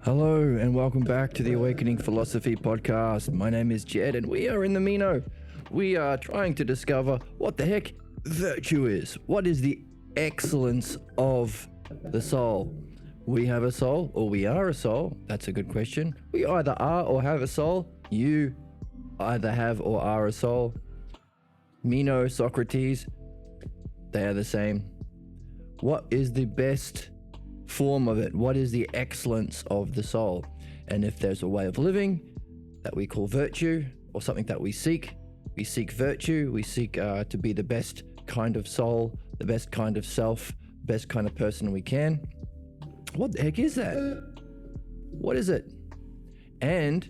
Hello and welcome back to the Awakening Philosophy Podcast. My name is Jed and we are in the Meno. We are trying to discover what the heck virtue is. What is the excellence of the soul? We have a soul, or we are a soul. That's a good question. We either are or have a soul. You either have or are a soul. Meno, Socrates, they are the same. What is the best form of it? What is the excellence of the soul? And if there's a way of living that we call virtue, or something that we seek virtue, we seek to be the best kind of soul, the best kind of self, best kind of person we can. What the heck is that? What is it? And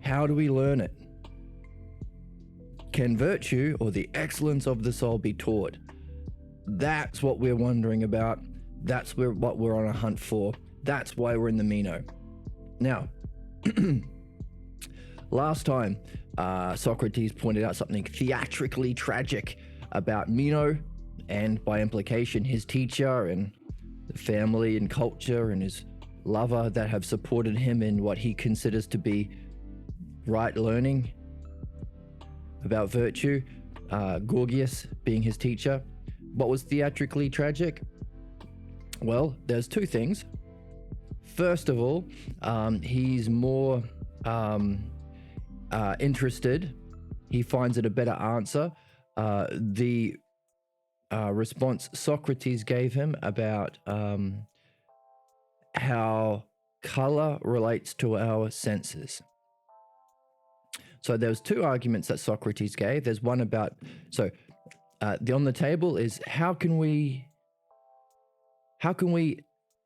how do we learn it? Can virtue or the excellence of the soul be taught? That's what we're wondering about. That's what we're on a hunt for. That's why we're in the Meno. Now, last time, Socrates pointed out something theatrically tragic about Meno, and by implication, his teacher and the family and culture and his lover that have supported him in what he considers to be right learning about virtue, Gorgias being his teacher. What was theatrically tragic? Well, there's two things. First of all, he's more interested. He finds it a better answer. The response Socrates gave him about how color relates to our senses. So there was two arguments that Socrates gave. There's one about, on the table is how can we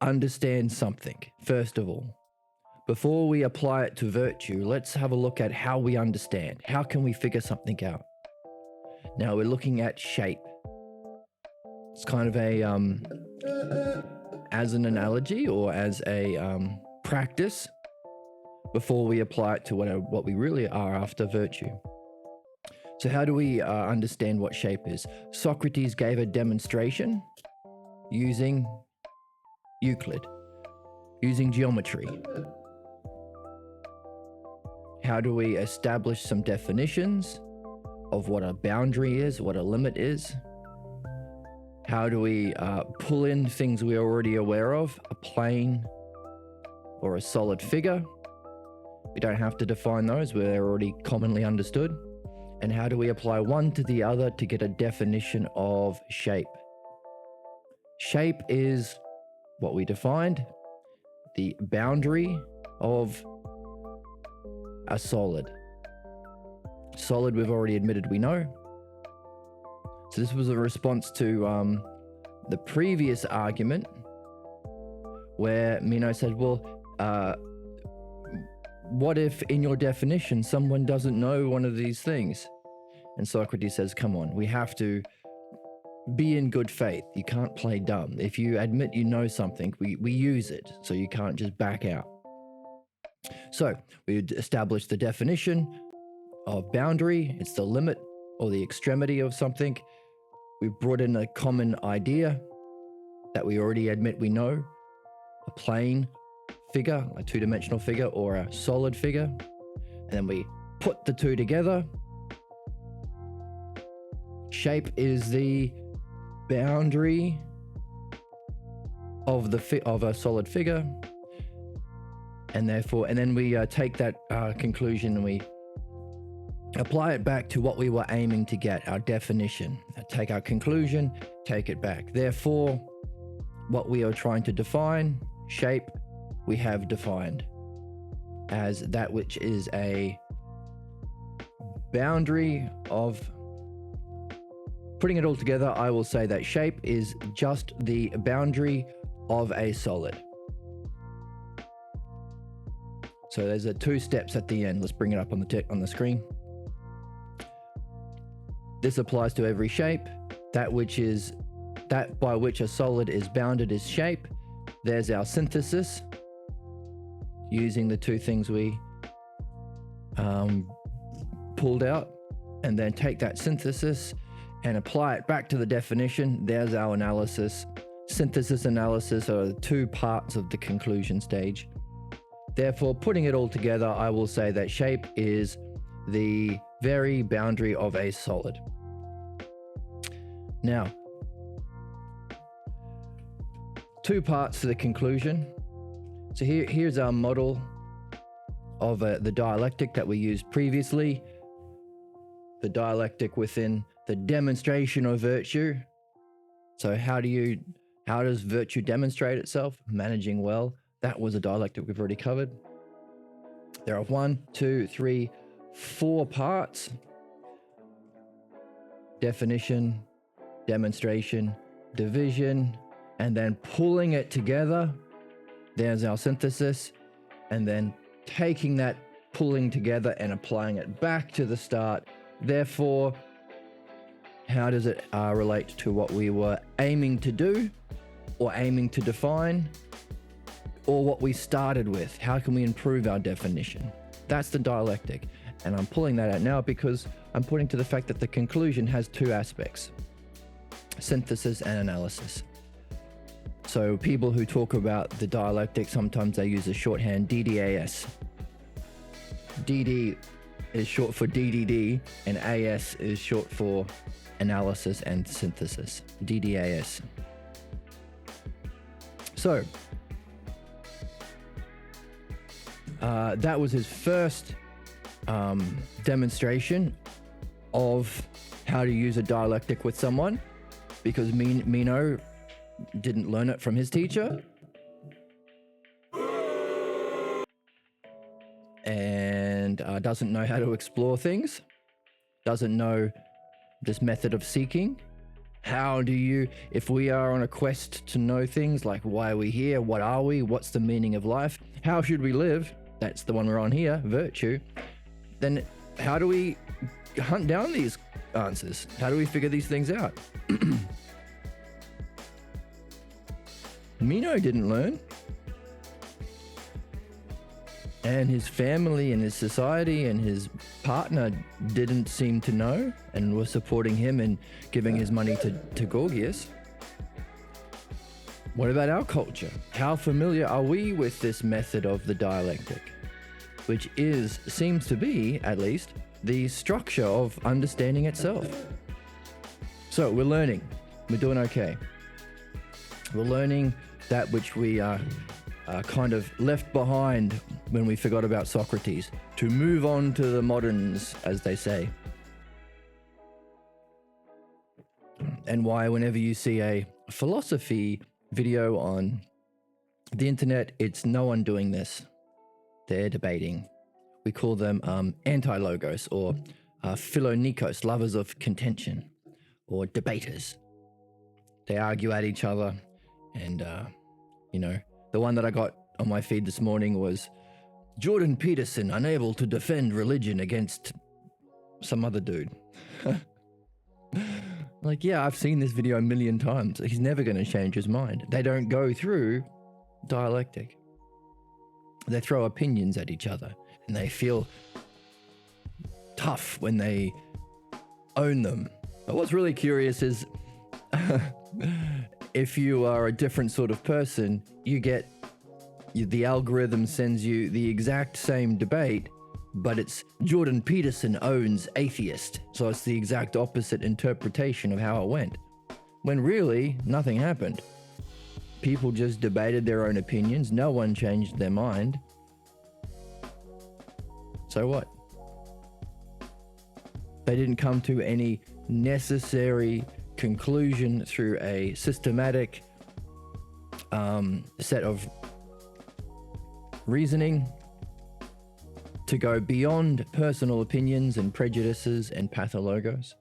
understand something, first of all? Before we apply it to virtue, let's have a look at how we understand. How can we figure something out? Now we're looking at shape. It's kind of a, as an analogy or as a practice before we apply it to what we really are after virtue. So how do we understand what shape is? Socrates gave a demonstration using Euclid, using geometry. How do we establish some definitions of what a boundary is, what a limit is? How do we pull in things we're already aware of, a plane or a solid figure? We don't have to define those, they're already commonly understood. And how do we apply one to the other to get a definition of shape? Shape is what we defined, the boundary of a solid. Solid, we've already admitted we know. So this was a response to the previous argument where Meno said, well, what if in your definition someone doesn't know one of these things? And Socrates says, come on, we have to be in good faith. You can't play dumb. If you admit you know something, we use it, so you can't just back out. So we established the definition of boundary. It's the limit or the extremity of something. We brought in a common idea that we already admit we know, a plane figure, a two-dimensional figure, or a solid figure. And then we put the two together. Shape is the boundary of a solid figure, and then we take that conclusion and we apply it back to what we were aiming to get, our definition. Take our conclusion, take it back. Therefore, what we are trying to define, shape, we have defined as that which is a boundary of. Putting it all together, I will say that shape is just the boundary of a solid. So there's two steps at the end. Let's bring it up on the screen. This applies to every shape. That by which a solid is bounded is shape. There's our synthesis, using the two things we pulled out, and then take that synthesis and apply it back to the definition. There's our analysis. Synthesis analysis are the two parts of the conclusion stage. Therefore, putting it all together, I will say that shape is the very boundary of a solid. Now, two parts to the conclusion. So here's our model of the dialectic that we used previously. The dialectic within the demonstration of virtue. So how does virtue demonstrate itself? Managing well. That was a dialectic we've already covered. There are 1, 2, 3, 4 parts. Definition, demonstration, division, and then pulling it together. There's our synthesis. And then taking that pulling together and applying it back to the start. Therefore, how does it relate to what we were aiming to do or aiming to define, or what we started with? How can we improve our definition? That's the dialectic. And I'm pulling that out now because I'm pointing to the fact that the conclusion has two aspects: synthesis and analysis. So people who talk about the dialectic, sometimes they use a shorthand DDAS. DD is short for DDD, and AS is short for analysis and synthesis. DDAS. So that was his first demonstration of how to use a dialectic with someone, because Meno didn't learn it from his teacher, and doesn't know how to explore things, doesn't know this method of seeking. How do you, if we are on a quest to know things like why are we here, what are we, what's the meaning of life, how should we live, that's the one we're on here, virtue, then how do we hunt down these answers? How do we figure these things out? Meno didn't learn, and his family and his society and his partner didn't seem to know and were supporting him and giving his money to Gorgias. What about our culture? How familiar are we with this method of the dialectic, which seems to be, at least, the structure of understanding itself? So we're learning. We're doing okay. We're learning that which we kind of left behind when we forgot about Socrates, to move on to the moderns, as they say. And why whenever you see a philosophy video on the internet, it's no one doing this. They're debating. We call them anti-logos, or philonikos, lovers of contention, or debaters. They argue at each other, and the one that I got on my feed this morning was Jordan Peterson unable to defend religion against some other dude. Like, yeah, I've seen this video a million times. He's never going to change his mind. They don't go through dialectic. They throw opinions at each other, and they feel tough when they own them. But what's really curious is if you are a different sort of person, the algorithm sends you the exact same debate, but it's Jordan Peterson owns atheist. So it's the exact opposite interpretation of how it went, when really nothing happened. People just debated their own opinions. No one changed their mind. So what? They didn't come to any necessary conclusion through a systematic set of reasoning to go beyond personal opinions and prejudices and pathologos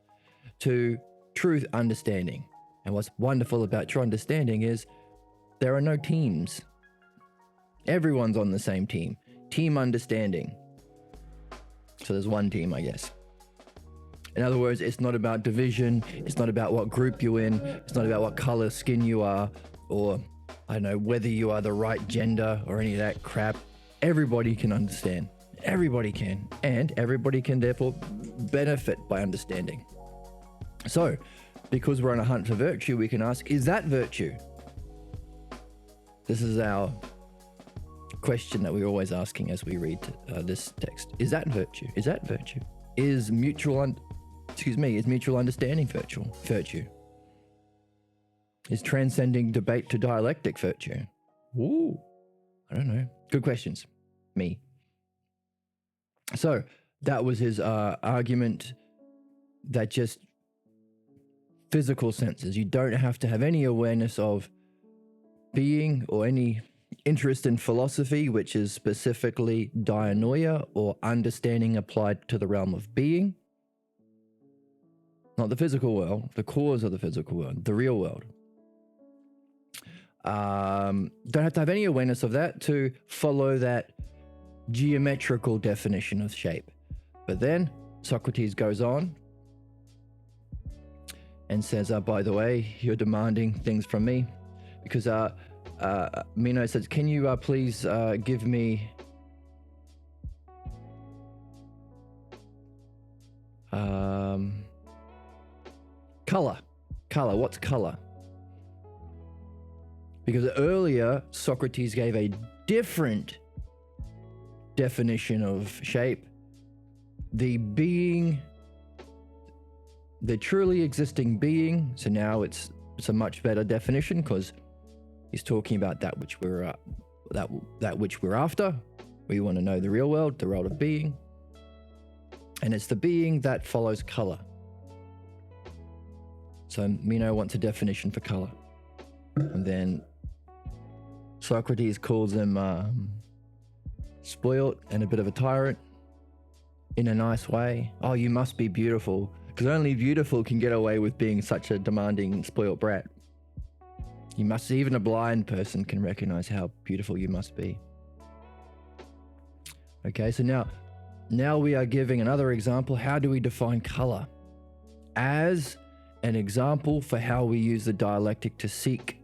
to truth understanding. And what's wonderful about true understanding is there are no teams. Everyone's on the same team. Team understanding. So there's one team, I guess. In other words, it's not about division. It's not about what group you're in. It's not about what color skin you are, or I don't know, whether you are the right gender or any of that crap. Everybody can understand. Everybody can. And everybody can therefore benefit by understanding. So, because we're on a hunt for virtue, we can ask, is that virtue? This is our question that we're always asking as we read this text. Is that virtue? Is that virtue? Is mutual understanding virtue? Is transcending debate to dialectic virtue? Ooh, I don't know. Good questions. Me. So that was his argument that just physical senses. You don't have to have any awareness of being or any interest in philosophy, which is specifically dianoia or understanding applied to the realm of being. Not the physical world, the cause of the physical world, the real world. Don't have to have any awareness of that to follow that geometrical definition of shape. But then Socrates goes on and says, by the way, you're demanding things from me because Meno says, can you please give me color? What's color? Because earlier Socrates gave a different definition of shape. The being, the truly existing being. So now it's a much better definition because he's talking about that which we're that which we're after. We want to know the real world, the world of being, and it's the being that follows color. So Meno wants a definition for color, and then Socrates calls him spoilt and a bit of a tyrant in a nice way. Oh, you must be beautiful, because only beautiful can get away with being such a demanding, spoilt brat. You must, even a blind person can recognize how beautiful you must be. Okay, so now we are giving another example. How do we define color? As an example for how we use the dialectic to seek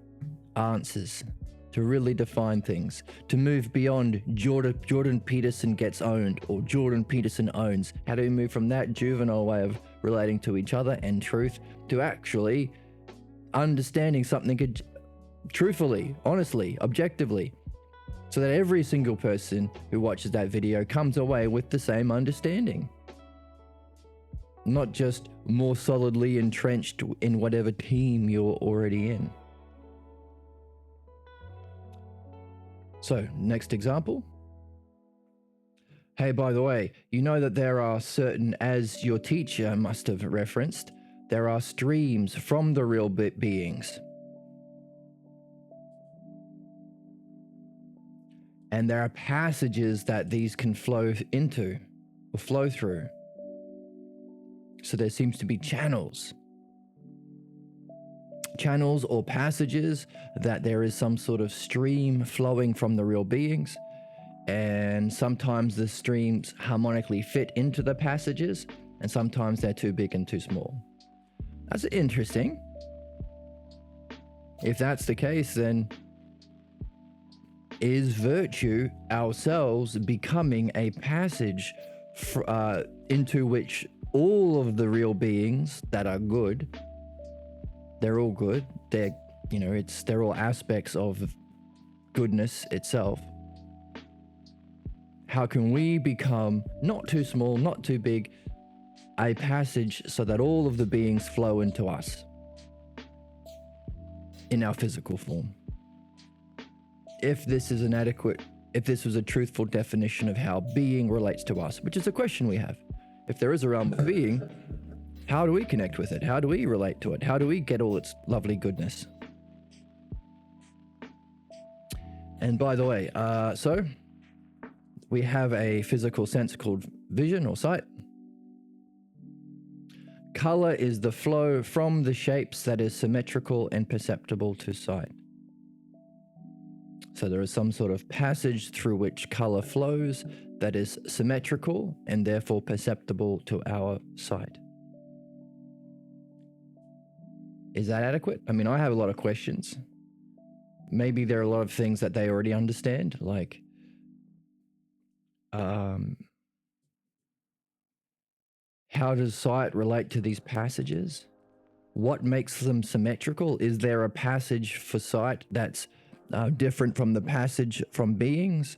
answers, to really define things, to move beyond Jordan Peterson gets owned or Jordan Peterson owns. How do we move from that juvenile way of relating to each other and truth to actually understanding something truthfully, honestly, objectively, so that every single person who watches that video comes away with the same understanding, not just more solidly entrenched in whatever team you're already in. So, next example. Hey, by the way, you know that there are certain, as your teacher must have referenced, there are streams from the real beings. And there are passages that these can flow into or flow through. So there seems to be channels or passages that there is some sort of stream flowing from the real beings, and sometimes the streams harmonically fit into the passages, and sometimes they're too big and too small. That's interesting. If that's the case, then is virtue ourselves becoming a passage into which all of the real beings that are good, they're all good, they're all aspects of goodness itself. How can we become not too small, not too big, a passage so that all of the beings flow into us in our physical form? If this is if this was a truthful definition of how being relates to us, which is a question we have. If there is a realm of being, how do we connect with it? How do we relate to it? How do we get all its lovely goodness? And by the way, so we have a physical sense called vision or sight. Color is the flow from the shapes that is symmetrical and perceptible to sight. So there is some sort of passage through which color flows that is symmetrical and therefore perceptible to our sight. Is that adequate? I mean, I have a lot of questions. Maybe there are a lot of things that they already understand, like how does sight relate to these passages? What makes them symmetrical? Is there a passage for sight that's different from the passage from beings?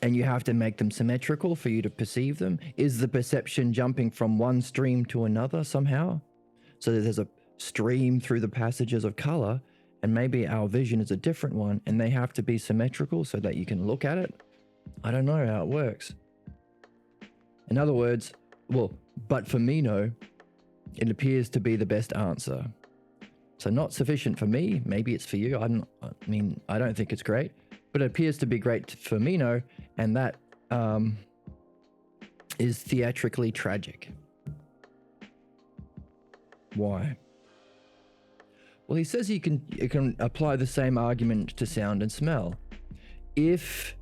and you have to make them symmetrical for you to perceive them? Is the perception jumping from one stream to another somehow? So that there's a stream through the passages of color, and maybe our vision is a different one, and they have to be symmetrical so that you can look at it? I don't know how it works. In other words, but for Meno, it appears to be the best answer. So not sufficient for me, maybe it's for you. I don't think it's great, but it appears to be great for Meno, and that is theatrically tragic. Why? Well, he says you can apply the same argument to sound and smell. If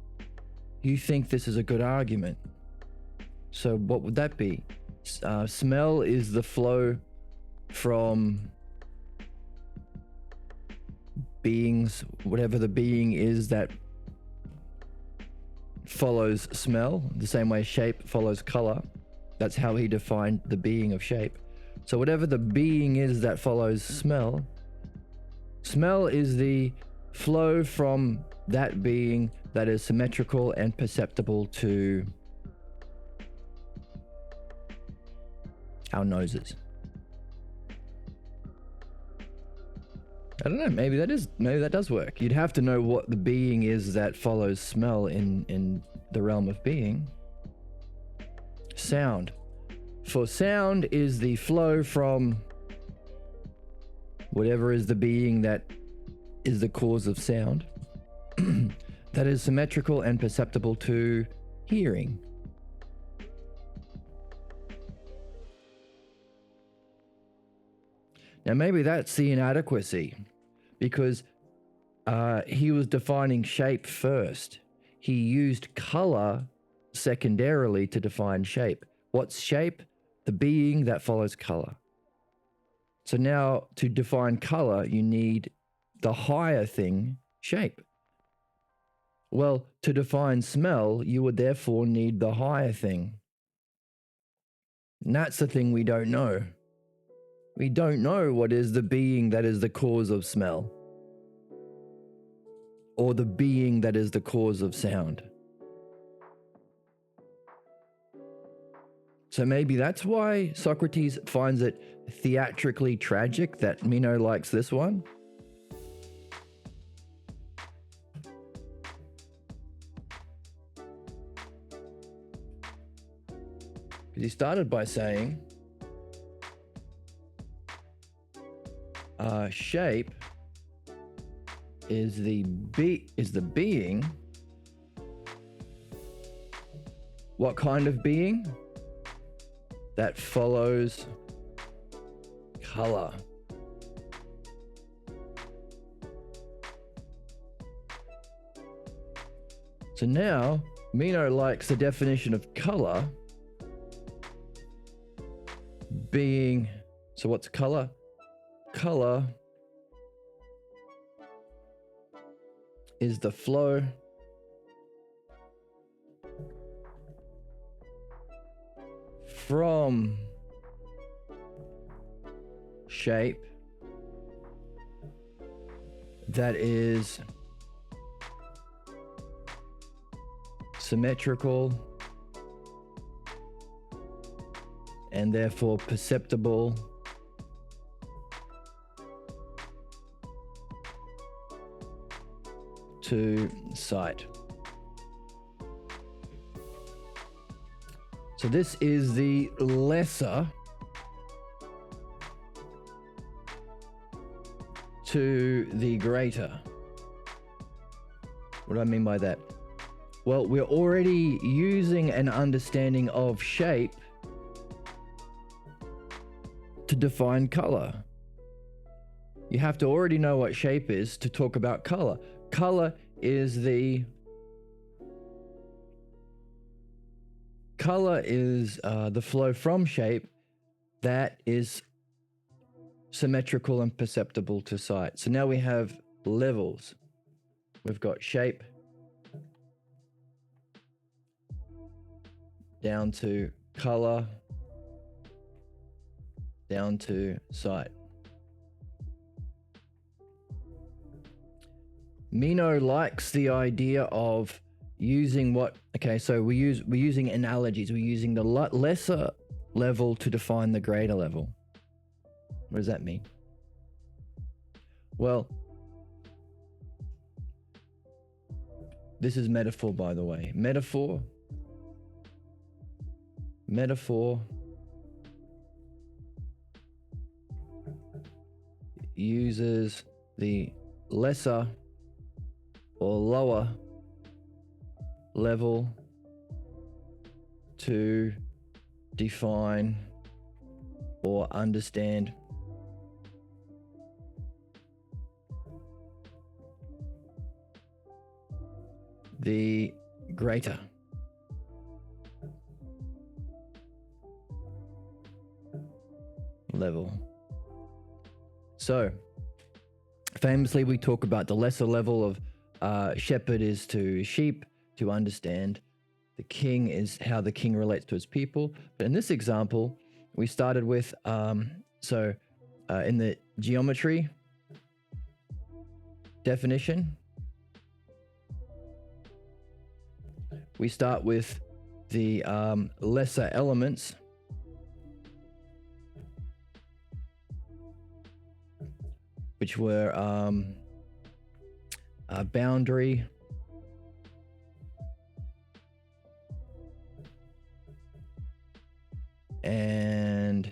you think this is a good argument, so what would that be? Smell is the flow from beings, whatever the being is that follows smell, the same way shape follows color. That's how he defined the being of shape. So whatever the being is that follows smell, smell is the flow from that being that is symmetrical and perceptible to our noses. I don't know, maybe that does work. You'd have to know what the being is that follows smell in the realm of being. Sound. For sound is the flow from whatever is the being that is the cause of sound that is symmetrical and perceptible to hearing. Now maybe that's the inadequacy, because he was defining shape first. He used color secondarily to define shape. What's shape? The being that follows color. So now to define color, you need the higher thing, shape. Well, to define smell, you would therefore need the higher thing. And that's the thing we don't know. We don't know what is the being that is the cause of smell, or the being that is the cause of sound. So maybe that's why Socrates finds it theatrically tragic that Meno likes this one. Because he started by saying, shape is the being. What kind of being? That follows color. So now Meno likes the definition of color being, so what's color? Color is the flow from shape that is symmetrical and therefore perceptible to sight. So this is the lesser to the greater. What do I mean by that? Well, we're already using an understanding of shape to define color. You have to already know what shape is to talk about color. Color is the flow from shape that is symmetrical and perceptible to sight. So now we have levels. We've got shape down to color down to sight. Meno likes the idea of using what? Okay, so we're using analogies. We're using the lesser level to define the greater level. What does that mean? Well, this is metaphor, by the way. Metaphor uses the lesser or lower level to define or understand the greater. Level. So, famously, we talk about the lesser level of shepherd is to sheep, to understand. The king is how the king relates to his people. But in this example, we started with, in the geometry definition, we start with the lesser elements, which were a boundary, and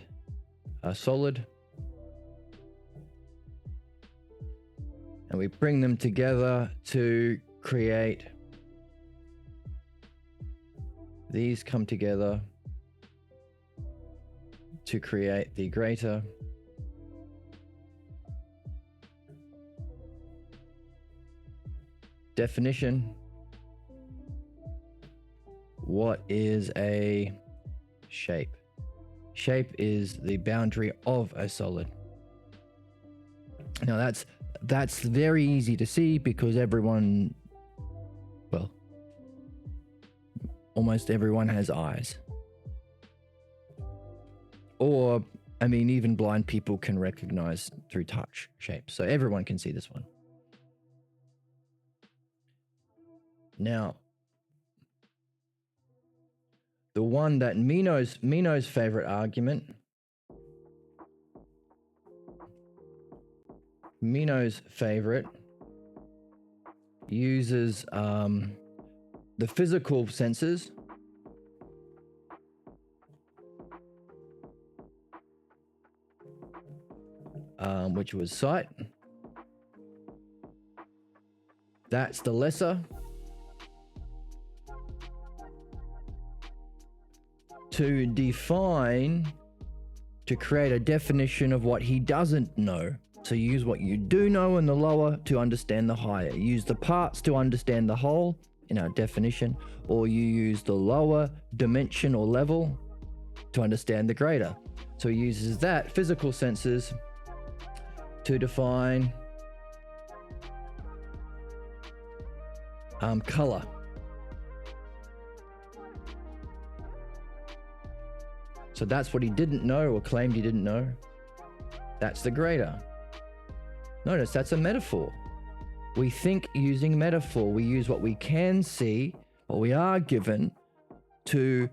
a solid, and we bring them together to create. These come together to create the greater. Definition. What is a shape? Shape is the boundary of a solid. Now that's very easy to see because everyone, well, almost everyone has eyes. Or, I mean, even blind people can recognize through touch shapes. So everyone can see this one. Now, the one that Meno's favorite argument, uses the physical senses which was sight. That's the lesser. To define, to create a definition of what he doesn't know. So you use what you do know in the lower to understand the higher. Use the parts to understand the whole in our definition, or you use the lower dimension or level to understand the greater. So he uses that physical senses to define color. So that's what he didn't know or claimed he didn't know. That's the greater. Notice that's a metaphor. We think using metaphor. We use what we can see, what we are given, to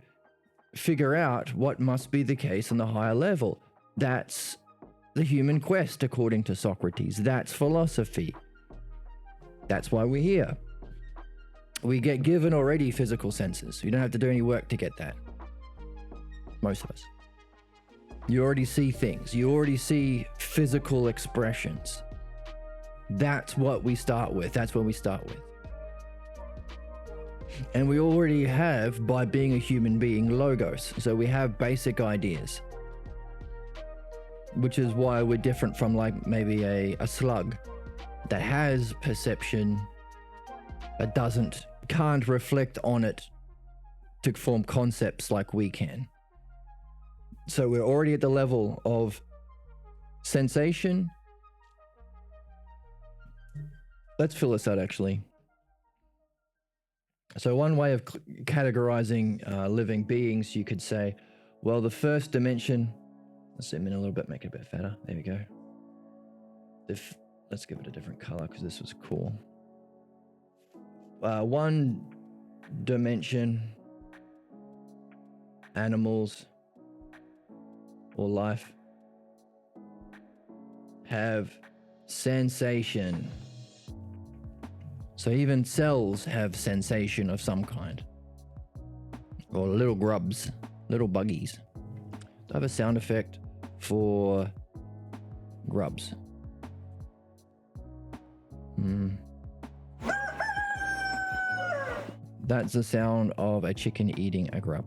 figure out what must be the case on the higher level. That's the human quest, according to Socrates. That's philosophy. That's why we're here. We get given already physical senses. You don't have to do any work to get that. Most of us. You already see things. You already see physical expressions. That's what we start with. That's what we start with. And we already have, by being a human being, logos. So we have basic ideas. Which is why we're different from like maybe a slug that has perception but can't reflect on it to form concepts like we can. So we're already at the level of sensation. Let's fill this out actually. So one way of categorizing living beings, you could say, well, the first dimension, let's zoom in a little bit, make it a bit fatter. There we go. Let's give it a different color because this was cool. One dimension animals or life have sensation. So even cells have sensation of some kind. Or little grubs, little buggies. I have a sound effect for grubs. That's the sound of a chicken eating a grub.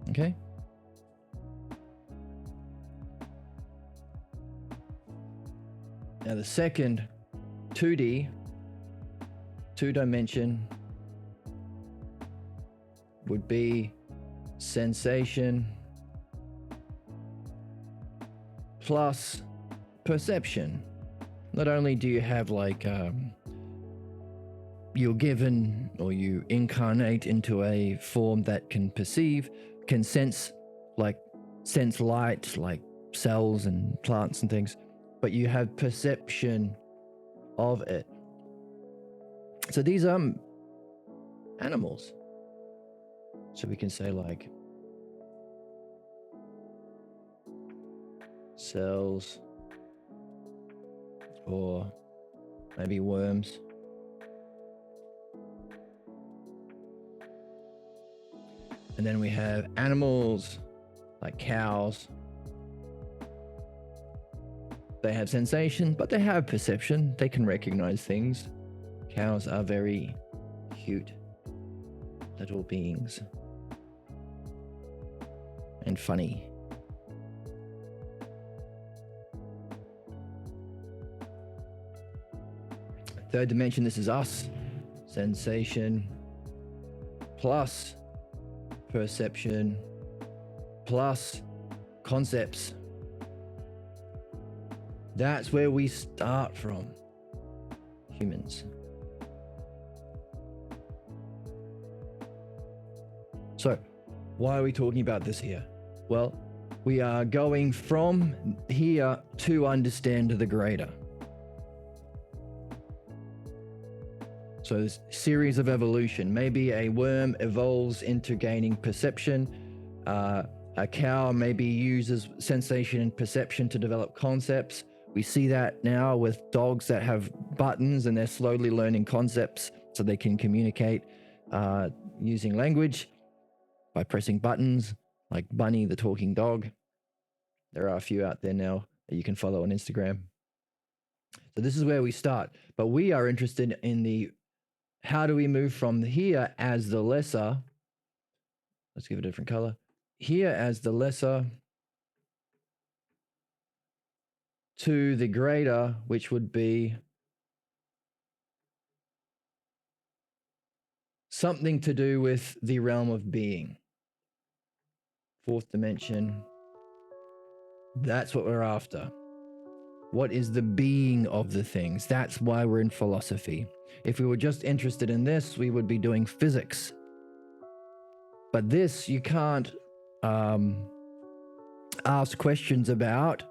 Okay? Now the second 2D, 2-dimension, would be sensation plus perception. Not only do you have you're given or you incarnate into a form that can perceive, can sense light, like cells and plants and things, but you have perception of it. So these are animals. So we can say like cells or maybe worms. And then we have animals like cows. They have sensation, but they have perception. They can recognize things. Cows are very cute little beings. And funny. Third dimension, this is us. Sensation plus perception plus concepts. That's where we start from, humans. So, why are we talking about this here? Well, we are going from here to understand the greater. So this series of evolution, maybe a worm evolves into gaining perception. A cow maybe uses sensation and perception to develop concepts. We see that now with dogs that have buttons and they're slowly learning concepts so they can communicate using language by pressing buttons, like Bunny, the talking dog. There are a few out there now that you can follow on Instagram. So this is where we start. But we are interested in the how do we move from here as the lesser, let's give it a different color, here as the lesser to the greater, which would be something to do with the realm of being. Fourth dimension, that's what we're after. What is the being of the things? That's why we're in philosophy. If we were just interested in this, we would be doing physics. But this, you can't ask questions about.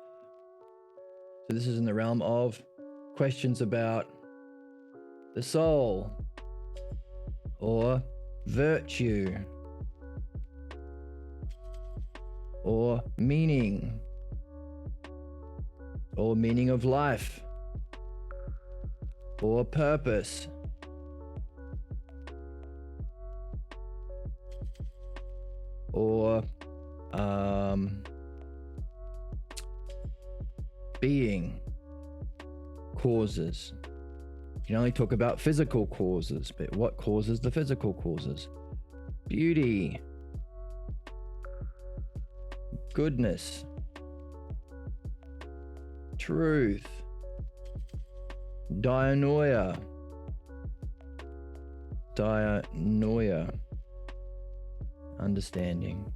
So this is in the realm of questions about the soul or virtue or meaning or meaning of life or purpose or being, causes. You can only talk about physical causes, but what causes the physical causes? Beauty, goodness, truth, dianoia, understanding,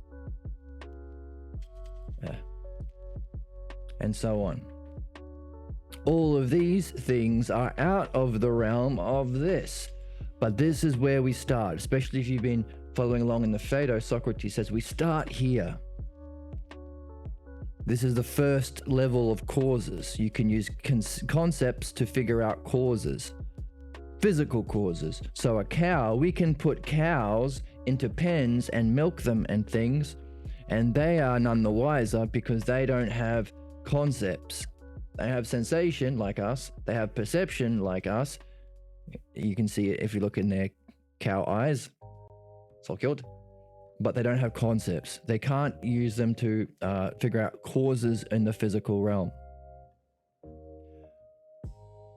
and so on. All of these things are out of the realm of this, but this is where we start, especially if you've been following along in the Phaedo. Socrates says we start here. This is the first level of causes. You can use concepts to figure out causes. physical causes. So a cow, we can put cows into pens and milk them and things, and they are none the wiser because they don't have concepts. They have sensation like us, they have perception like us. You can see it if you look in their cow eyes. So cute. But they don't have concepts. They can't use them to figure out causes in the physical realm.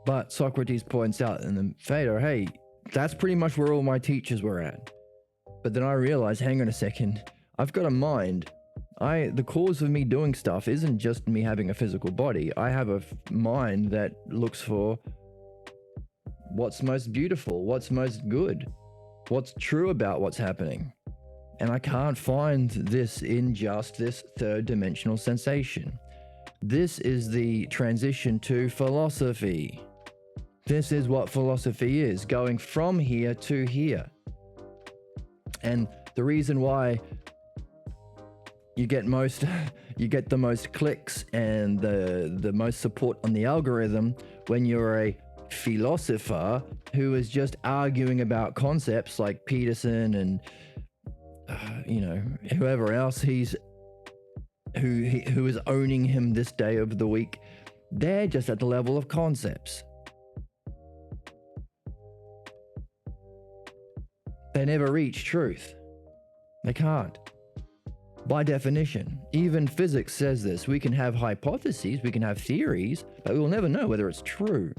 But Socrates points out in the Phaedo, hey, that's pretty much where all my teachers were at. But then I realized, hang on a second, I've got a mind. The cause of me doing stuff isn't just me having a physical body. I have a mind that looks for what's most beautiful, what's most good, what's true about what's happening. And I can't find this in just this third dimensional sensation. This is the transition to philosophy. This is what philosophy is, going from here to here. And the reason why you get the most clicks and the most support on the algorithm when you're a philosopher who is just arguing about concepts like Peterson and whoever else who is owning him this day of the week. They're just at the level of concepts. They never reach truth. They can't. By definition, even physics says this. We can have hypotheses, we can have theories, but we will never know whether it's true.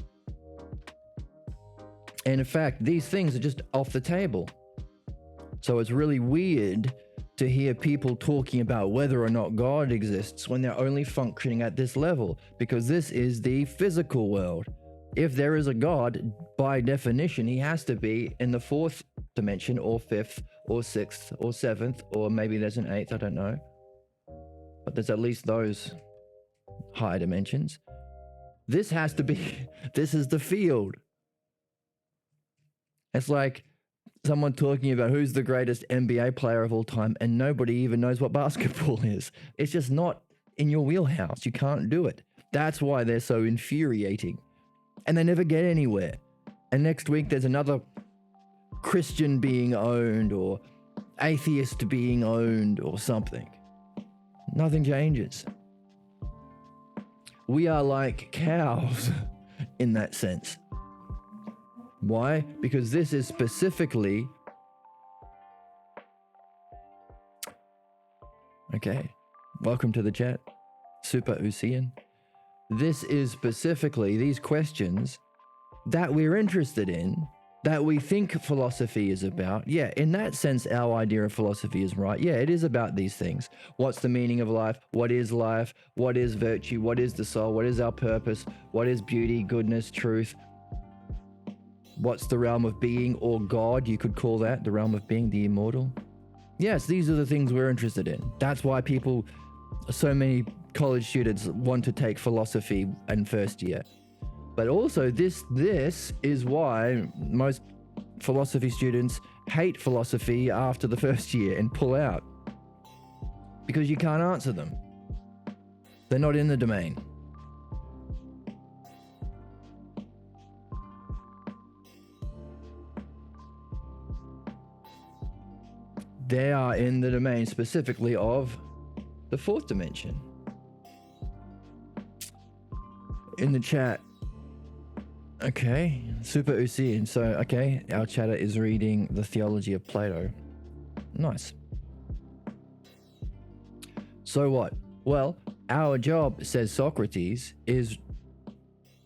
And in fact, these things are just off the table. So it's really weird to hear people talking about whether or not God exists when they're only functioning at this level, because this is the physical world. If there is a God, by definition, he has to be in the fourth dimension or fifth or sixth or seventh, or maybe there's an eighth, I don't know. But there's at least those higher dimensions. This has to be, this is the field. It's like someone talking about who's the greatest NBA player of all time and nobody even knows what basketball is. It's just not in your wheelhouse. You can't do it. That's why they're so infuriating. And they never get anywhere. And next week there's another Christian being owned or atheist being owned or something. Nothing changes. We are like cows in that sense. Why? Because this is specifically... Okay, welcome to the chat, Super Usian. This is specifically these questions that we're interested in, that we think philosophy is about. Yeah, in that sense, our idea of philosophy is right. Yeah, it is about these things. What's the meaning of life? What is life? What is virtue? What is the soul? What is our purpose? What is beauty, goodness, truth? What's the realm of being, or God, you could call that, the realm of being, the immortal? Yes, these are the things we're interested in. That's why so many college students want to take philosophy in first year. But also this is why most philosophy students hate philosophy after the first year and pull out. Because you can't answer them. They're not in the domain. They are in the domain specifically of the fourth dimension. In the chat. Okay, Super Usian. So, okay, our chatter is reading the theology of Plato. Nice. So what? Well, our job, says Socrates, is...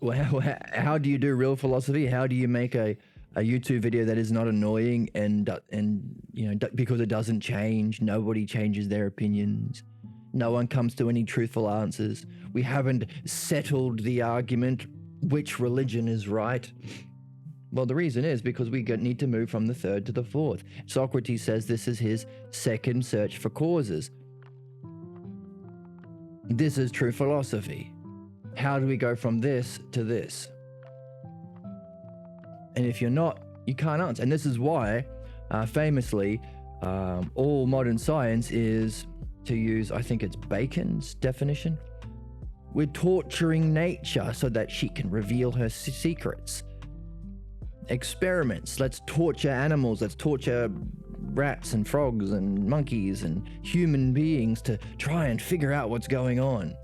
Well, how do you do real philosophy? How do you make a YouTube video that is not annoying and because it doesn't change, nobody changes their opinions, no one comes to any truthful answers, we haven't settled the argument which religion is right? Well, the reason is because we need to move from the third to the fourth. Socrates says this is his second search for causes. This is true philosophy. How do we go from this to this? And if you're not, you can't answer. And this is why, famously, all modern science is, to use, I think it's Bacon's definition, we're torturing nature so that she can reveal her secrets. experiments. Let's torture animals. Let's torture rats and frogs and monkeys and human beings to try and figure out what's going on.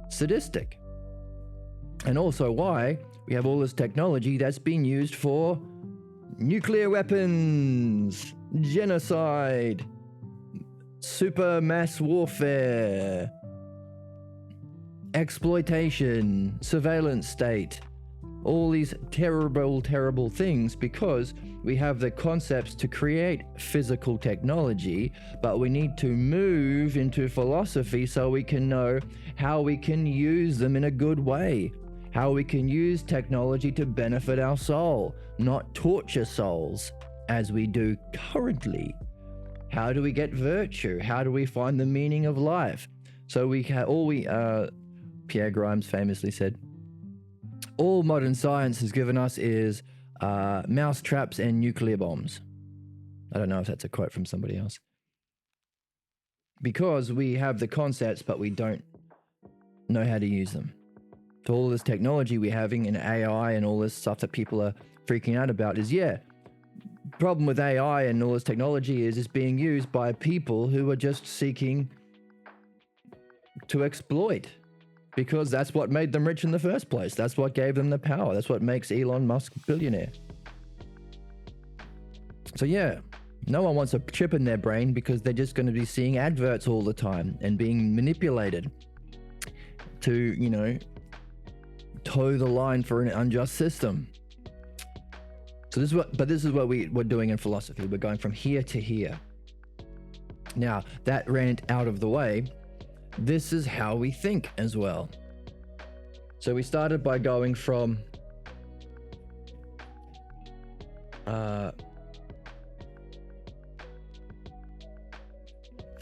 Sadistic. And also why we have all this technology that's been used for nuclear weapons, genocide, super mass warfare, exploitation, surveillance state, all these terrible, terrible things, because we have the concepts to create physical technology, but we need to move into philosophy so we can know how we can use them in a good way, how we can use technology to benefit our soul, not torture souls as we do currently. How do we get virtue? How do we find the meaning of life? So Pierre Grimes famously said, all modern science has given us is mouse traps and nuclear bombs. I don't know if that's a quote from somebody else. Because we have the concepts, but we don't know how to use them. So all this technology we're having in AI and all this stuff that people are freaking out about is, problem with AI and all this technology is it's being used by people who are just seeking to exploit, because that's what made them rich in the first place. That's what gave them the power. That's what makes Elon Musk billionaire. So no one wants a chip in their brain because they're just going to be seeing adverts all the time and being manipulated to, toe the line for an unjust system. So this is what we're doing in philosophy. We're going from here to here. Now, that rant out of the way, this is how we think as well. So we started by going from for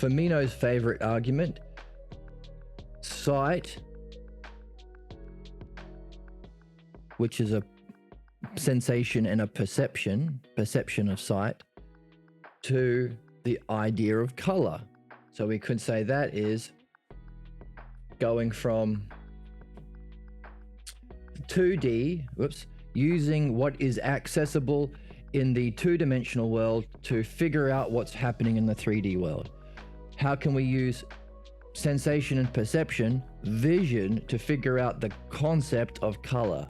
Meno's favorite argument, sight, which is a sensation and a perception of sight, to the idea of color. So we could say that is going from 2D, using what is accessible in the two-dimensional world to figure out what's happening in the 3D world. How can we use sensation and perception, vision, to figure out the concept of color?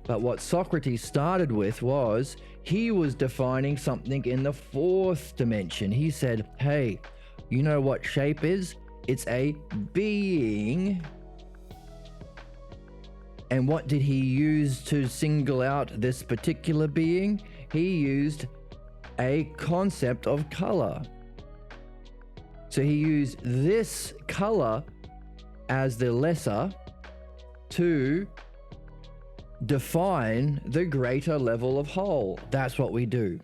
But what Socrates started with was, he was defining something in the fourth dimension. He said, hey, you know what shape is? It's a being. And what did he use to single out this particular being? He used a concept of color. So he used this color as the lesser to define the greater level of whole. That's what we do.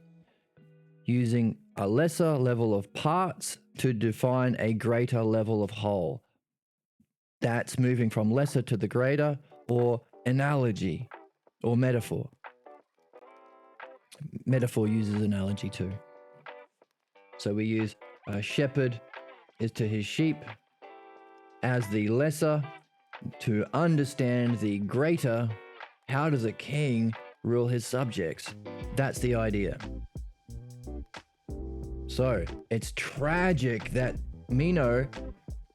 Using a lesser level of parts to define a greater level of whole. That's moving from lesser to the greater, or analogy, or metaphor. Metaphor uses analogy too. So we use a shepherd is to his sheep as the lesser to understand the greater. How does a king rule his subjects? That's the idea. So it's tragic that Meno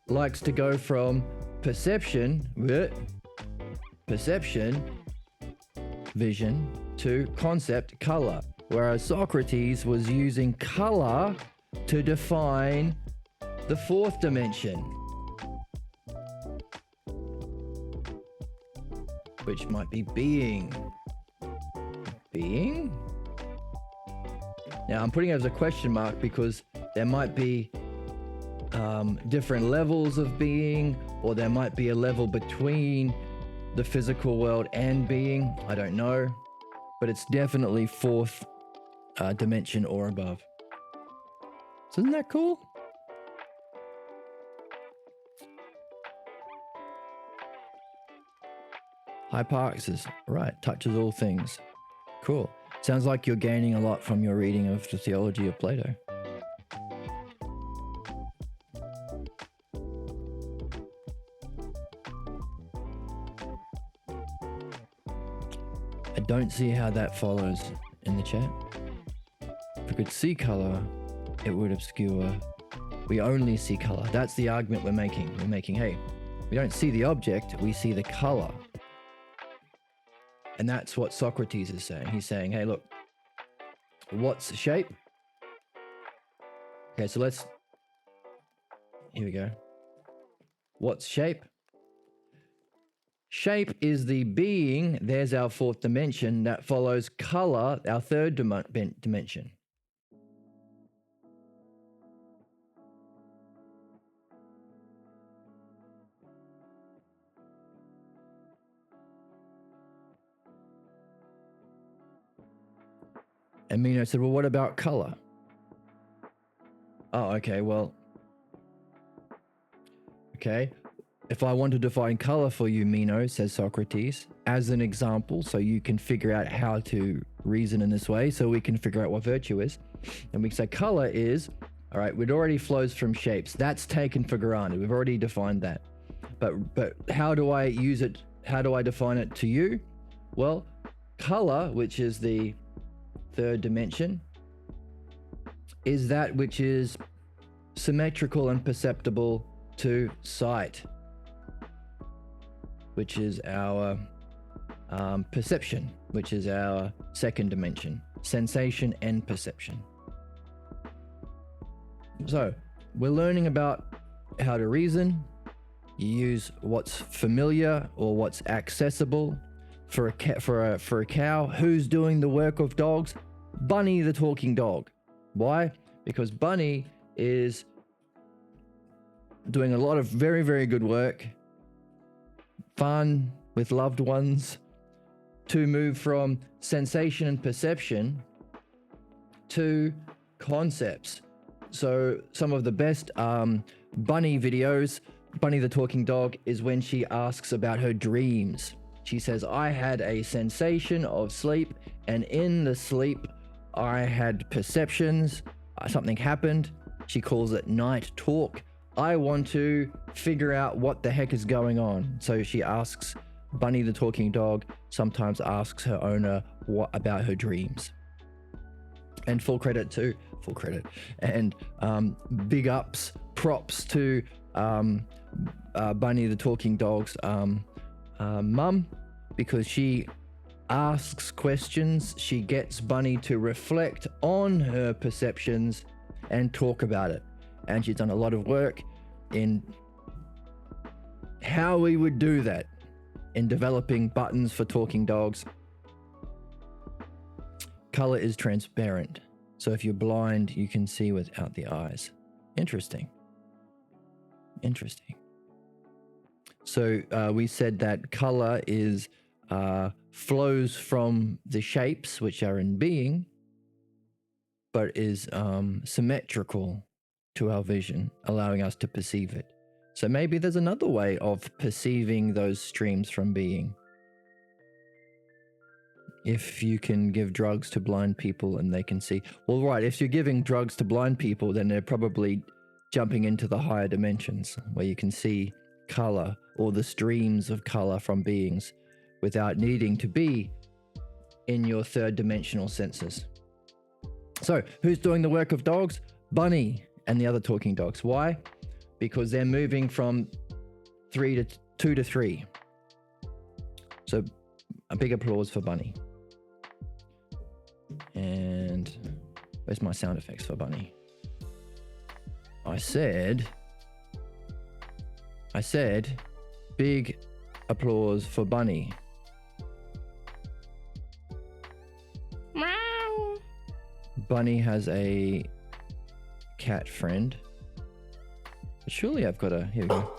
likes to go from perception, vision, to concept, color, whereas Socrates was using color to define the fourth dimension, which might be being. Being? Now I'm putting it as a question mark because there might be different levels of being, or there might be a level between the physical world and being. I don't know, but it's definitely fourth dimension or above. So isn't that cool? Hyparxis, right, touches all things. Cool. Sounds like you're gaining a lot from your reading of the theology of Plato. I don't see how that follows in the chat. If we could see color, it would obscure. We only see color. That's the argument we're making. We're making, hey, we don't see the object, we see the color. And that's what Socrates is saying. He's saying, hey, look, what's shape? Okay, so here we go. What's shape? Shape is the being, there's our fourth dimension, that follows color, our third dimension. And Meno said, well, what about color? Oh, okay, well, okay. If I want to define color for you, Meno, says Socrates, as an example, so you can figure out how to reason in this way, so we can figure out what virtue is. And we can say color is, all right, it already flows from shapes. That's taken for granted. We've already defined that. But how do I use it? How do I define it to you? Well, color, which is the third dimension, is that which is symmetrical and perceptible to sight, which is our perception, which is our second dimension, sensation and perception. So we're learning about how to reason. You use what's familiar or what's accessible. For a cow, who's doing the work of dogs? Bunny the talking dog. Why? Because Bunny is doing a lot of very, very good work, fun with loved ones, to move from sensation and perception to concepts. So some of the best Bunny videos, Bunny the talking dog, is when she asks about her dreams. She says, I had a sensation of sleep, and in the sleep, I had perceptions. Something happened. She calls it night talk. I want to figure out what the heck is going on. So she asks, Bunny the talking dog sometimes asks her owner what about her dreams. And full credit. And big ups, props to Bunny the talking dog's mum, because she asks questions. She gets Bunny to reflect on her perceptions and talk about it. And she's done a lot of work in how we would do that in developing buttons for talking dogs. Color is transparent, so if you're blind, you can see without the eyes. Interesting. So we said that color is flows from the shapes which are in being, but is symmetrical to our vision, allowing us to perceive it. So maybe there's another way of perceiving those streams from being. If you can give drugs to blind people and they can see, well, right, if you're giving drugs to blind people, then they're probably jumping into the higher dimensions where you can see color or the streams of color from beings without needing to be in your third dimensional senses. So who's doing the work of dogs? Bunny and the other talking dogs. Why? Because they're moving from 2 to 3. So a big applause for Bunny. And where's my sound effects for Bunny? I said big applause for Bunny. Meow. Bunny has a cat friend. But surely I've got a, here we go.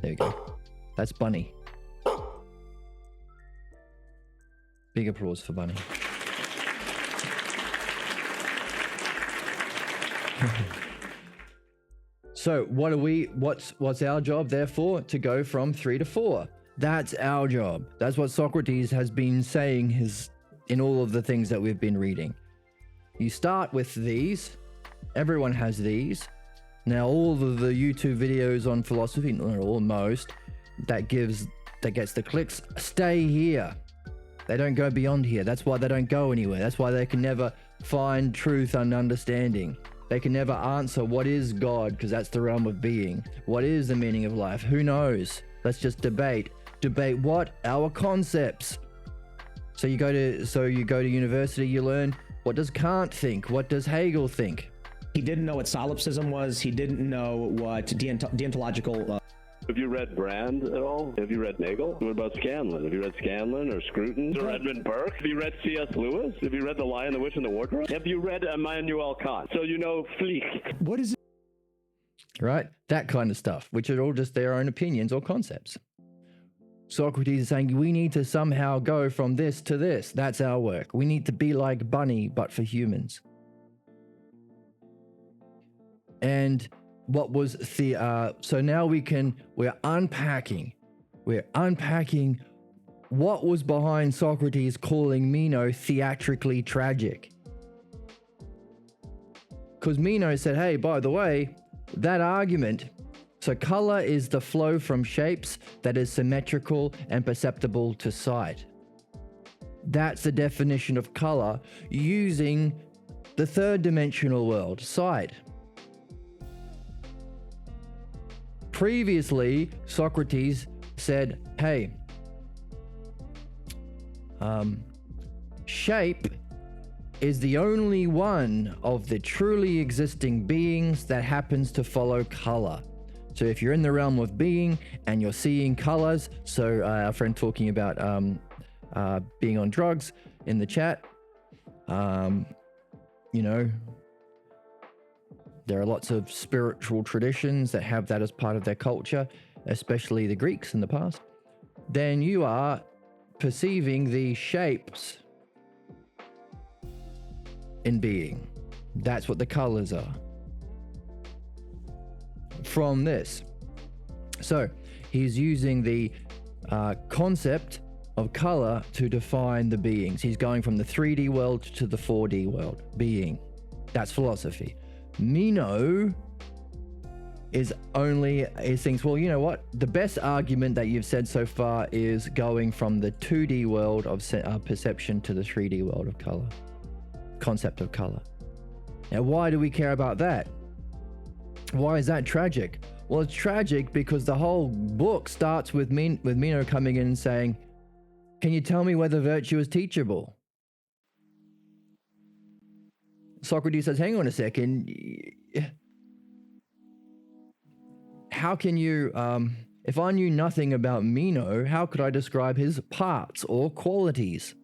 There we go. That's Bunny. Big applause for Bunny. So what's our job therefore? To go from 3 to 4. That's our job. That's what Socrates has been saying in all of the things that we've been reading. You start with these. Everyone has these. Now all of the YouTube videos on philosophy, not all, most, that gets the clicks, stay here. They don't go beyond here. That's why they don't go anywhere. That's why they can never find truth and understanding. They can never answer what is God, because that's the realm of being. What is the meaning of life? Who knows? Let's just debate. Debate what? Our concepts. So you go to university, you learn, what does Kant think? What does Hegel think? He didn't know what solipsism was. He didn't know what deontological... Have you read Brand at all? Have you read Nagel? What about Scanlon? Have you read Scanlon or Scruton or Edmund Burke? Have you read C.S. Lewis? Have you read The Lion, the Witch, and the Wardrobe? Have you read Immanuel Kant? So you know Flick. What is it? Right? That kind of stuff, which are all just their own opinions or concepts. Socrates is saying we need to somehow go from this to this. That's our work. We need to be like Bunny, but for humans. And what was so now we're unpacking what was behind Socrates calling Meno theatrically tragic. Because Meno said, hey, by the way, that argument, so color is the flow from shapes that is symmetrical and perceptible to sight. That's the definition of color using the third dimensional world, sight. Previously, Socrates said, hey, shape is the only one of the truly existing beings that happens to follow color. So if you're in the realm of being and you're seeing colors, so our friend talking about being on drugs in the chat, you know, there are lots of spiritual traditions that have that as part of their culture, especially the Greeks in the past. Then you are perceiving the shapes in being. That's what the colors are. From this. So he's using the concept of color to define the beings. He's going from the 3D world to the 4D world. Being. That's philosophy. Meno thinks, well, you know what? The best argument that you've said so far is going from the 2D world of perception to the 3D world of color. Concept of color. Now, why do we care about that? Why is that tragic? Well, it's tragic because the whole book starts with Meno coming in and saying, can you tell me whether virtue is teachable? Socrates says, hang on a second. How can you, if I knew nothing about Meno, how could I describe his parts or qualities?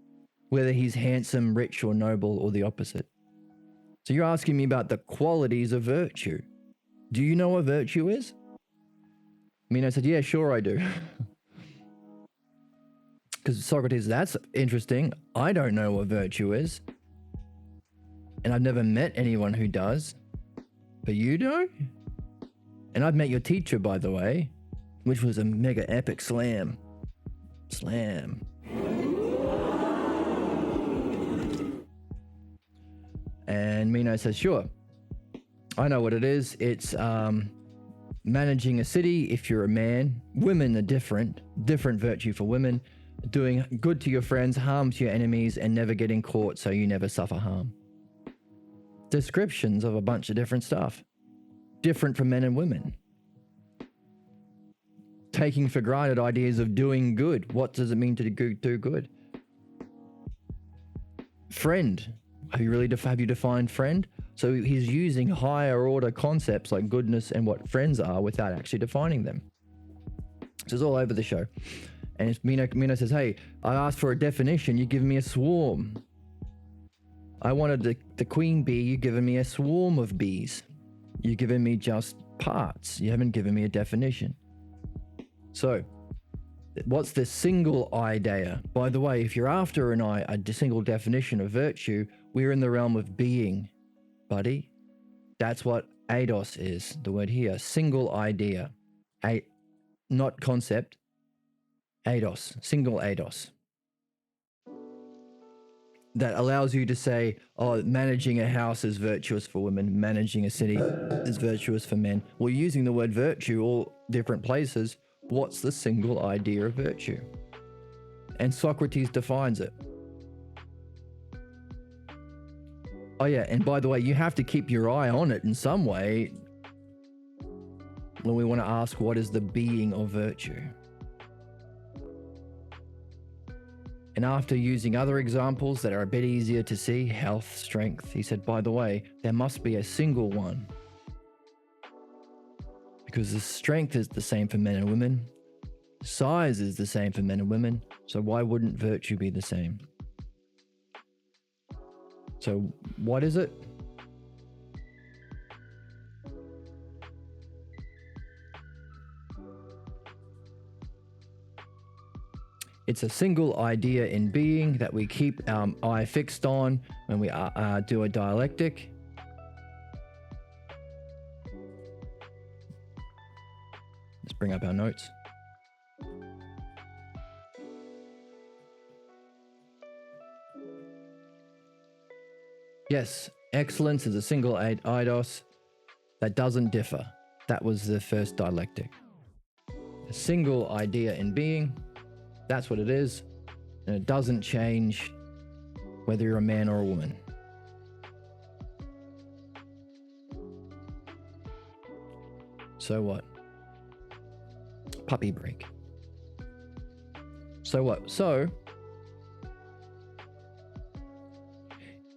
Whether he's handsome, rich, or noble, or the opposite. So you're asking me about the qualities of virtue. Do you know what virtue is? Meno said, yeah, sure I do. Because Socrates, that's interesting. I don't know what virtue is. And I've never met anyone who does. But you do? And I've met your teacher, by the way, which was a mega epic slam. And Meno says, sure. I know what it is. It's managing a city if you're a man. Women are different virtue for women. Doing good to your friends, harm to your enemies, and never getting caught so you never suffer harm. Descriptions of a bunch of different stuff. Different for men and women. Taking for granted ideas of doing good. What does it mean to do good? Friend. Have you defined friend? So he's using higher order concepts like goodness and what friends are without actually defining them. So it's all over the show. And Meno says, hey, I asked for a definition, you give me a swarm. I wanted the queen bee, you've given me a swarm of bees. You've given me just parts. You haven't given me a definition. So, what's the single idea? By the way, if you're after a single definition of virtue, we're in the realm of being, buddy. That's what eidos is, the word here. Single idea. Not concept. Eidos. Single eidos. That allows you to say, oh, managing a house is virtuous for women, managing a city is virtuous for men. We're using the word virtue all different places. What's the single idea of virtue? and Socrates defines it. Oh yeah, and by the way, you have to keep your eye on it in some way when we want to ask what is the being of virtue. And after using other examples that are a bit easier to see, health, strength, he said, by the way, there must be a single one. Because the strength is the same for men and women, size is the same for men and women, so why wouldn't virtue be the same? So what is it? It's a single idea in being that we keep our eye fixed on when we do a dialectic. Let's bring up our notes. Yes, excellence is a single eidos that doesn't differ. That was the first dialectic. A single idea in being, that's what it is, and it doesn't change whether you're a man or a woman. So what? Puppy break. So what? So,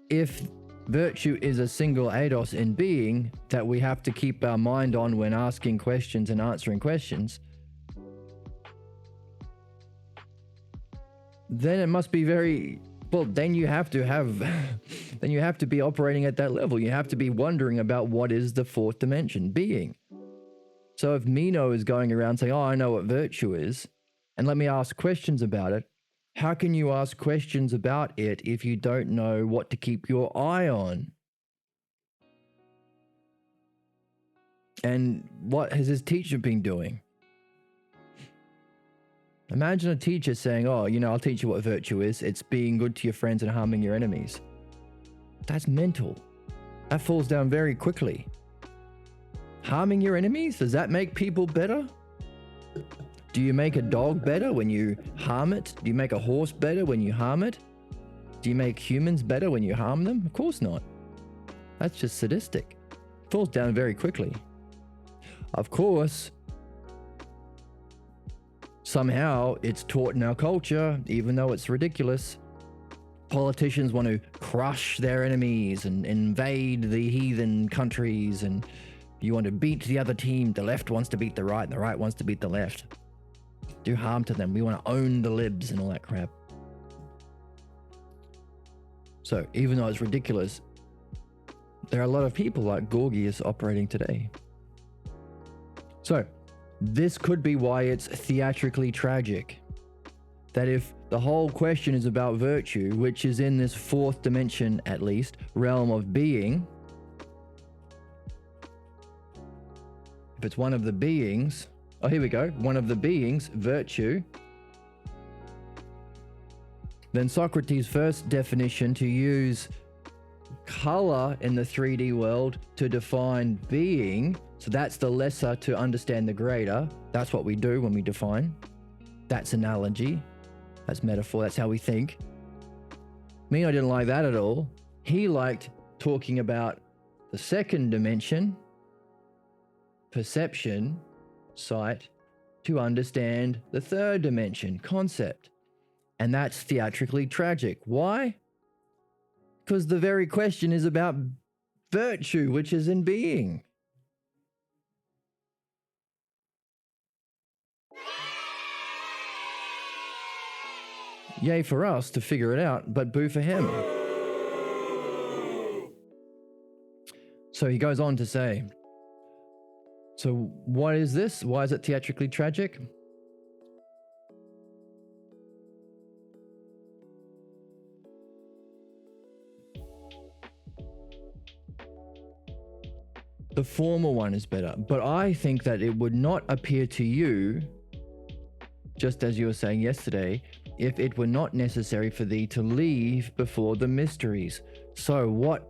if virtue is a single eidos in being that we have to keep our mind on when asking questions and answering questions, then it must be very, well, then you have to be operating at that level. You have to be wondering about what is the fourth dimension, being. So if Meno is going around saying, oh, I know what virtue is, and let me ask questions about it, how can you ask questions about it if you don't know what to keep your eye on? And what has his teacher been doing? Imagine a teacher saying, oh, I'll teach you what virtue is. It's being good to your friends and harming your enemies. That's mental. That falls down very quickly. Harming your enemies? Does that make people better? Do you make a dog better when you harm it? Do you make a horse better when you harm it? Do you make humans better when you harm them? Of course not. That's just sadistic. Falls down very quickly. Of course, somehow it's taught in our culture, even though it's ridiculous. Politicians want to crush their enemies and invade the heathen countries, and you want to beat the other team. The left wants to beat the right, and the right wants to beat the left. Do harm to them. We want to own the libs and all that crap. So even though it's ridiculous, there are a lot of people like Gorgias operating today. So this could be why it's theatrically tragic. That if the whole question is about virtue, which is in this fourth dimension at least, realm of being, if it's one of the beings, oh, here we go, one of the beings, virtue, then Socrates' first definition to use color in the 3D world to define being, so that's the lesser to understand the greater. That's what we do when we define. That's analogy. That's metaphor. That's how we think. Meno didn't like that at all. He liked talking about the second dimension, perception, sight, to understand the third dimension, concept. And that's theatrically tragic. Why? Because the very question is about virtue, which is in being. Yay for us to figure it out, but boo for him. So he goes on to say, so what is this? Why is it theatrically tragic? The former one is better, but I think that it would not appear to you, just as you were saying yesterday, if it were not necessary for thee to leave before the mysteries. So what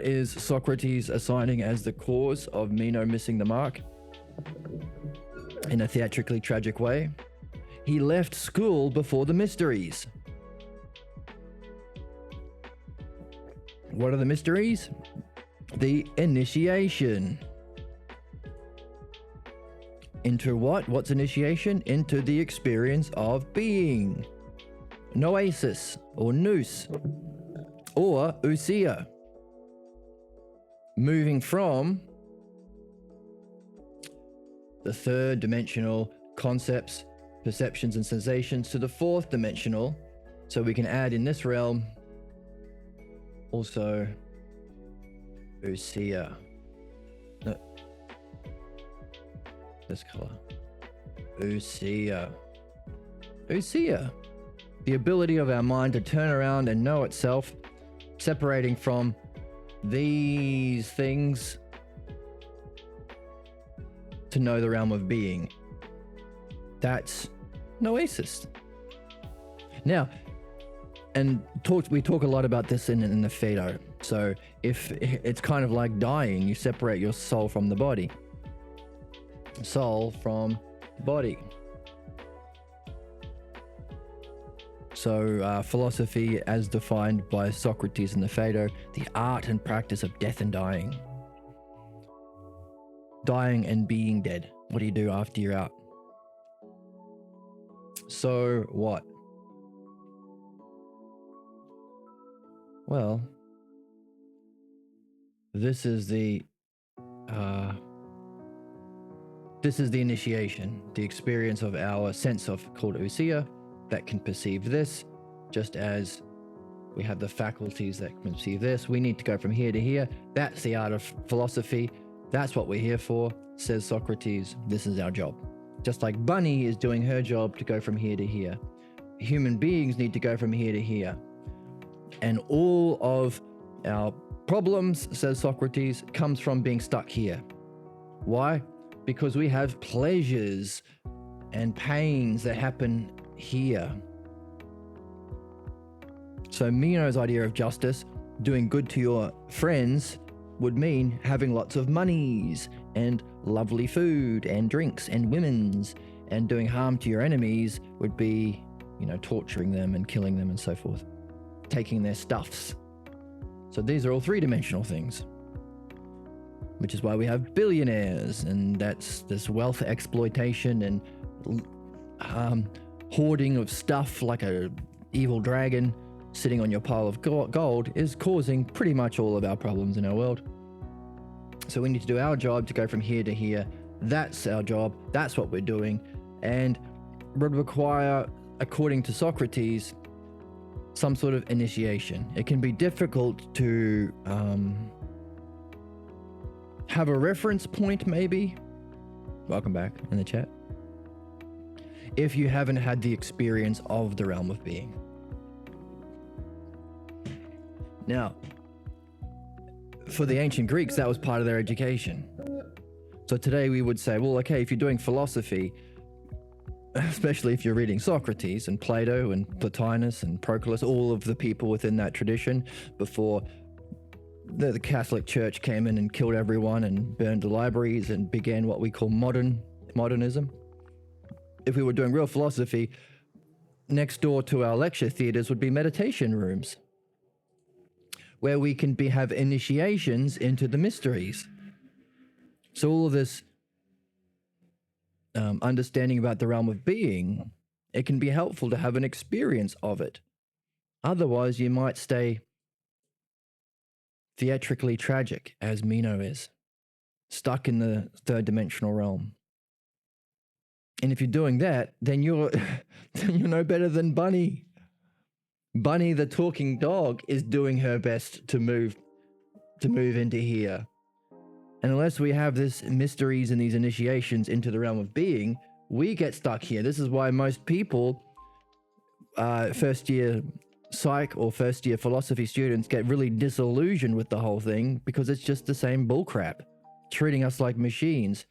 is Socrates assigning as the cause of Meno missing the mark in a theatrically tragic way? he left school before the mysteries. What are the mysteries? The initiation. Into what? What's initiation? Into the experience of being. Noesis or nous or ousia. Moving from the third dimensional concepts, perceptions and sensations to the fourth dimensional. So we can add in this realm also ousia. No. This color. Ousia. Ousia. The ability of our mind to turn around and know itself, separating from these things to know the realm of being. That's noesis. Now, and we talk a lot about this in the Phaedo. So if it's kind of like dying, you separate your soul from the body. Soul from body. So philosophy as defined by Socrates in the Phaedo, the art and practice of death and dying. Dying and being dead. What do you do after you're out? So what? Well, this is the initiation, the experience of our sense of called ousia that can perceive this, just as we have the faculties that can perceive this. We need to go from here to here. That's the art of philosophy. That's what we're here for, says Socrates. This is our job. Just like Bunny is doing her job to go from here to here. Human beings need to go from here to here. And all of our problems, says Socrates, comes from being stuck here. Why? Because we have pleasures and pains that happen here. So Meno's idea of justice, doing good to your friends, would mean having lots of monies and lovely food and drinks and women's, and doing harm to your enemies would be, torturing them and killing them and so forth, taking their stuffs. So these are all three-dimensional things, which is why we have billionaires, and that's this wealth exploitation and hoarding of stuff like a evil dragon sitting on your pile of gold is causing pretty much all of our problems in our world. So we need to do our job to go from here to here. That's our job. That's what we're doing. And would require, according to Socrates, some sort of initiation. It can be difficult to have a reference point, maybe. Welcome back in the chat. If you haven't had the experience of the realm of being. Now, for the ancient Greeks, that was part of their education. So today we would say, well, okay, if you're doing philosophy, especially if you're reading Socrates and Plato and Plotinus and Proclus, all of the people within that tradition before the Catholic Church came in and killed everyone and burned the libraries and began what we call modernism. If we were doing real philosophy, next door to our lecture theaters would be meditation rooms where we can have initiations into the mysteries. So all of this understanding about the realm of being, it can be helpful to have an experience of it. Otherwise, you might stay theatrically tragic, as Meno is, stuck in the third dimensional realm. And if you're doing that, then you're no better than Bunny. Bunny, the talking dog, is doing her best to move into here. And unless we have this mysteries and these initiations into the realm of being, we get stuck here. This is why most people, first year psych or first year philosophy students, get really disillusioned with the whole thing, because it's just the same bullcrap, treating us like machines.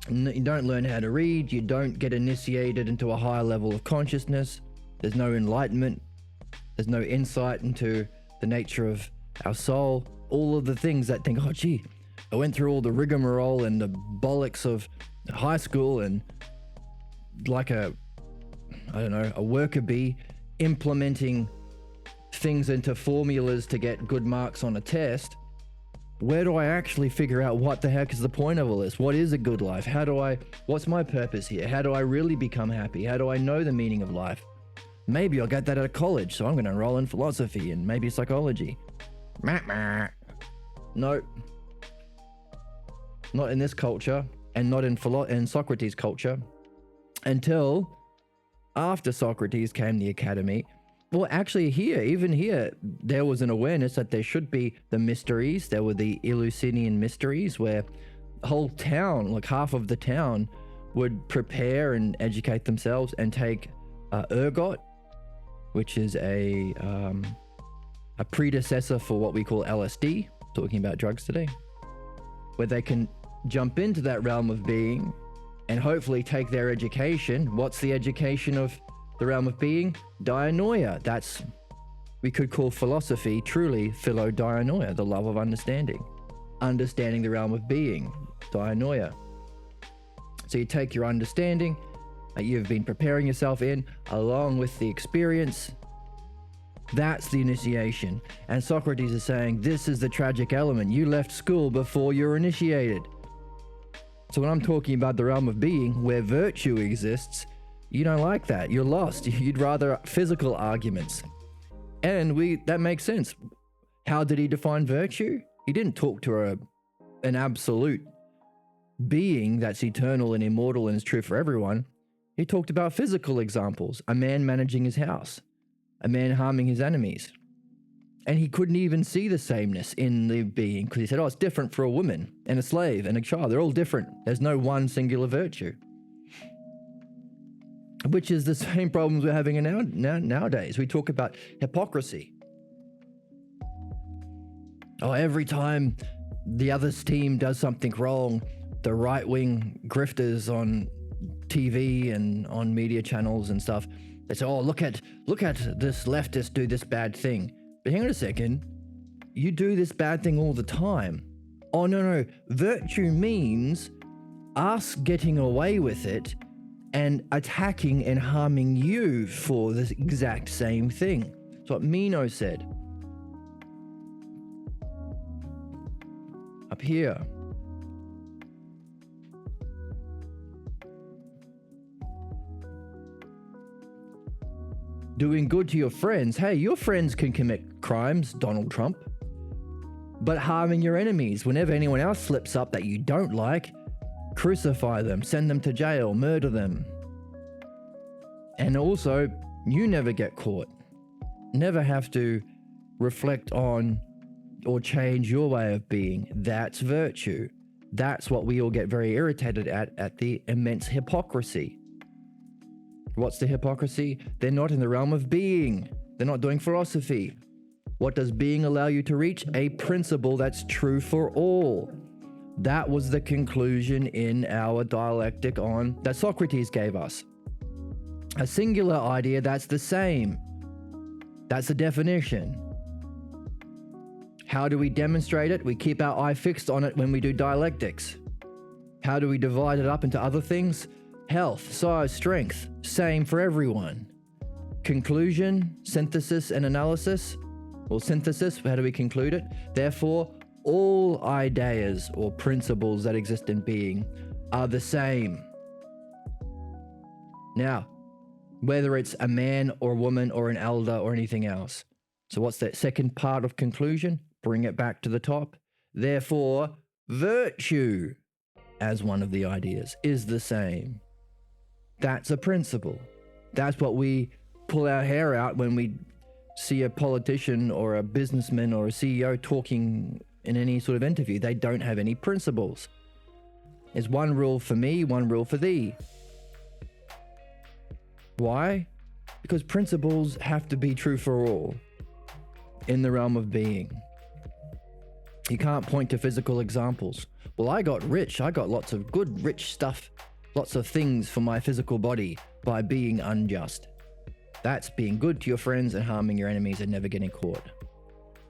You don't learn how to read, you don't get initiated into a higher level of consciousness, there's no enlightenment, there's no insight into the nature of our soul. All of the things that think, oh gee, I went through all the rigmarole and the bollocks of high school and like a worker bee implementing things into formulas to get good marks on a test, where do I actually figure out what the heck is the point of all this? What is a good life? What's my purpose here? How do I really become happy? How do I know the meaning of life? Maybe I'll get that at college, so I'm going to enroll in philosophy and maybe psychology. No. Not in this culture, and not in Socrates' culture, until after Socrates came the academy. Well, actually even here, there was an awareness that there should be the mysteries. There were the Eleusinian mysteries, where the whole town, like half of the town, would prepare and educate themselves and take ergot, which is a predecessor for what we call LSD, talking about drugs today, where they can jump into that realm of being and hopefully take their education. What's the education of the realm of being? Dianoia. That's, we could call philosophy truly philodianoia, the love of understanding the realm of being, dianoia. So you take your understanding that you've been preparing yourself in, along with the experience. That's the initiation. And Socrates is saying, this is the tragic element. You left school before you're initiated. So when I'm talking about the realm of being, where virtue exists, you don't like that. You're lost. You'd rather physical arguments. And that makes sense. How did he define virtue? He didn't talk to an absolute being that's eternal and immortal and is true for everyone. He talked about physical examples. A man managing his house. A man harming his enemies. And he couldn't even see the sameness in the being, because he said, it's different for a woman and a slave and a child. They're all different. There's no one singular virtue. Which is the same problems we're having nowadays. We talk about hypocrisy. Every time the other team does something wrong, the right-wing grifters on TV and on media channels and stuff, they say, look at this leftist do this bad thing. But hang on a second, you do this bad thing all the time. No. Virtue means us getting away with it and attacking and harming you for the exact same thing. That's what Meno said. Up here. Doing good to your friends. Hey, your friends can commit crimes, Donald Trump. But harming your enemies, whenever anyone else slips up that you don't like, crucify them, send them to jail, murder them. And also, you never get caught. Never have to reflect on or change your way of being. That's virtue. That's what we all get very irritated at the immense hypocrisy. What's the hypocrisy? They're not in the realm of being. They're not doing philosophy. What does being allow you to reach? A principle that's true for all. That was the conclusion in our dialectic that Socrates gave us. A singular idea that's the same. That's the definition. How do we demonstrate it? We keep our eye fixed on it when we do dialectics. How do we divide it up into other things? Health, size, strength, same for everyone. Conclusion, synthesis, and analysis. Well, synthesis, how do we conclude it? Therefore, all ideas or principles that exist in being are the same. Now, whether it's a man or a woman or an elder or anything else. So what's that second part of conclusion? Bring it back to the top. Therefore, virtue, as one of the ideas, is the same. That's a principle. That's what we pull our hair out when we see a politician or a businessman or a CEO talking in any sort of interview. They don't have any principles. There's one rule for me, one rule for thee. Why? Because principles have to be true for all in the realm of being. You can't point to physical examples. Well, I got rich. I got lots of good, rich stuff, lots of things for my physical body by being unjust. That's being good to your friends and harming your enemies and never getting caught.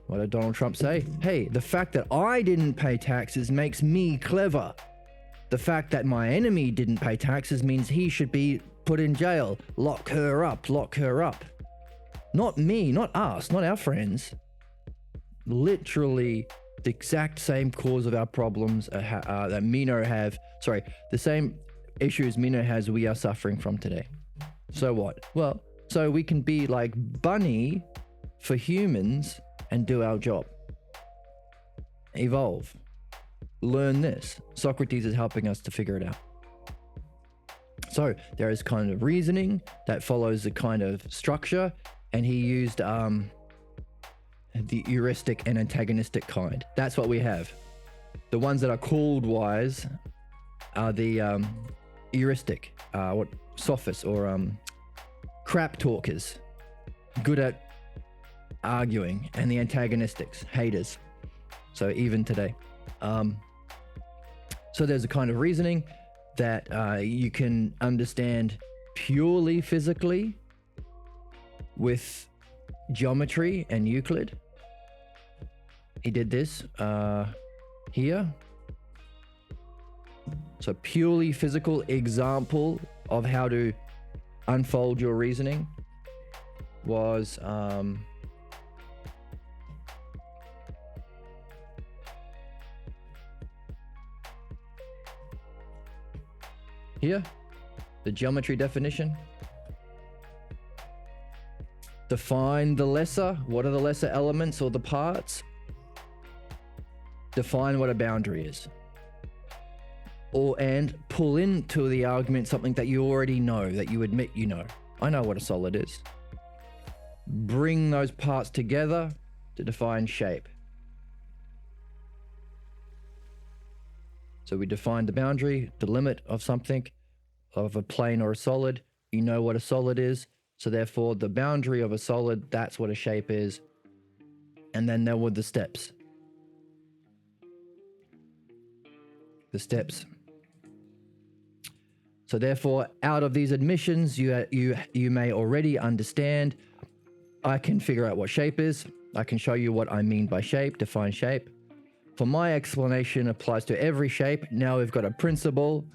What did Donald Trump say? Hey, the fact that I didn't pay taxes makes me clever. The fact that my enemy didn't pay taxes means he should be put in jail, lock her up. Not me, not us, not our friends. Literally the exact same cause of our problems that Meno have. Sorry, the same issues Meno has, we are suffering from today. So what? Well, so we can be like Bunny for humans and do our job. Evolve. Learn this. Socrates is helping us to figure it out. So there is kind of reasoning that follows a kind of structure, and he used the heuristic and antagonistic kind. That's what we have. The ones that are called wise are the heuristic, sophists or crap talkers, good at arguing, and the antagonistics, haters. So even today. So there's a kind of reasoning that you can understand purely physically with geometry and Euclid. He did this here. So purely physical example of how to unfold your reasoning was here, the geometry definition. Define the lesser. What are the lesser elements or the parts? Define what a boundary is. And pull into the argument something that you already know, that you admit you know. I know what a solid is. Bring those parts together to define shape. So we define the boundary, the limit of something, of a plane or a solid. You know what a solid is. So therefore, the boundary of a solid, that's what a shape is. And then there were the steps. The steps. So therefore, out of these admissions, you may already understand, I can figure out what shape is. I can show you what I mean by shape, define shape. For my explanation applies to every shape. Now we've got a principle,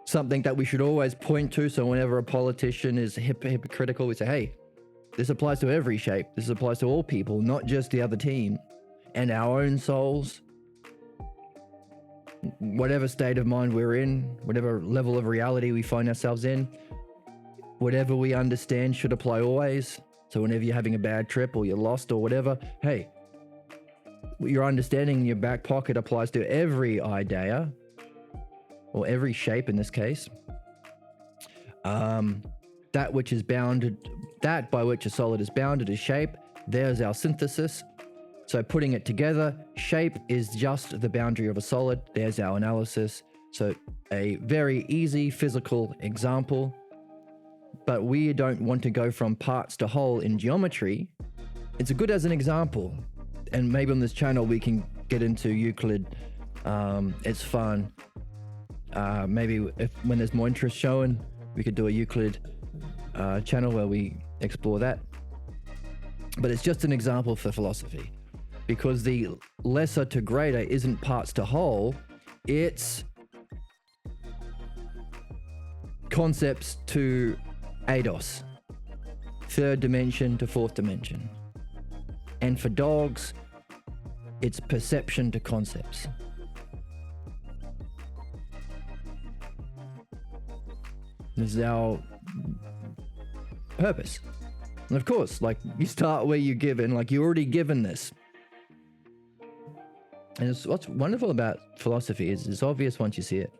something that we should always point to. So whenever a politician is hypocritical, we say, hey, this applies to every shape. This applies to all people, not just the other team and our own souls. Whatever state of mind we're in, whatever level of reality we find ourselves in, whatever we understand should apply always. So whenever you're having a bad trip or you're lost or whatever, hey, your understanding in your back pocket applies to every idea, or every shape in this case. That which is bounded, that by which a solid is bounded is shape. There's our synthesis. So putting it together, shape is just the boundary of a solid. There's our analysis. So a very easy physical example, but we don't want to go from parts to whole in geometry. It's good as an example. And maybe on this channel we can get into Euclid. It's fun. Maybe when there's more interest shown, we could do a Euclid channel where we explore that. But it's just an example for philosophy, because the lesser to greater isn't parts to whole, it's concepts to eidos, third dimension to fourth dimension. And for dogs, it's perception to concepts. This is our purpose. And of course, like, you start where you're given, like you're already given this. And what's wonderful about philosophy is it's obvious once you see it.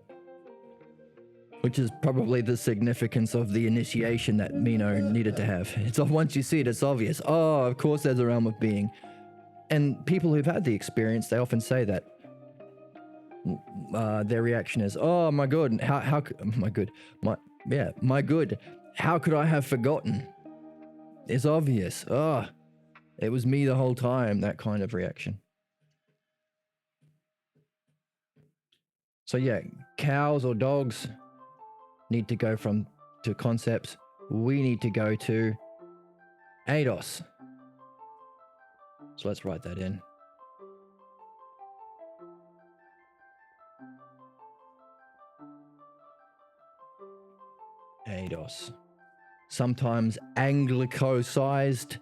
Which is probably the significance of the initiation that Meno needed to have. It's once you see it, it's obvious. Oh, of course there's a realm of being. And people who've had the experience, they often say that. Their reaction is, oh my God, how my good, how could I have forgotten? It's obvious. Oh, it was me the whole time, that kind of reaction. So yeah, cows or dogs need to go to concepts. We need to go to eidos. So let's write that in. Eidos. Sometimes anglicized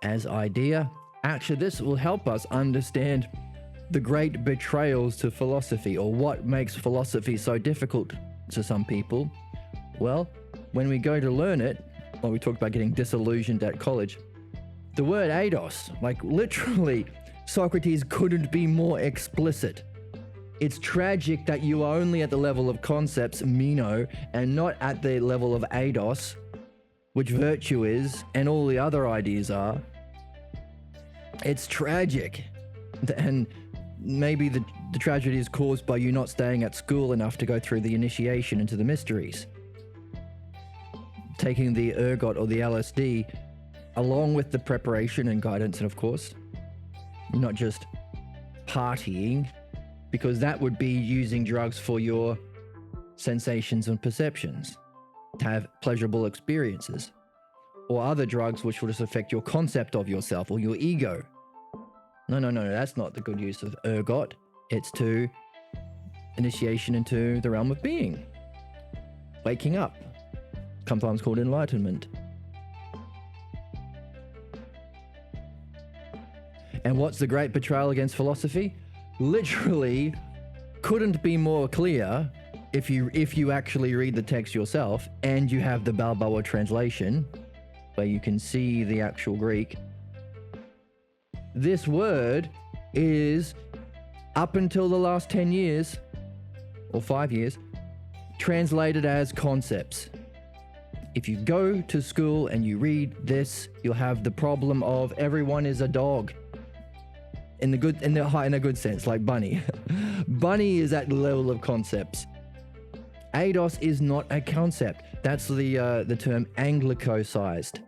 as idea. Actually, this will help us understand the great betrayals to philosophy, or what makes philosophy so difficult to some people. Well, when we go to learn it, we talked about getting disillusioned at college. The word eidos, like literally, Socrates couldn't be more explicit. It's tragic that you are only at the level of concepts, Meno, and not at the level of eidos, which virtue is, and all the other ideas are. It's tragic. And maybe the tragedy is caused by you not staying at school enough to go through the initiation into the mysteries. Taking the ergot or the LSD along with the preparation and guidance, and of course, not just partying, because that would be using drugs for your sensations and perceptions, to have pleasurable experiences, or other drugs which will just affect your concept of yourself or your ego. No, that's not the good use of ergot. It's to initiation into the realm of being, waking up, sometimes called enlightenment. And what's the great betrayal against philosophy? Literally couldn't be more clear if you actually read the text yourself and you have the Balboa translation where you can see the actual Greek. This word is, up until the last 10 years or 5 years, translated as concepts. If you go to school and you read this, you'll have the problem of everyone is a dog. In a good sense, like Bunny. Bunny is at the level of concepts. Eidos is not a concept. That's the term anglicized.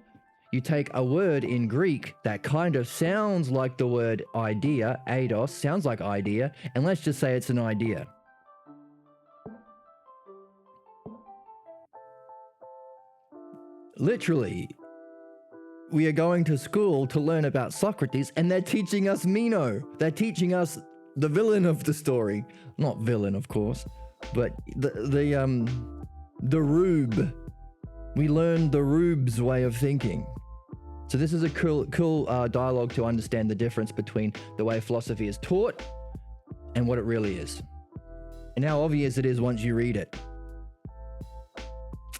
You take a word in Greek that kind of sounds like the word idea, eidos, sounds like idea, and let's just say it's an idea. Literally, we are going to school to learn about Socrates, and they're teaching us Meno. They're teaching us the villain of the story. Not villain, of course, but the rube. We learn the rube's way of thinking. So this is a cool dialogue to understand the difference between the way philosophy is taught and what it really is, and how obvious it is once you read it.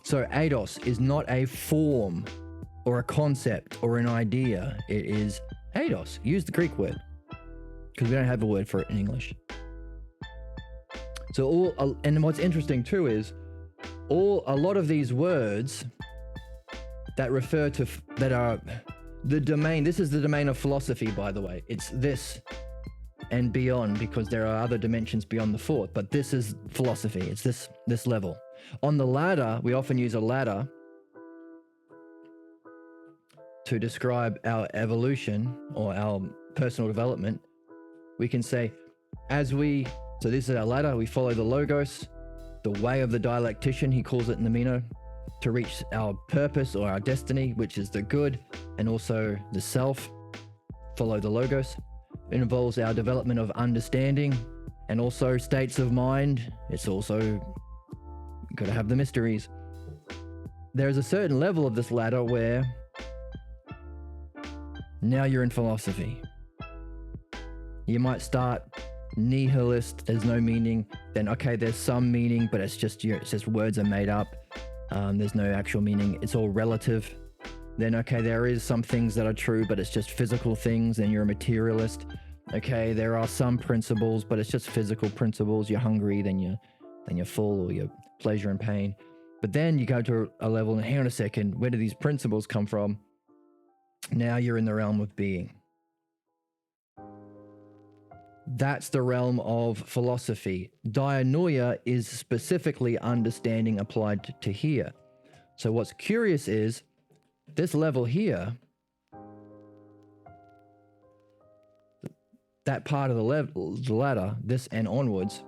So eidos is not a form or a concept or an idea. It is eidos. Use the Greek word, because we don't have a word for it in English. So and what's interesting too is a lot of these words that refer to, that are the domain, this is the domain of philosophy, by the way. It's this and beyond, because there are other dimensions beyond the fourth, but this is philosophy. It's this level. On the ladder, we often use a ladder to describe our evolution or our personal development. We can say, so this is our ladder, we follow the logos, the way of the dialectician, he calls it in the Meno, to reach our purpose or our destiny, which is the good, and also the self. Follow the logos. It involves our development of understanding and also states of mind. It's also got to have the mysteries. There's a certain level of this ladder where now you're in philosophy. You might start nihilist, there's no meaning. Then, okay, there's some meaning, but it's just words are made up. There's no actual meaning. It's all relative. Then, okay, there is some things that are true, but it's just physical things, and you're a materialist. Okay, there are some principles, but it's just physical principles. You're hungry, then you're full, or you're pleasure and pain. But then you go to a level, and hang on a second, where do these principles come from? Now you're in the realm of being. That's the realm of philosophy. Dianoia is specifically understanding applied to here. So what's curious is, this level here, that part of the ladder, this and onwards,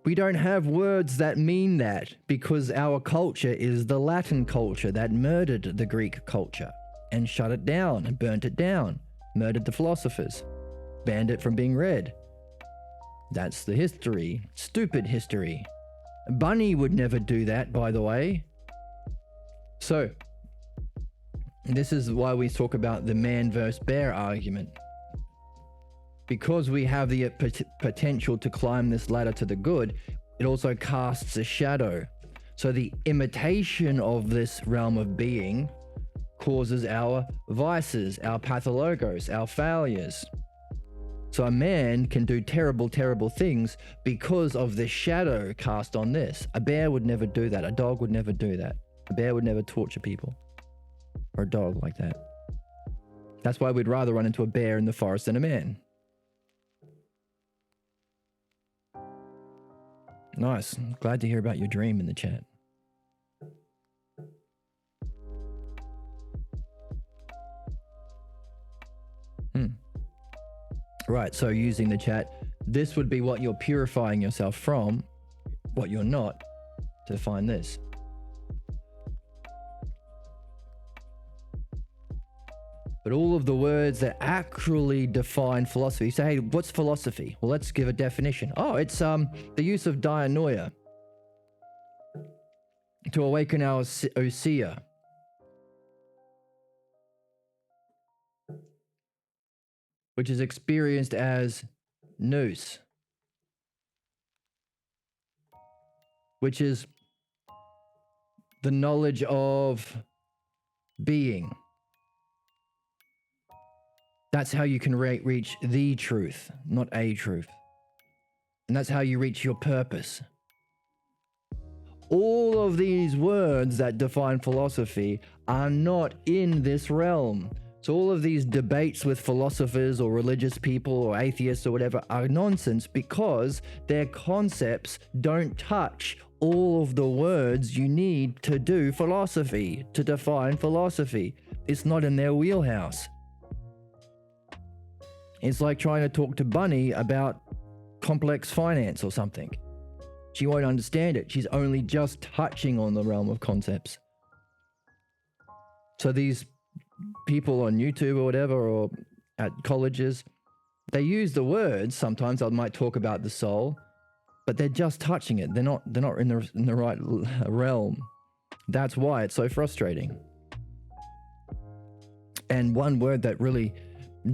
we don't have words that mean that, because our culture is the Latin culture that murdered the Greek culture and shut it down and burnt it down, murdered the philosophers, banned it from being read. That's the history, stupid history. Bunny would never do that, by the way. So, this is why we talk about the man versus bear argument. Because we have the potential to climb this ladder to the good, it also casts a shadow. So the imitation of this realm of being causes our vices, our pathologos, our failures. So a man can do terrible, terrible things because of the shadow cast on this. A bear would never do that. A dog would never do that. A bear would never torture people. Or a dog like that. That's why we'd rather run into a bear in the forest than a man. Nice. Glad to hear about your dream in the chat. Right, so using the chat, this would be what you're purifying yourself from, what you're not, to find this. But all of the words that actually define philosophy, you say, hey, what's philosophy? Well, let's give a definition. Oh, it's the use of dianoia to awaken our ousia. Which is experienced as nous, which is the knowledge of being. That's how you can reach the truth, not a truth. And that's how you reach your purpose. All of these words that define philosophy are not in this realm. So all of these debates with philosophers or religious people or atheists or whatever are nonsense because their concepts don't touch all of the words you need to do philosophy, to define philosophy. It's not in their wheelhouse. It's like trying to talk to Bunny about complex finance or something. She won't understand it. She's only just touching on the realm of concepts. So these people on YouTube or whatever, or at colleges, they use the words. Sometimes they might talk about the soul, but they're just touching it. They're not in the right realm. That's why it's so frustrating. And one word that really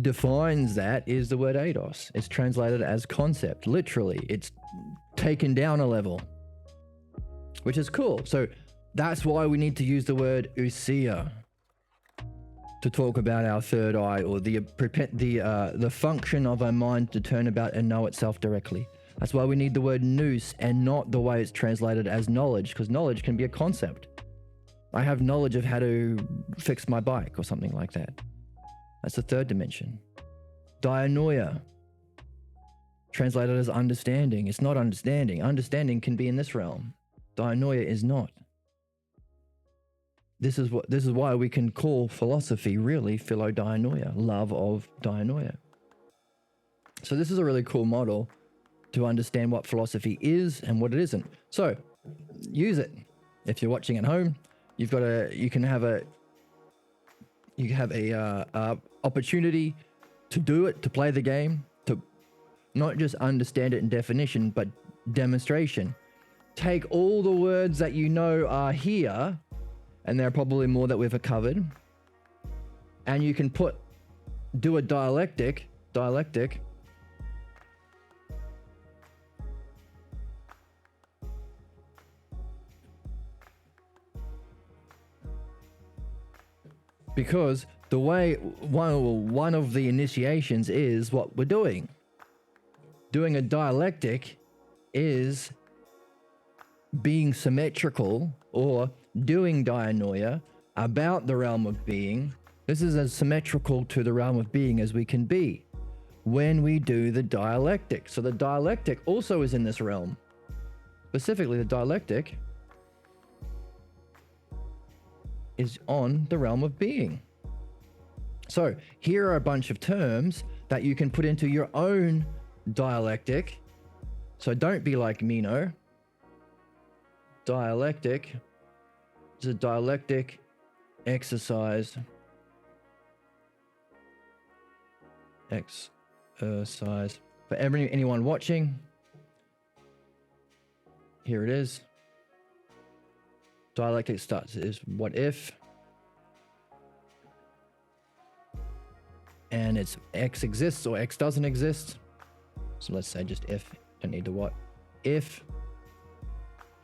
defines that is the word eidos. It's translated as concept. Literally, it's taken down a level, which is cool. So that's why we need to use the word ousia to talk about our third eye, or the function of our mind to turn about and know itself directly. That's why we need the word nous and not the way it's translated as knowledge, because knowledge can be a concept. I have knowledge of how to fix my bike or something like that. That's the third dimension. Dianoia, translated as understanding. It's not understanding. Understanding can be in this realm. Dianoia is not. This is why we can call philosophy really philodianoia, love of dianoia. So this is a really cool model to understand what philosophy is and what it isn't. So use it. If you're watching at home, you have a opportunity to do it, to play the game, to not just understand it in definition, but demonstration. Take all the words that you know are here, and there are probably more that we've covered, and you can do a dialectic, because the way one of the initiations is what we're doing. Doing a dialectic is being symmetrical, or doing dianoia about the realm of being. This is as symmetrical to the realm of being as we can be when we do the dialectic. So the dialectic also is in this realm. Specifically, the dialectic is on the realm of being. So here are a bunch of terms that you can put into your own dialectic. So don't be like Meno. Dialectic is a dialectic exercise. For anyone watching, Here it is. Dialectic starts is what if, and it's X exists or X doesn't exist. So let's say just if, don't need the what. If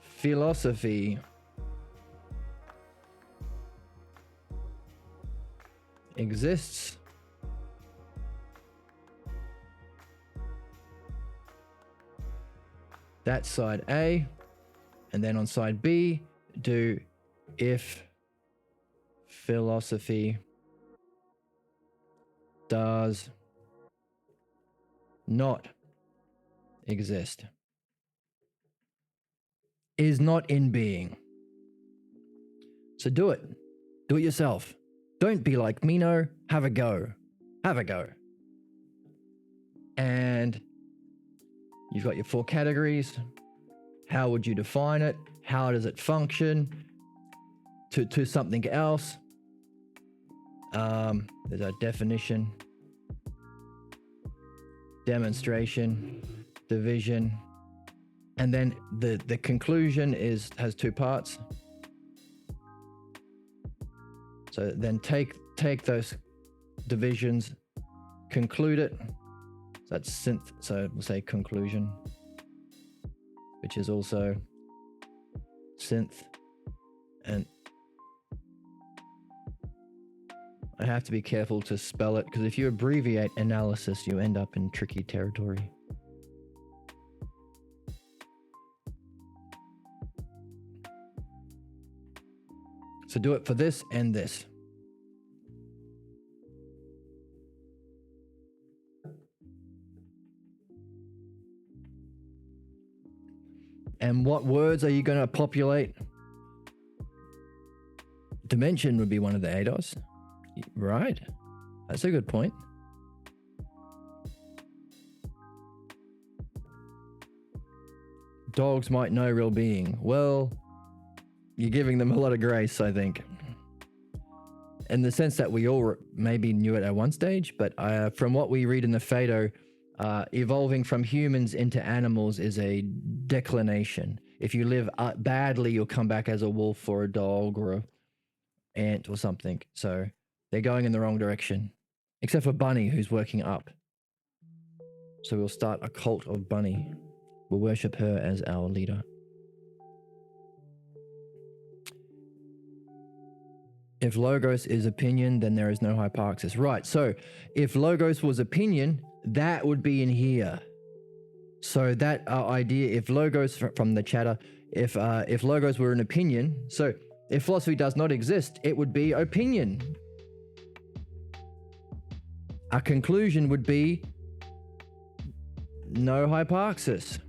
philosophy exists, that's side A, and then on side B, do if philosophy does not exist, is not in being. So do it. Do it yourself. Don't be like Meno. Have a go. Have a go. And you've got your 4 categories. How would you define it? How does it function to something else? There's a definition, demonstration, division, and then the conclusion has 2 parts. So then take those divisions, conclude it. So that's synth. So we'll say conclusion, which is also synth. And I have to be careful to spell it, because if you abbreviate analysis, you end up in tricky territory. So do it for this and this. And what words are you going to populate? Dimension would be one of the ADOS. Right. That's a good point. Dogs might know real being. Well, you're giving them a lot of grace, I think. In the sense that we all maybe knew it at one stage, but from what we read in the Phaedo, evolving from humans into animals is a declination. If you live badly, you'll come back as a wolf or a dog or an ant or something. So they're going in the wrong direction. Except for Bunny, who's working up. So we'll start a cult of Bunny. We'll worship her as our leader. If logos is opinion, then there is no hyparxis. Right, so if logos was opinion, that would be in here. So that idea, if logos, from the chatter, if logos were an opinion, so if philosophy does not exist, it would be opinion. A conclusion would be no hyparxis.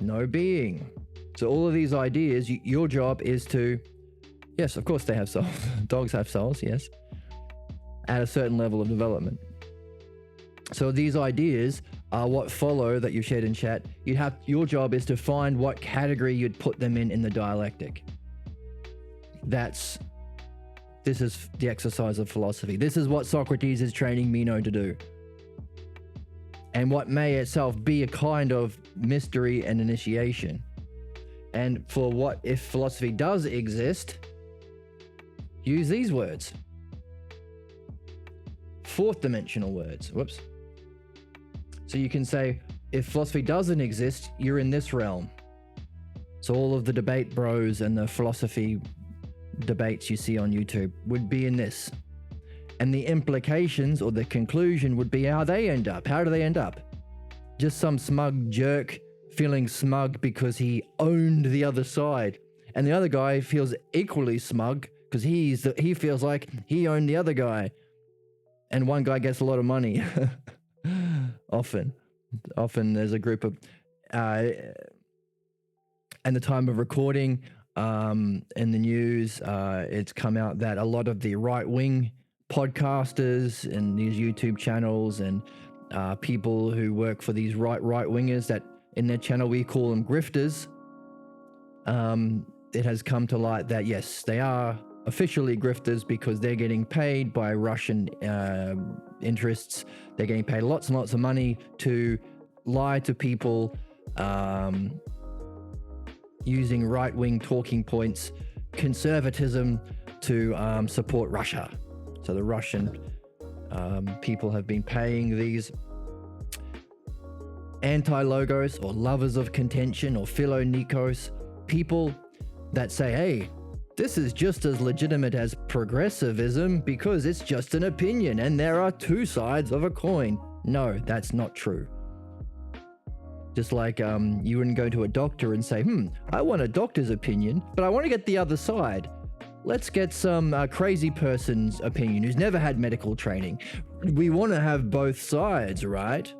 No being. So all of these ideas, your job is to, yes, of course they have souls. Dogs have souls, yes, at a certain level of development. So these ideas are what follow that you shared in chat. Your job is to find what category you'd put them in the dialectic. This is the exercise of philosophy. This is what Socrates is training Meno to do. And what may itself be a kind of mystery and initiation. And for what if philosophy does exist, use these words. 4th dimensional words. Whoops. So you can say, if philosophy doesn't exist, you're in this realm. So all of the debate bros and the philosophy debates you see on YouTube would be in this. And the implications or the conclusion would be how they end up. How do they end up? Just some smug jerk feeling smug because he owned the other side. And the other guy feels equally smug because he feels like he owned the other guy. And one guy gets a lot of money. Often there's a group of... at the time of recording, in the news, it's come out that a lot of the right-wing podcasters and these YouTube channels and people who work for these right-wingers that in their channel we call them grifters, it has come to light that yes, they are officially grifters because they're getting paid by Russian interests. They're getting paid lots and lots of money to lie to people, using right-wing talking points, conservatism to support Russia. So the Russian people have been paying these anti-logos or lovers of contention or philo-nikos, people that say, hey, this is just as legitimate as progressivism because it's just an opinion and there are two sides of a coin. No, that's not true. Just like you wouldn't go to a doctor and say, I want a doctor's opinion, but I want to get the other side. Let's get some crazy person's opinion who's never had medical training. We want to have both sides, right?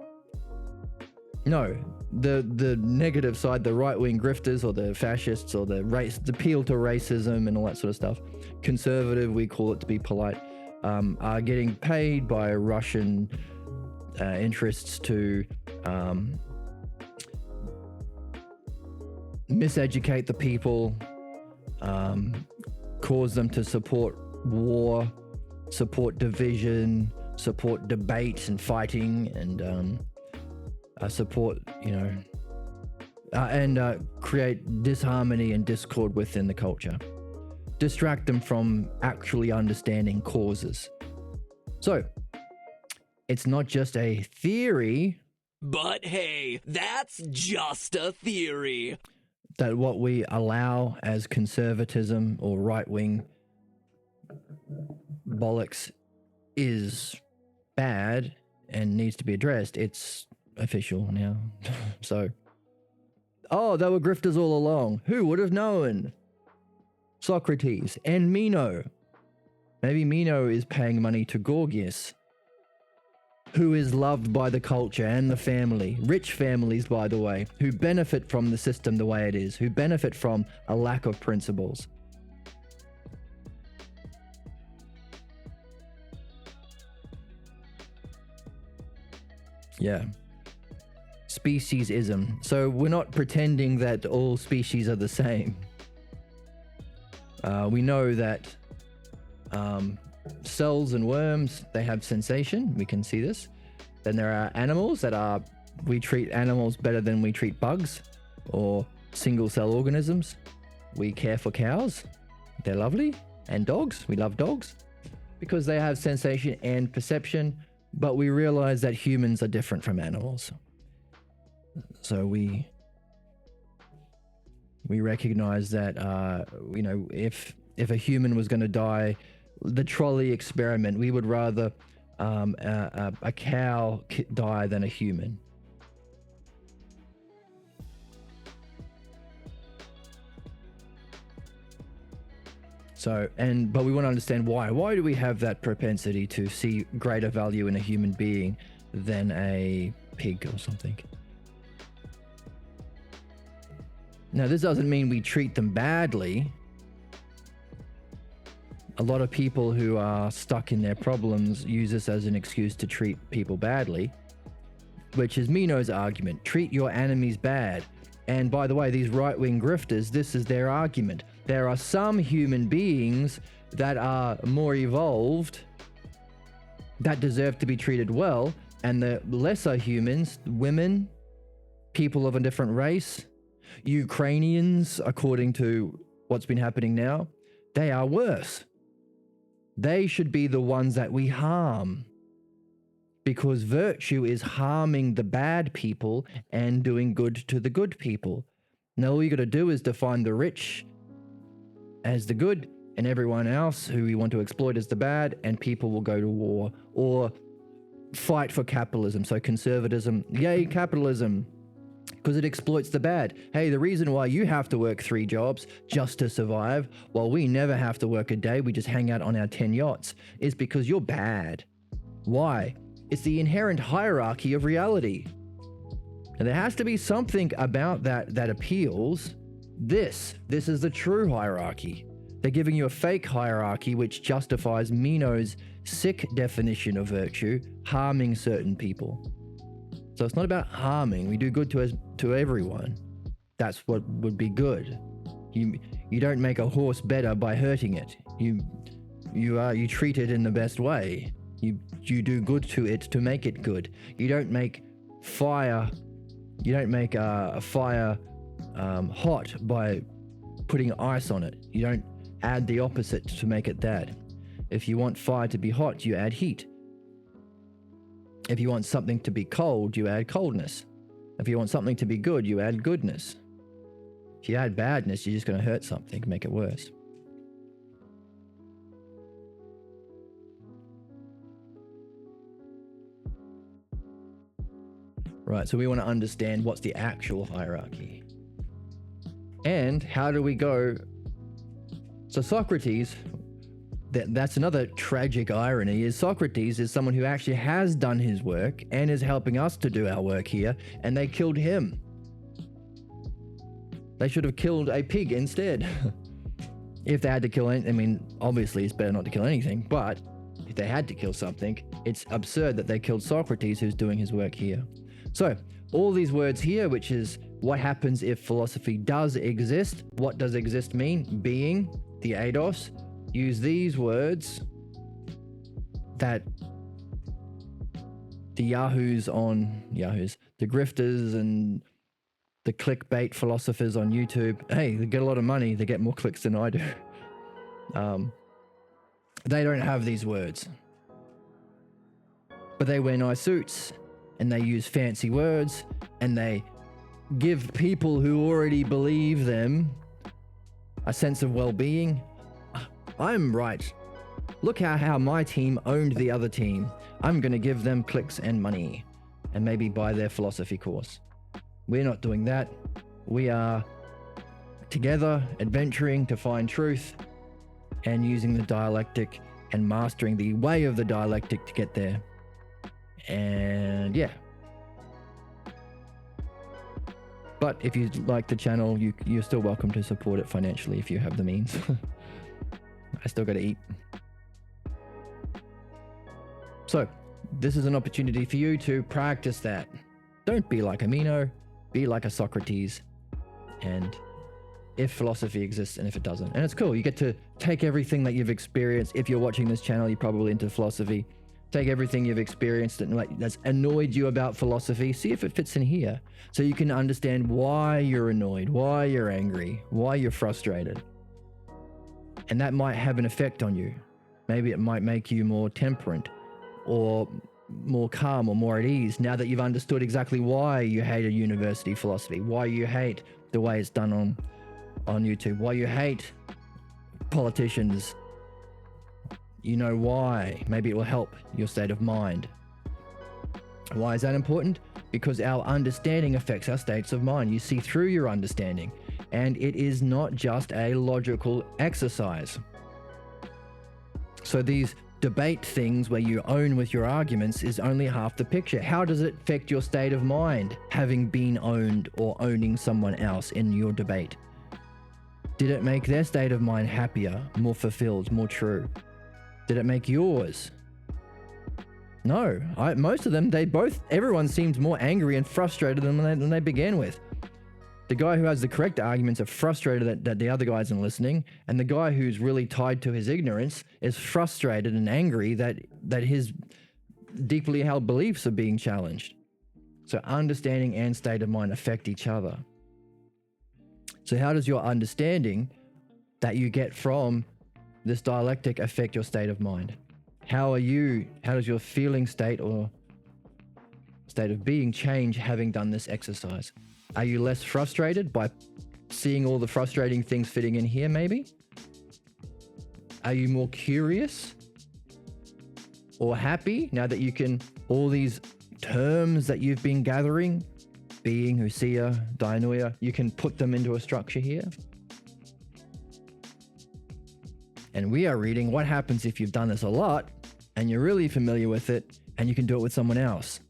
No, the negative side, the right-wing grifters or the fascists or the appeal to racism and all that sort of stuff, conservative, we call it to be polite, are getting paid by Russian interests to miseducate the people, cause them to support war, support division, support debate and fighting, and support, and create disharmony and discord within the culture. Distract them from actually understanding causes. So, it's not just a theory. But hey, that's just a theory. That what we allow as conservatism or right-wing bollocks is bad and needs to be addressed. It's official now. So, they were grifters all along. Who would have known? Socrates and Meno. Maybe Meno is paying money to Gorgias, who is loved by the culture and the family. Rich families, by the way, who benefit from the system the way it is, who benefit from a lack of principles. Yeah. Speciesism. So we're not pretending that all species are the same. We know that cells and worms, they have sensation. We can see this. Then there are animals that we treat animals better than we treat bugs or single cell organisms. We care for cows. They're lovely. And dogs. We love dogs because they have sensation and perception. But we realize that humans are different from animals. So we recognize that, if a human was going to die, the trolley experiment, we would rather a cow die than a human. So, but we want to understand why. Why do we have that propensity to see greater value in a human being than a pig or something? Now, this doesn't mean we treat them badly. A lot of people who are stuck in their problems use this as an excuse to treat people badly, which is Meno's argument. Treat your enemies bad. And by the way, these right-wing grifters, this is their argument. There are some human beings that are more evolved that deserve to be treated well, and the lesser humans, women, people of a different race, Ukrainians, according to what's been happening now, they are worse. They should be the ones that we harm, because virtue is harming the bad people and doing good to the good people. Now all you got to do is define the rich as the good and everyone else who we want to exploit as the bad, and people will go to war or fight for capitalism. So conservatism, yay capitalism, because it exploits the bad. Hey, the reason why you have to work 3 jobs just to survive, while we never have to work a day, we just hang out on our 10 yachts, is because you're bad. Why? It's the inherent hierarchy of reality. And there has to be something about that appeals. This is the true hierarchy. They're giving you a fake hierarchy which justifies Meno's sick definition of virtue, harming certain people. So it's not about harming. We do good to everyone. That's what would be good. You don't make a horse better by hurting it. You treat it in the best way. You do good to it to make it good. You don't make fire. You don't make a fire hot by putting ice on it. You don't add the opposite to make it that. If you want fire to be hot, you add heat. If you want something to be cold, you add coldness. If you want something to be good, you add goodness. If you add badness, you're just going to hurt something, make it worse. Right, so we want to understand what's the actual hierarchy. And how do we go? So Socrates, that's another tragic irony, is Socrates is someone who actually has done his work and is helping us to do our work here, and they killed him. They should have killed a pig instead. If they had to kill anything, I mean, obviously it's better not to kill anything, but if they had to kill something, it's absurd that they killed Socrates who's doing his work here. So, all these words here, which is what happens if philosophy does exist. What does exist mean? Being, the eidos. Use these words that the the grifters and the clickbait philosophers on YouTube, hey, they get a lot of money, they get more clicks than I do. They don't have these words. But they wear nice suits, and they use fancy words, and they give people who already believe them a sense of well-being. I'm right. Look how my team owned the other team. I'm going to give them clicks and money, and maybe buy their philosophy course. We're not doing that. We are together, adventuring to find truth, and using the dialectic and mastering the way of the dialectic to get there. And yeah. But if you like the channel, you're still welcome to support it financially if you have the means. I still gotta eat. So, this is an opportunity for you to practice that. Don't be like a Meno, be like a Socrates. And if philosophy exists and if it doesn't. And it's cool, you get to take everything that you've experienced. If you're watching this channel, you're probably into philosophy. Take everything you've experienced that's annoyed you about philosophy, see if it fits in here. So you can understand why you're annoyed, why you're angry, why you're frustrated. And that might have an effect on you. Maybe it might make you more temperate or more calm or more at ease now that you've understood exactly why you hate a university philosophy, why you hate the way it's done on YouTube, why you hate politicians. You know why. Maybe it will help your state of mind. Why is that important? Because our understanding affects our states of mind. You see through your understanding, and it is not just a logical exercise. So these debate things where you own with your arguments is only half the picture. How does it affect your state of mind, having been owned or owning someone else in your debate? Did it make their state of mind happier, more fulfilled, more true? Did it make yours? No. Most of them, everyone seemed more angry and frustrated than they began with. The guy who has the correct arguments are frustrated that the other guy isn't listening, and the guy who's really tied to his ignorance is frustrated and angry that his deeply held beliefs are being challenged. So understanding and state of mind affect each other. So how does your understanding that you get from this dialectic affect your state of mind? How does your feeling state or state of being change having done this exercise? Are you less frustrated by seeing all the frustrating things fitting in here maybe? Are you more curious or happy now that you can, all these terms that you've been gathering, being, ousia, dianoia, you can put them into a structure here? And we are reading what happens if you've done this a lot and you're really familiar with it and you can do it with someone else,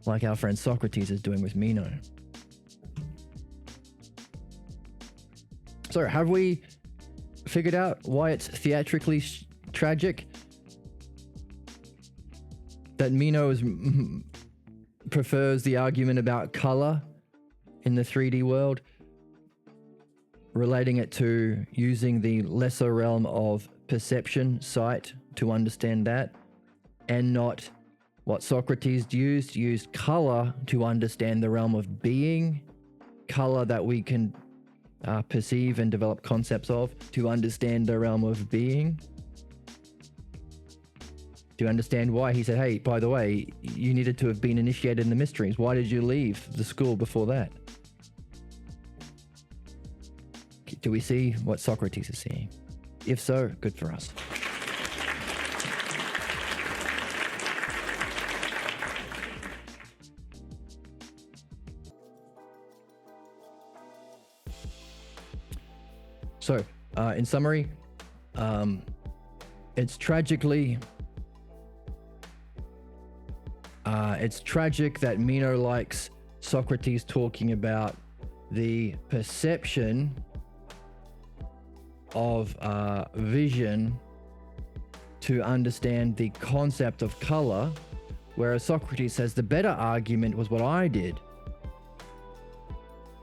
like our friend Socrates is doing with Meno. So have we figured out why it's theatrically tragic that Meno prefers the argument about color in the 3D world? relating it to using the lesser realm of perception, sight, to understand that, and not what Socrates used color to understand the realm of being, color that we can perceive and develop concepts of to understand the realm of being. Do you understand why he said, hey, by the way, you needed to have been initiated in the mysteries. Why did you leave the school before that? Do we see what Socrates is seeing? If so, good for us. So, in summary, it's tragic that Meno likes Socrates talking about the perception of vision to understand the concept of color, whereas Socrates says the better argument was what I did.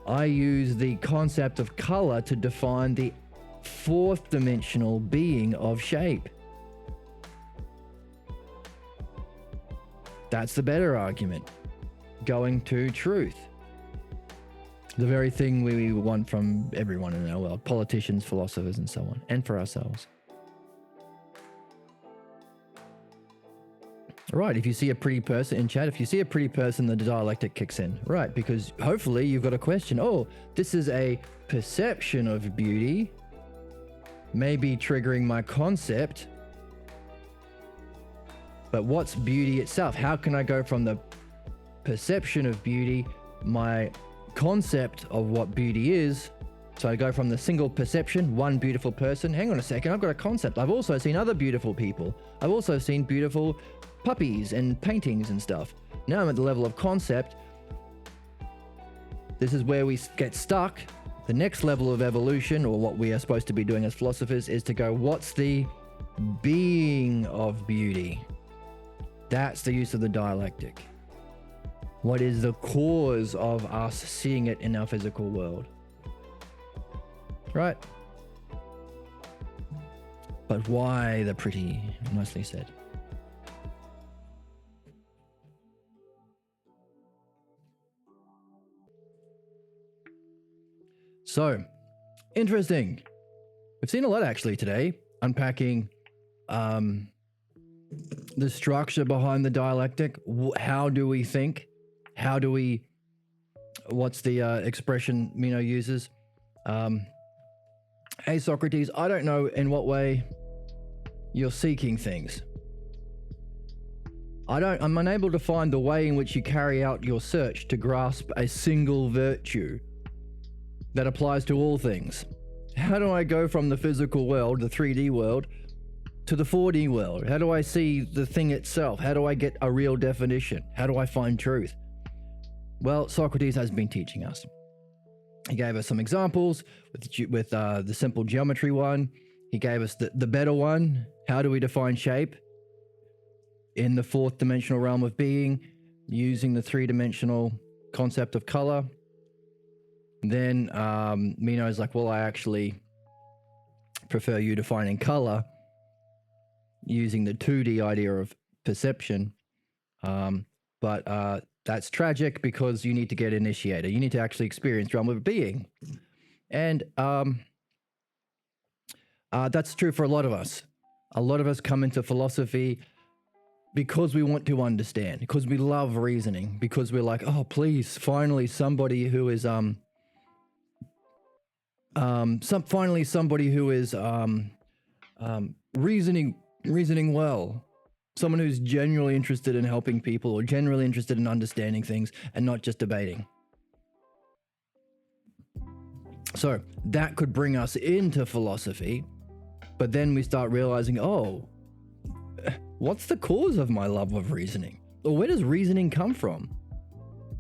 I use the concept of color to define the fourth dimensional being of shape. That's the better argument. Going to truth. The very thing we want from everyone in our world, politicians, philosophers, and so on, and for ourselves. Right, if you see a pretty person in chat, if you see a pretty person, the dialectic kicks in. Right, because hopefully you've got a question. Oh, this is a perception of beauty, maybe triggering my concept. But what's beauty itself? How can I go from the perception of beauty, my concept of what beauty is? So I go from the single perception, one beautiful person. Hang on a second, I've got a concept. I've also seen other beautiful people. I've also seen beautiful puppies and paintings and stuff. Now I'm at the level of concept. This is where we get stuck. The next level of evolution, or what we are supposed to be doing as philosophers, is to go, what's the being of beauty? That's the use of the dialectic. What is the cause of us seeing it in our physical world? Right? But why the pretty? Nicely said. So, interesting. We've seen a lot actually today, unpacking the structure behind the dialectic. How do we think? What's the expression Meno uses? Hey Socrates, I don't know in what way you're seeking things. I'm unable to find the way in which you carry out your search to grasp a single virtue that applies to all things. How do I go from the physical world, the 3D world, to the 4D world? How do I see the thing itself? How do I get a real definition? How do I find truth? Well, Socrates has been teaching us. He gave us some examples with the simple geometry one. He gave us the better one. How do we define shape in the fourth dimensional realm of being, using the three-dimensional concept of color? Then Meno's like, well, I actually prefer you defining color using the 2D idea of perception. But that's tragic because you need to get initiated. You need to actually experience realm of being. And that's true for a lot of us. A lot of us come into philosophy because we want to understand, because we love reasoning, because we're like, oh, please, finally somebody who is reasoning well. Someone who's genuinely interested in helping people or genuinely interested in understanding things and not just debating. So that could bring us into philosophy, but then we start realizing, oh, what's the cause of my love of reasoning? Or where does reasoning come from?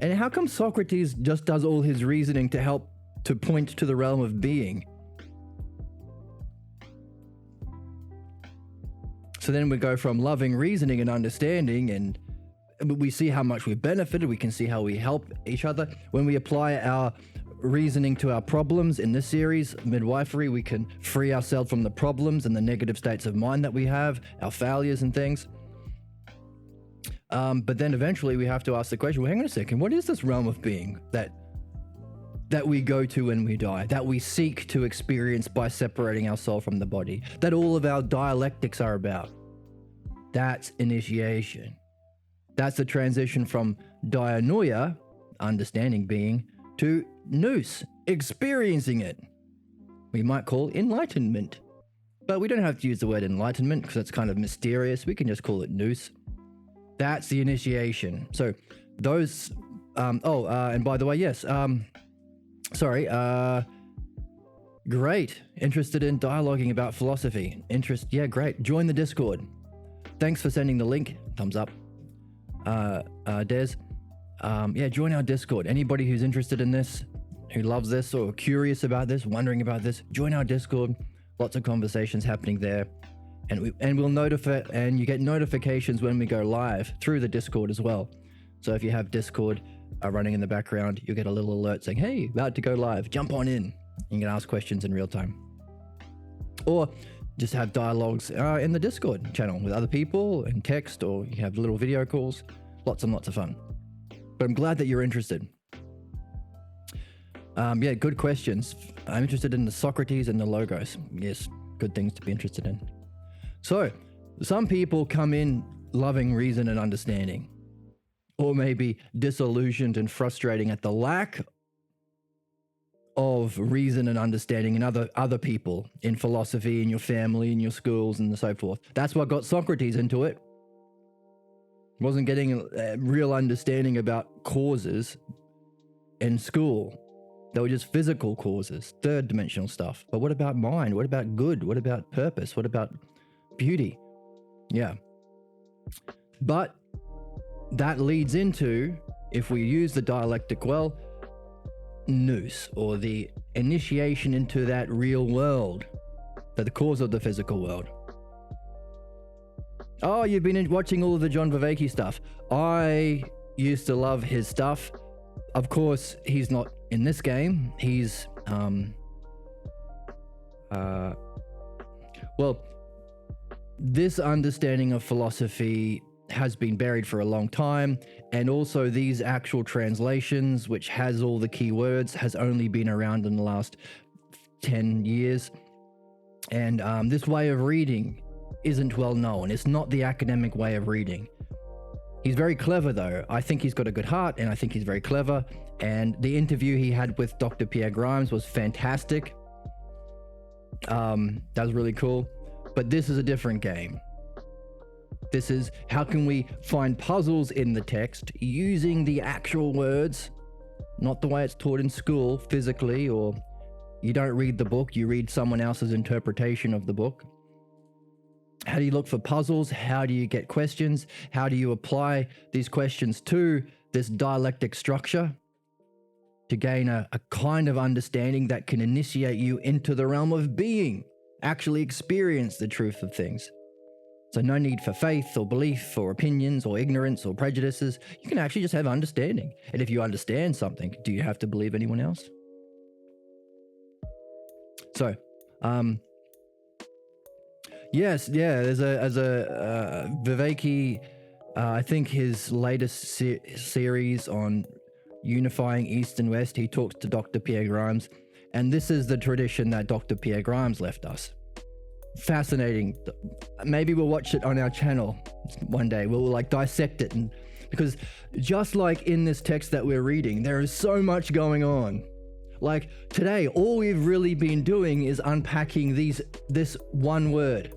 And how come Socrates just does all his reasoning to help to point to the realm of being? So then we go from loving reasoning and understanding, and we see how much we've benefited. We can see how we help each other when we apply our reasoning to our problems in this series, midwifery. We can free ourselves from the problems and the negative states of mind that we have, our failures and things. But then eventually we have to ask the question, well, hang on a second, what is this realm of being that we go to when we die, that we seek to experience by separating our soul from the body, that all of our dialectics are about? That's initiation. That's the transition from dianoia, understanding being, to nous, experiencing it. We might call enlightenment. But we don't have to use the word enlightenment because it's kind of mysterious. We can just call it nous. That's the initiation. So those, and by the way, yes, great. Interested in dialoguing about philosophy. Yeah, great. Join the Discord. Thanks for sending the link. Thumbs up. Des. Join our Discord. Anybody who's interested in this, who loves this or curious about this, wondering about this, join our Discord. Lots of conversations happening there. And we'll notify, and you get notifications when we go live through the Discord as well. So if you have Discord running in the background, you'll get a little alert saying, hey, about to go live, jump on in. You can ask questions in real time. Or just have dialogues in the Discord channel with other people in text, or you have little video calls. Lots and lots of fun. But I'm glad that you're interested. Good questions. I'm interested in the Socrates and the Logos. Yes, good things to be interested in. So, some people come in loving reason and understanding, or maybe disillusioned and frustrating at the lack of reason and understanding in other people, in philosophy, in your family, in your schools, and so forth. That's what got Socrates into it. Wasn't getting a real understanding about causes in school. They were just physical causes, third dimensional stuff. But what about mind? What about good? What about purpose? What about beauty? Yeah. But that leads into, if we use the dialectic well, nous, or the initiation into that real world, the cause of the physical world. Oh, you've been watching all of the John Vervaeke stuff. I used to love his stuff. Of course, he's not in this game. He's, this understanding of philosophy has been buried for a long time, and also these actual translations, which has all the key words, has only been around in the last 10 years. And this way of reading isn't well known. It's not the academic way of reading. He's very clever though. I think he's got a good heart, and I think he's very clever. And the interview he had with Dr. Pierre Grimes was fantastic. That was really cool. But this is a different game. This is, how can we find puzzles in the text using the actual words, not the way it's taught in school physically, or you don't read the book, you read someone else's interpretation of the book. How do you look for puzzles? How do you get questions? How do you apply these questions to this dialectic structure to gain a kind of understanding that can initiate you into the realm of being, actually experience the truth of things? So no need for faith or belief or opinions or ignorance or prejudices. You can actually just have understanding. And if you understand something, do you have to believe anyone else? So, yes, yeah, there's a Vervaeke, I think his latest series on unifying East and West, he talks to Dr. Pierre Grimes, and this is the tradition that Dr. Pierre Grimes left us. Fascinating. Maybe we'll watch it on our channel one day. We'll like dissect it, and because just like in this text that we're reading, there is so much going on. Like today, all we've really been doing is unpacking this one word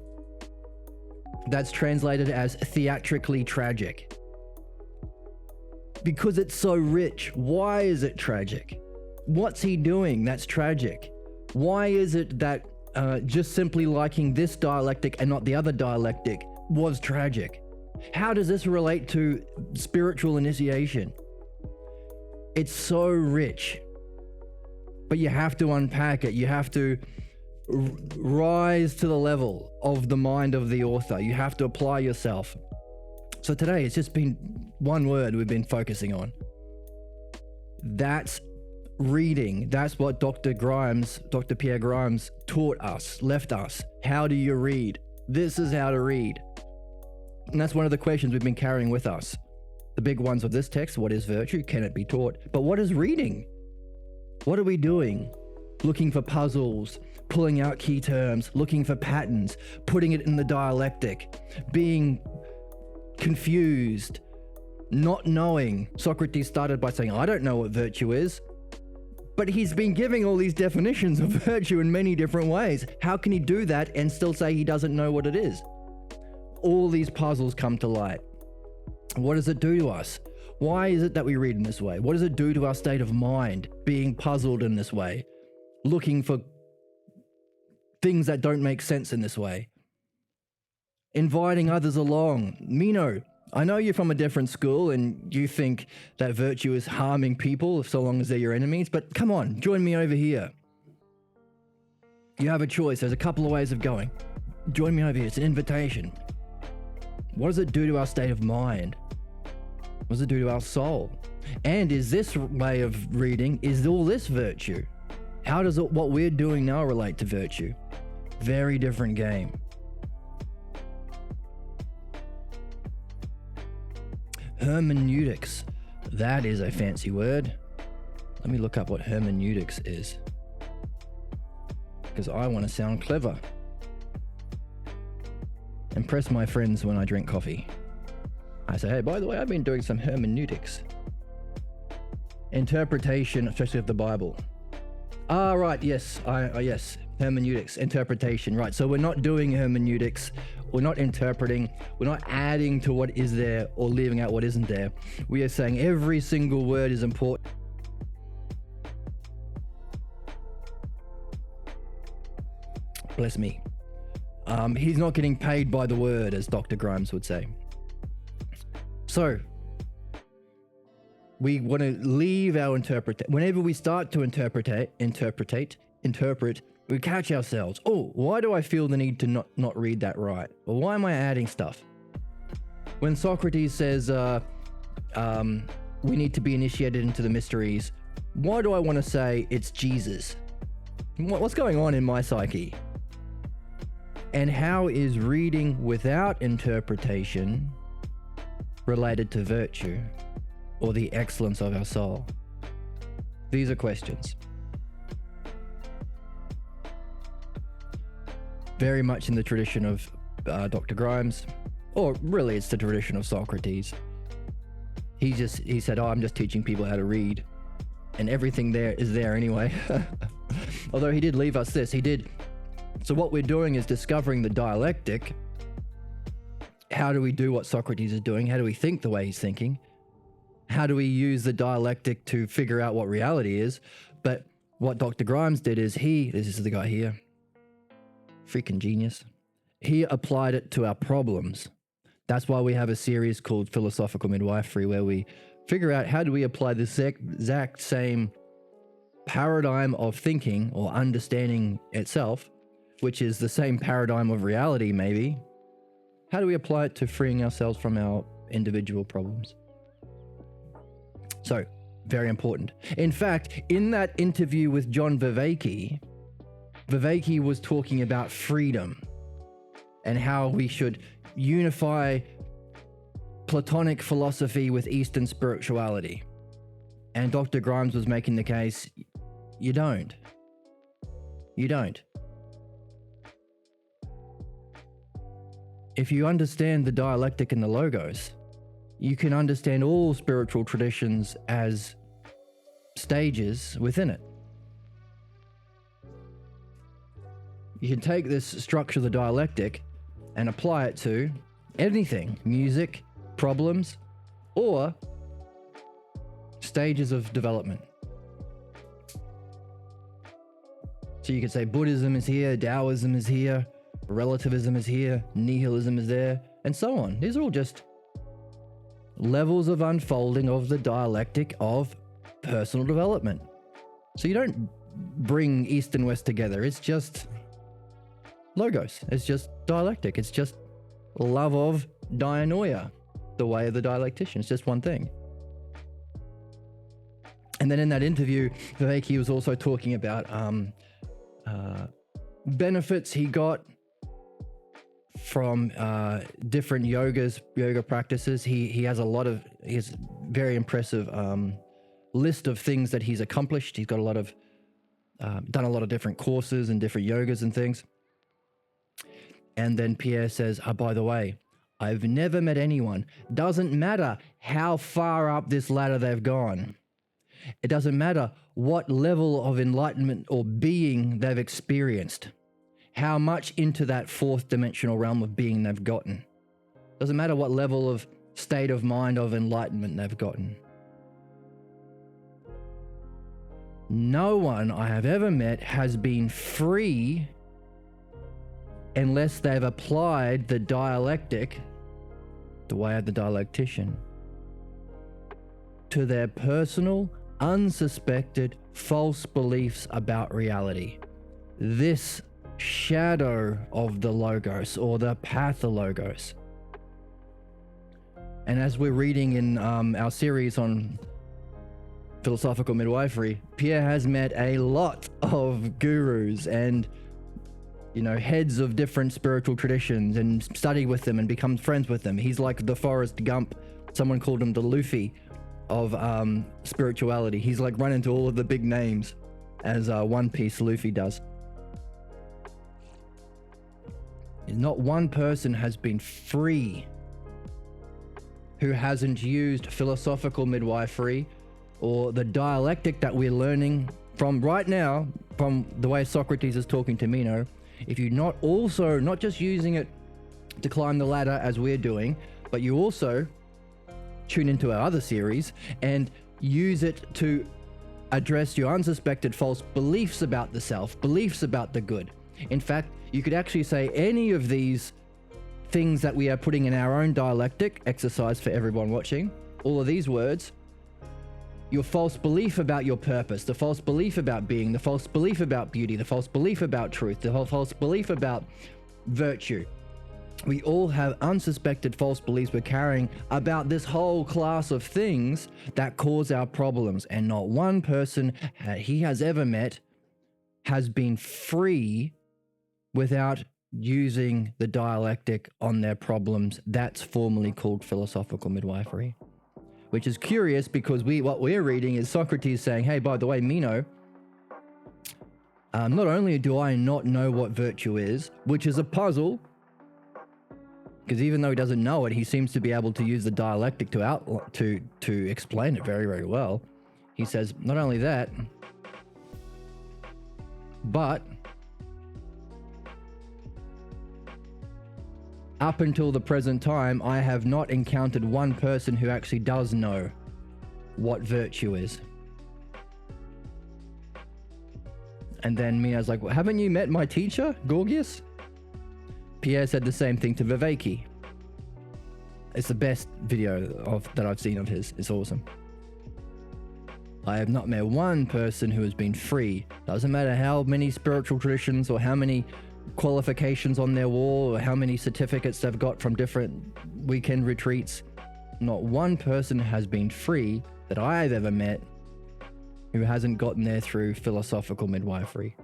that's translated as theatrically tragic. Because it's so rich. Why is it tragic? What's he doing that's tragic? Why is it that just simply liking this dialectic and not the other dialectic was tragic? How does this relate to spiritual initiation? It's so rich. But you have to unpack it. You have to rise to the level of the mind of the author. You have to apply yourself. So today, it's just been one word we've been focusing on. That's reading. That's what Dr. Pierre Grimes taught us, left us. How do you read? This is how to read. And that's one of the questions we've been carrying with us. The big ones of this text: what is virtue? Can it be taught? But what is reading? What are we doing? Looking for puzzles, pulling out key terms, looking for patterns, putting it in the dialectic, being confused, not knowing. Socrates started by saying, I don't know what virtue is. But he's been giving all these definitions of virtue in many different ways. How can he do that and still say he doesn't know what it is? All these puzzles come to light. What does it do to us? Why is it that we read in this way? What does it do to our state of mind, being puzzled in this way, looking for things that don't make sense in this way? Inviting others along. Meno, I know you're from a different school and you think that virtue is harming people so long as they're your enemies, but come on, join me over here. You have a choice. There's a couple of ways of going. Join me over here. It's an invitation. What does it do to our state of mind? What does it do to our soul? And is this way of reading, is all this virtue? How does what we're doing now relate to virtue? Very different game. Hermeneutics. That is a fancy word. Let me look up what hermeneutics is, because I want to sound clever. Impress my friends when I drink coffee. I say, hey, by the way, I've been doing some hermeneutics. Interpretation, especially of the Bible. Ah, right, yes, yes, hermeneutics, interpretation, right. So we're not doing hermeneutics, we're not interpreting, we're not adding to what is there or leaving out what isn't there. We are saying every single word is important. Bless me. He's not getting paid by the word, as Dr. Grimes would say. So, we want to leave our interpretation. Whenever we start to interpret, we catch ourselves. Oh, why do I feel the need to not read that right? Or why am I adding stuff? When Socrates says we need to be initiated into the mysteries, why do I want to say it's Jesus? What's going on in my psyche? And how is reading without interpretation related to virtue or the excellence of our soul? These are questions. Very much in the tradition of Dr. Grimes, or really it's the tradition of Socrates. He said, I'm just teaching people how to read, and everything there is there anyway. Although he did leave us this, So what we're doing is discovering the dialectic. How do we do what Socrates is doing? How do we think the way he's thinking? How do we use the dialectic to figure out what reality is? But what Dr. Grimes did is this is the guy here, freaking genius. He applied it to our problems. That's why we have a series called Philosophical Midwifery, where we figure out how do we apply this exact same paradigm of thinking or understanding itself, which is the same paradigm of reality maybe. How do we apply it to freeing ourselves from our individual problems? So, very important. In fact, in that interview with John Viveki was talking about freedom and how we should unify Platonic philosophy with Eastern spirituality. And Dr. Grimes was making the case, you don't. You don't. If you understand the dialectic and the logos, you can understand all spiritual traditions as stages within it. You can take this structure of the dialectic and apply it to anything, music, problems, or stages of development. So you could say Buddhism is here, Taoism is here, relativism is here, nihilism is there, and so on. These are all just levels of unfolding of the dialectic of personal development. So you don't bring East and West together. It's just logos. It's just dialectic. It's just love of dianoia, the way of the dialectician. It's just one thing. And then in that interview, Vivek was also talking about benefits he got from different yoga practices. He has very impressive list of things that he's accomplished. He's got done a lot of different courses and different yogas and things. And then Pierre says, by the way, I've never met anyone. Doesn't matter how far up this ladder they've gone. It doesn't matter what level of enlightenment or being they've experienced, how much into that fourth dimensional realm of being they've gotten. Doesn't matter what level of state of mind of enlightenment they've gotten. No one I have ever met has been free unless they've applied the dialectic, the way of the dialectician, to their personal, unsuspected, false beliefs about reality. This shadow of the Logos, or the Pathologos. And as we're reading in our series on philosophical midwifery, Pierre has met a lot of gurus and heads of different spiritual traditions, and studied with them and become friends with them. He's like the Forrest Gump. Someone called him the Luffy of spirituality. He's like run into all of the big names, as One Piece Luffy does. Not one person has been free who hasn't used philosophical midwifery or the dialectic that we're learning from right now, from the way Socrates is talking to Meno. If you're not just using it to climb the ladder as we're doing, but you also tune into our other series and use it to address your unsuspected false beliefs about the self, beliefs about the good. In fact, you could actually say any of these things that we are putting in our own dialectic exercise for everyone watching, all of these words, your false belief about your purpose, the false belief about being, the false belief about beauty, the false belief about truth, the false belief about virtue. We all have unsuspected false beliefs we're carrying about this whole class of things that cause our problems. And not one person he has ever met has been free without using the dialectic on their problems. That's formally called philosophical midwifery. Which is curious, because what we're reading is Socrates saying, hey, by the way, Meno, not only do I not know what virtue is, which is a puzzle, because even though he doesn't know it, he seems to be able to use the dialectic to explain it very, very well. He says, not only that, but up until the present time, I have not encountered one person who actually does know what virtue is. And then Meno's like, well, haven't you met my teacher, Gorgias? Pierre said the same thing to Viveki. It's the best video that I've seen of his. It's awesome. I have not met one person who has been free. Doesn't matter how many spiritual traditions or how many qualifications on their wall or how many certificates they've got from different weekend retreats. Not one person has been free that I've ever met who hasn't gotten there through philosophical midwifery,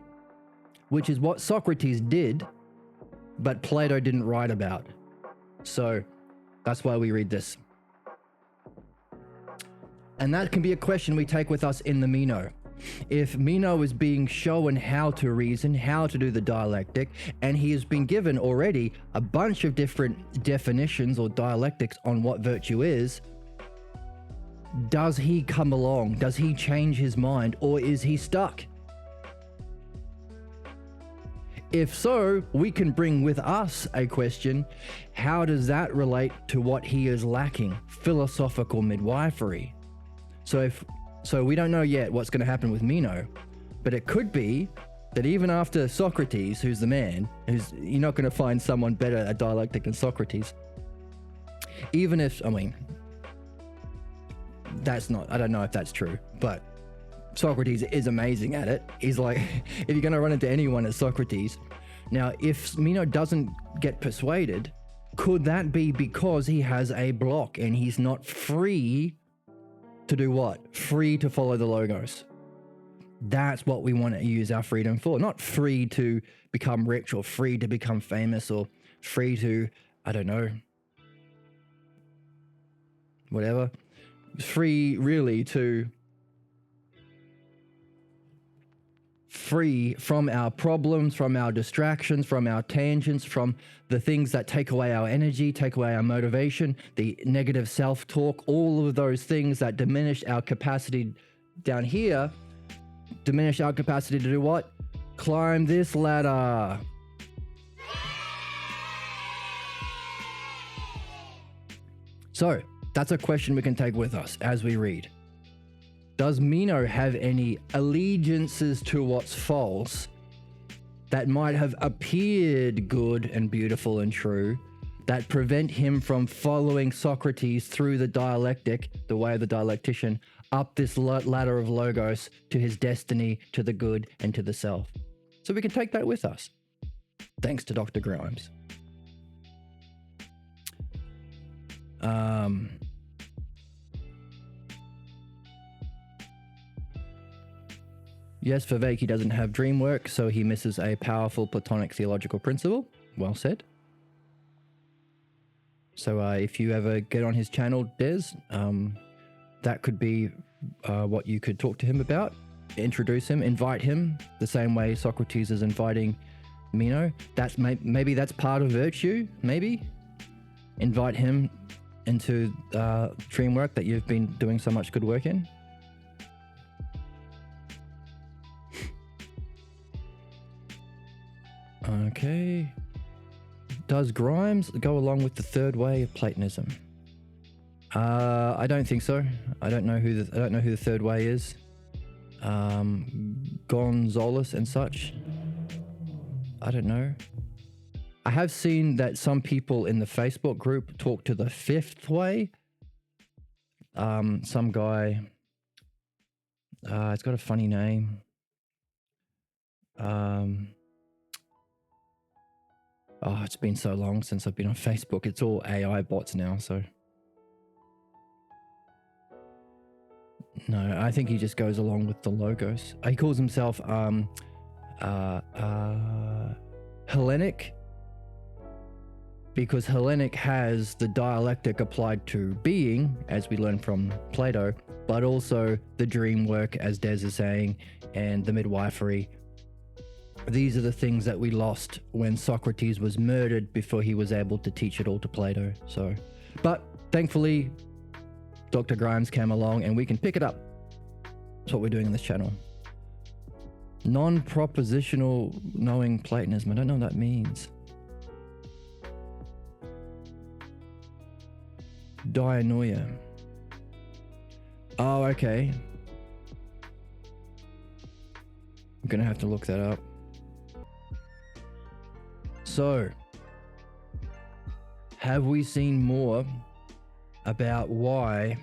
which is what Socrates did, but Plato didn't write about. So that's why we read this. And that can be a question we take with us in the Meno. If Meno is being shown how to reason, how to do the dialectic, and he has been given already a bunch of different definitions or dialectics on what virtue is, does he come along? Does he change his mind, or is he stuck? If so, we can bring with us a question: how does that relate to what he is lacking? Philosophical midwifery. So we don't know yet what's going to happen with Meno, but it could be that even after Socrates, who's the man, you're not going to find someone better at dialectic than Socrates. Even if, I don't know if that's true, but Socrates is amazing at it. He's like, if you're going to run into anyone, it's Socrates. Now, if Meno doesn't get persuaded, could that be because he has a block and he's not free to do what? Free to follow the logos. That's what we want to use our freedom for. Not free to become rich or free to become famous or free to, I don't know, whatever. Free really to free from our problems, from our distractions, from our tangents, from the things that take away our energy, take away our motivation, the negative self-talk, all of those things that diminish our capacity down here, diminish our capacity to do what? Climb this ladder. So, that's a question we can take with us as we read. Does Meno have any allegiances to what's false that might have appeared good and beautiful and true that prevent him from following Socrates through the dialectic, the way of the dialectician, up this ladder of logos to his destiny, to the good and to the self? So we can take that with us. Thanks to Dr. Grimes. Yes, Vivek, he doesn't have dream work, so he misses a powerful Platonic theological principle. Well said. So if you ever get on his channel, Des, that could be what you could talk to him about. Introduce him, invite him, the same way Socrates is inviting Meno. That's maybe that's part of virtue, maybe. Invite him into dream work that you've been doing so much good work in. Okay. Does Grimes go along with the third way of Platonism? I don't think so. I don't know who the third way is. Gonzalez and such. I don't know. I have seen that some people in the Facebook group talk to the fifth way. Some guy. It's got a funny name. Oh, it's been so long since I've been on Facebook. It's all AI bots now, so. No, I think he just goes along with the logos. He calls himself Hellenic, because Hellenic has the dialectic applied to being, as we learn from Plato, but also the dream work, as Des is saying, and the midwifery. These are the things that we lost when Socrates was murdered before he was able to teach it all to Plato. So, but thankfully, Dr. Grimes came along and we can pick it up. That's what we're doing in this channel. Non-propositional knowing Platonism. I don't know what that means. Dianoia. Oh, okay. I'm gonna have to look that up. So, have we seen more about why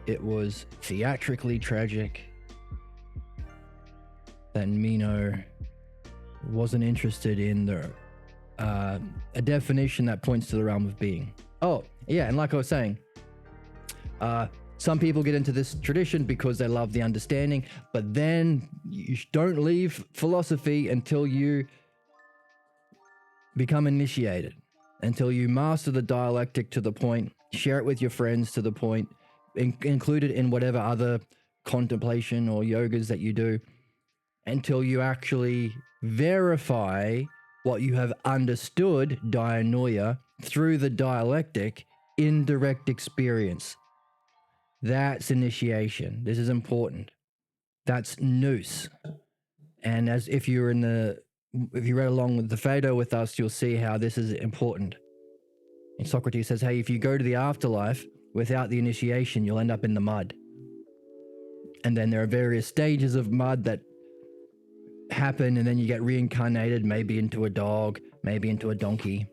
it was theatrically tragic that Meno wasn't interested in a definition that points to the realm of being? Oh, yeah, and like I was saying, some people get into this tradition because they love the understanding, but then you don't leave philosophy until you become initiated, until you master the dialectic to the point, share it with your friends to the point, include it in whatever other contemplation or yogas that you do, until you actually verify what you have understood, dianoia, through the dialectic in direct experience. That's initiation. This is important. That's nous. And as if you read along with the Phaedo with us, you'll see how this is important. And Socrates says, hey, if you go to the afterlife without the initiation, you'll end up in the mud. And then there are various stages of mud that happen, and then you get reincarnated, maybe into a dog, maybe into a donkey,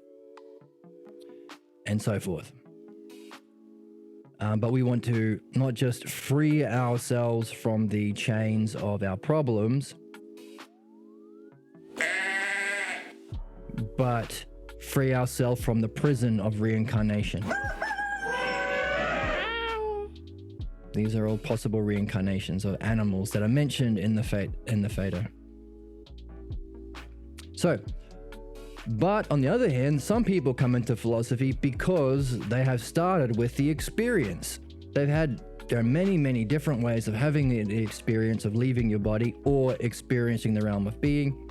and so forth. But we want to not just free ourselves from the chains of our problems, but free ourselves from the prison of reincarnation. These are all possible reincarnations of animals that are mentioned in the Phaedo. So, but on the other hand, some people come into philosophy because they have started with the experience. There are many different ways of having the experience of leaving your body or experiencing the realm of being.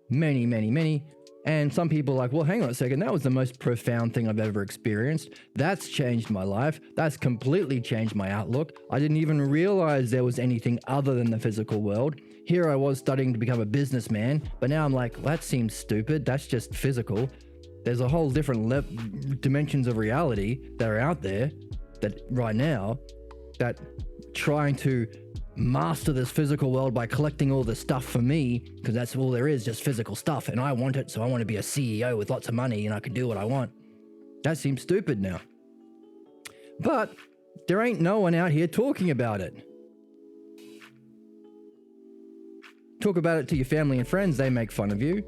Many. And some people are like, well, hang on a second, that was the most profound thing I've ever experienced. That's changed my life. That's completely changed my outlook. I didn't even realize there was anything other than the physical world. Here I was studying to become a businessman, but now I'm like, well, that seems stupid. That's just physical. There's a whole different dimensions of reality that are out there that right now that trying to master this physical world by collecting all the stuff for me, because that's all there is, just physical stuff, and I want it, so I want to be a CEO with lots of money and I can do what I want. That seems stupid now. But there ain't no one out here talking about it. Talk about it to your family and friends, they make fun of you.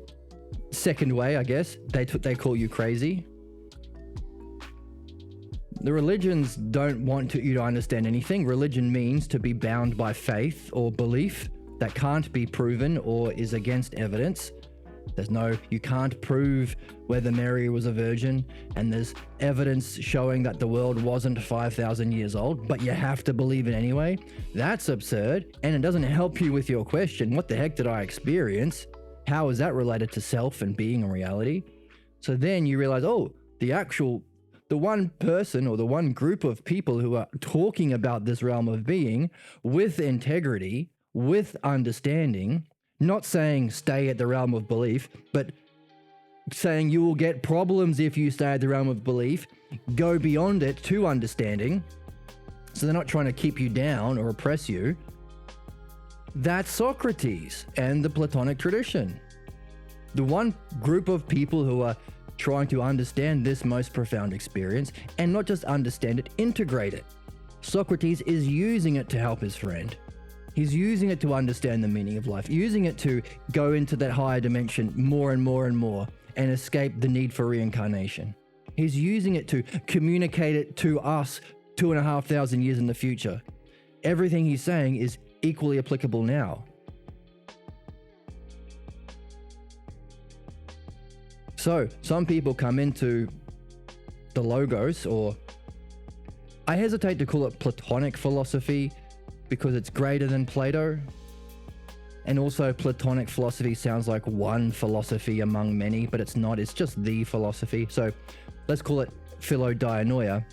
Second way, I guess, they call you crazy. The religions don't want you to understand anything. Religion means to be bound by faith or belief that can't be proven or is against evidence. You can't prove whether Mary was a virgin, and there's evidence showing that the world wasn't 5,000 years old, but you have to believe it anyway. That's absurd, and it doesn't help you with your question, what the heck did I experience? How is that related to self and being and reality? So then you realize, the one person or the one group of people who are talking about this realm of being with integrity, with understanding, not saying stay at the realm of belief, but saying you will get problems if you stay at the realm of belief, go beyond it to understanding. So they're not trying to keep you down or oppress you. That's Socrates and the Platonic tradition. The one group of people who are trying to understand this most profound experience, and not just understand it, integrate it. Socrates is using it to help his friend. He's using it to understand the meaning of life, using it to go into that higher dimension more and more and escape the need for reincarnation. He's using it to communicate it to us 2,500 years in the future. Everything he's saying is equally applicable now. So, some people come into the Logos, or I hesitate to call it Platonic philosophy because it's greater than Plato. And also Platonic philosophy sounds like one philosophy among many, but it's not, it's just the philosophy. So let's call it Philodianoia.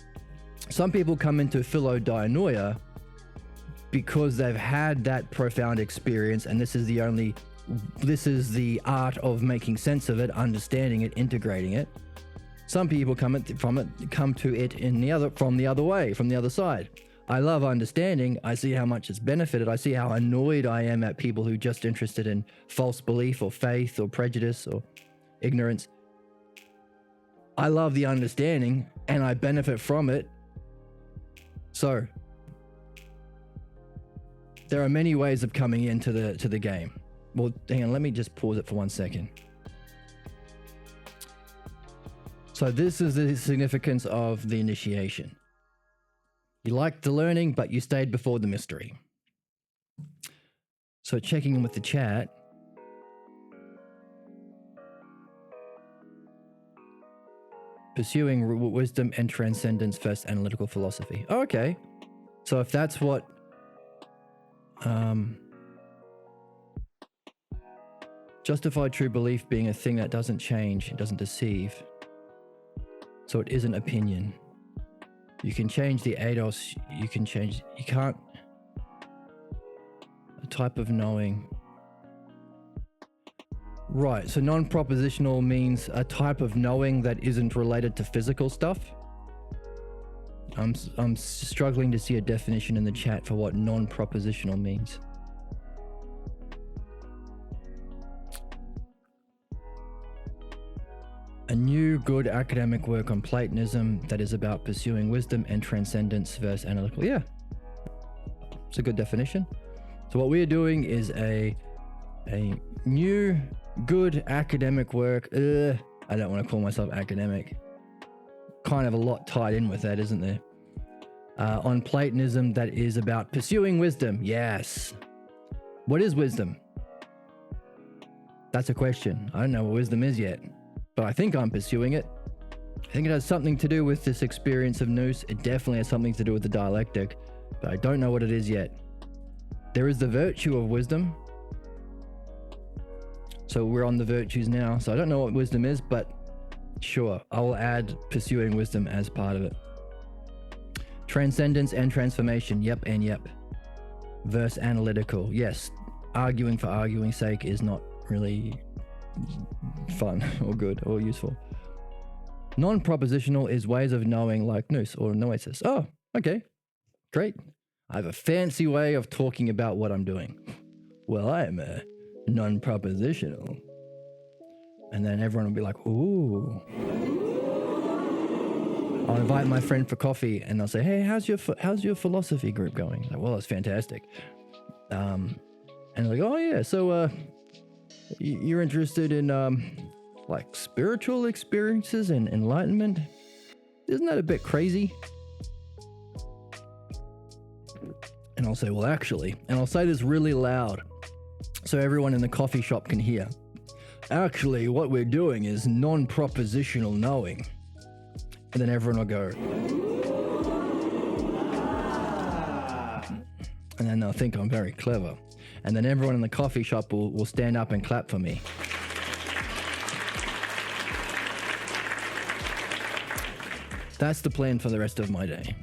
Some people come into Philodianoia because they've had that profound experience, and this is the art of making sense of it, understanding it, integrating it. Some people come to it from the other side. I love understanding. I see how much it's benefited. I see how annoyed I am at people who are just interested in false belief or faith or prejudice or ignorance. I love the understanding and I benefit from it. So there are many ways of coming into the game. Well, hang on, let me just pause it for 1 second. So this is the significance of the initiation. You liked the learning, but you stayed before the mystery. So checking in with the chat. Pursuing wisdom and transcendence first, analytical philosophy. Oh, okay. So if that's what... justified true belief being a thing that doesn't change, it doesn't deceive. So it isn't opinion. You can change the eidos, you can't... A type of knowing. Right, so non-propositional means a type of knowing that isn't related to physical stuff. I'm struggling to see a definition in the chat for what non-propositional means. A new good academic work on Platonism that is about pursuing wisdom and transcendence versus analytical. Yeah, it's a good definition. So what we're doing is a new good academic work. I don't want to call myself academic. Kind of a lot tied in with that, isn't there? on Platonism that is about pursuing wisdom. Yes. What is wisdom? That's a question. I don't know what wisdom is yet, but I think I'm pursuing it. I think it has something to do with this experience of nous. It definitely has something to do with the dialectic, but I don't know what it is yet. There is the virtue of wisdom. So we're on the virtues now. So I don't know what wisdom is, but sure, I will add pursuing wisdom as part of it. Transcendence and transformation. Yep and yep. Verse analytical. Yes, arguing for arguing's sake is not really fun or good or useful. Non-propositional is ways of knowing like nous or noesis. Oh, okay, great. I have a fancy way of talking about what I'm doing. Well, I am a non-propositional. And then everyone will be like, ooh. I'll invite my friend for coffee and they'll say, hey, how's your philosophy group going? Like, well, it's fantastic. And they're like, oh yeah, so you're interested in like spiritual experiences and enlightenment? Isn't that a bit crazy? And I'll say, well, actually, and I'll say this really loud so everyone in the coffee shop can hear. Actually, what we're doing is non-propositional knowing. And then everyone will go. And then they'll think I'm very clever. And then everyone in the coffee shop will stand up and clap for me. That's the plan for the rest of my day.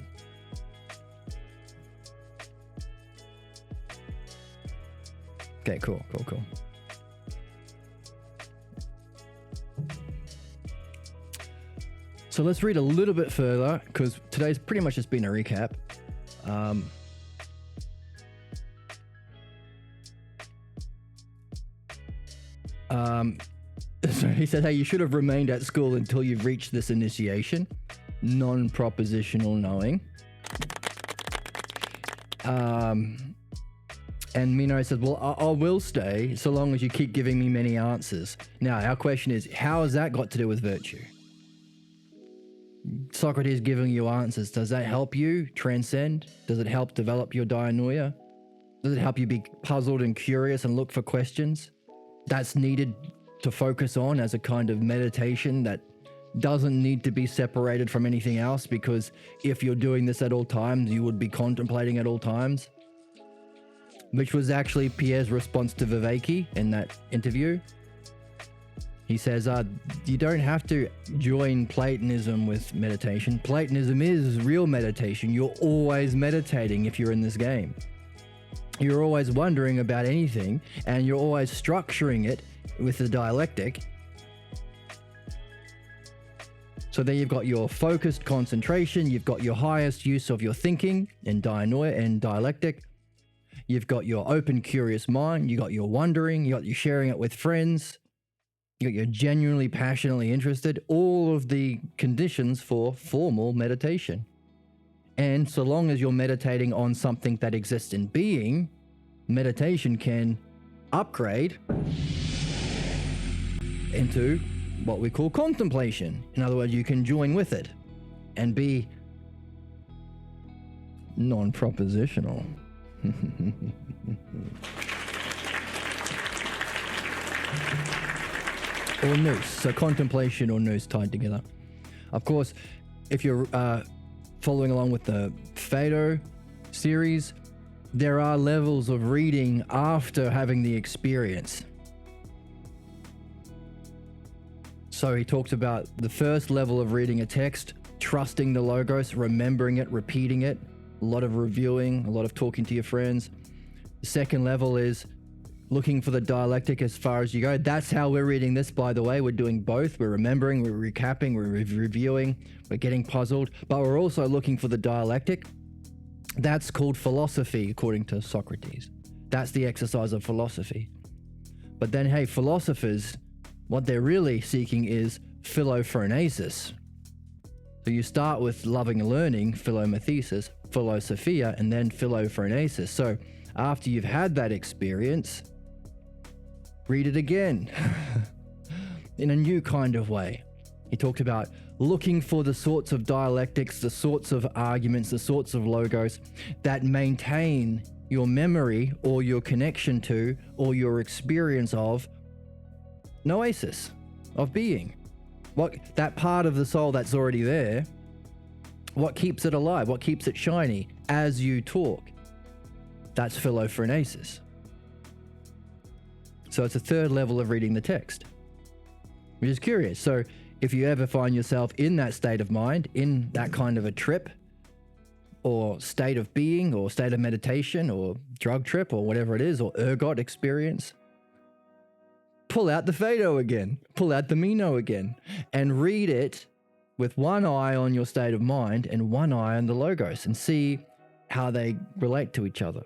Okay, cool. So let's read a little bit further, because today's pretty much just been a recap. So he said, hey, you should have remained at school until you've reached this initiation. Non-propositional knowing. And Meno says, well, I will stay so long as you keep giving me many answers. Now, our question is, how has that got to do with virtue? Socrates giving you answers, does that help you transcend? Does it help develop your dianoia? Does it help you be puzzled and curious and look for questions? That's needed to focus on as a kind of meditation that doesn't need to be separated from anything else, because if you're doing this at all times, you would be contemplating at all times. Which was actually Pierre's response to Viveki in that interview. He says, you don't have to join Platonism with meditation. Platonism is real meditation. You're always meditating if you're in this game. You're always wondering about anything, and you're always structuring it with the dialectic. So there you've got your focused concentration, you've got your highest use of your thinking in dianoia and dialectic. You've got your open, curious mind, you got your wondering, you got your sharing it with friends, you got your genuinely, passionately interested, all of the conditions for formal meditation. And so long as you're meditating on something that exists in being, meditation can upgrade into what we call contemplation. In other words, you can join with it and be non-propositional. Or nous, so contemplation or nous tied together. Of course, if you're following along with the Phaedo series, there are levels of reading after having the experience. So he talked about the first level of reading a text, trusting the logos, remembering it, repeating it, a lot of reviewing, a lot of talking to your friends. The second level is looking for the dialectic as far as you go. That's how we're reading this, by the way. We're doing both. We're remembering, we're recapping, we're reviewing, we're getting puzzled, but we're also looking for the dialectic. That's called philosophy, according to Socrates. That's the exercise of philosophy. But then, hey, philosophers, what they're really seeking is philophronesis. So you start with loving and learning, philomathesis, philosophia, and then philophronesis. So after you've had that experience, read it again in a new kind of way, He talked about looking for the sorts of dialectics, the sorts of arguments, the sorts of logos that maintain your memory or your connection to or your experience of noesis, of being. What that part of the soul that's already there, what keeps it alive, what keeps it shiny as you talk. That's philophrenesis. So it's a third level of reading the text, which is curious. So if you ever find yourself in that state of mind, in that kind of a trip or state of being or state of meditation or drug trip or whatever it is, or ergot experience, pull out the Phaedo again, pull out the Meno again, and read it with one eye on your state of mind and one eye on the logos, and see how they relate to each other.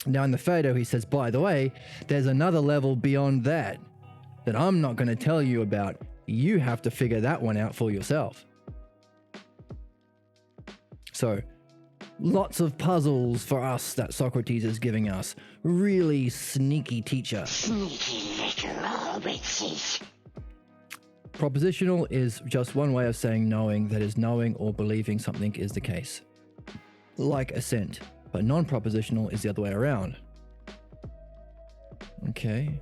Now in the Phaedo, he says, by the way, there's another level beyond that I'm not going to tell you about. You have to figure that one out for yourself. So, lots of puzzles for us that Socrates is giving us. Really sneaky teacher. Sneaky little hobbitses. Propositional is just one way of saying knowing, that is, knowing or believing something is the case. Like assent. But non-propositional is the other way around. Okay.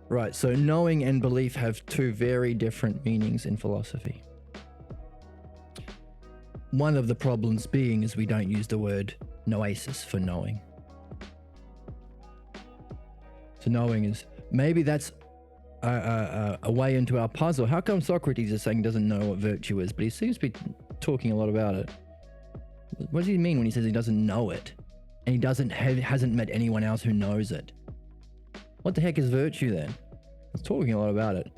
Right, so knowing and belief have two very different meanings in philosophy. One of the problems being is we don't use the word noesis for knowing. So knowing is, maybe that's a way into our puzzle. How come Socrates is saying he doesn't know what virtue is, but he seems to be talking a lot about it? What does he mean when he says he doesn't know it? And he hasn't met anyone else who knows it? What the heck is virtue then? He's talking a lot about it.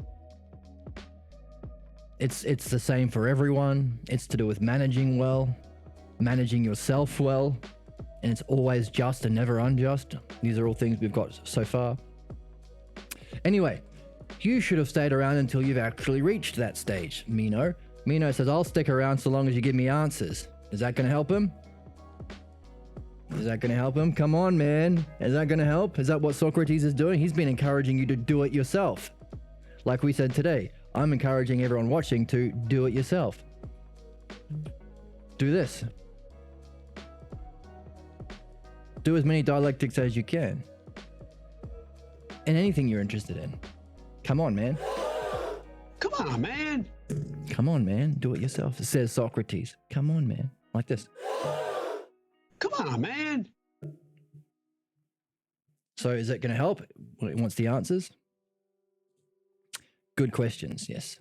It's the same for everyone. It's to do with managing well, managing yourself well, and it's always just and never unjust. These are all things we've got so far. Anyway, you should have stayed around until you've actually reached that stage, Meno. Meno says, I'll stick around so long as you give me answers. Is that going to help him? Is that going to help him? Come on, man. Is that going to help? Is that what Socrates is doing? He's been encouraging you to do it yourself. Like we said today, I'm encouraging everyone watching to do it yourself. Do this. Do as many dialectics as you can. And anything you're interested in. Come on, man. Come on, man. Come on, man. Do it yourself. It says Socrates. Come on, man. Like this. Come on, man. So is that going to help? Well, it wants the answers. Good questions, yes.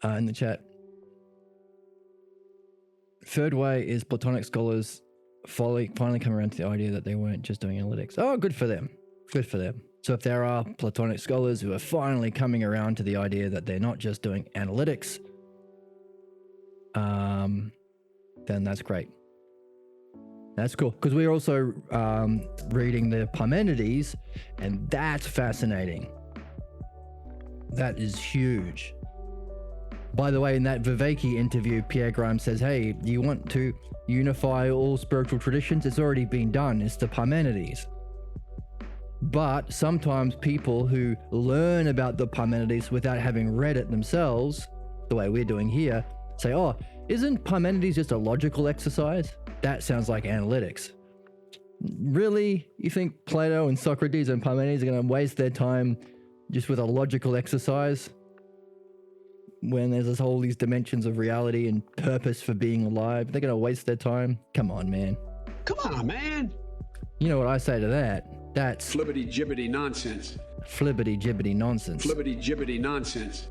In the chat. Third way is Platonic scholars finally come around to the idea that they weren't just doing analytics. Oh, good for them. Good for them. So if there are Platonic scholars who are finally coming around to the idea that they're not just doing analytics, then that's great. That's cool. Because we're also reading the Parmenides, and that's fascinating. That is huge. By the way, in that Viveki interview, Pierre Grimes says, hey, do you want to unify all spiritual traditions? It's already been done. It's the Parmenides. But sometimes people who learn about the Parmenides without having read it themselves, the way we're doing here, say, oh, isn't Parmenides just a logical exercise? That sounds like analytics. Really? You think Plato and Socrates and Parmenides are going to waste their time just with a logical exercise? When there's all these dimensions of reality and purpose for being alive, they're going to waste their time? Come on, man. Come on, man. You know what I say to that? That's Flibbity-jibbity nonsense. flibbity-jibbity nonsense. Flibbity-jibbity nonsense.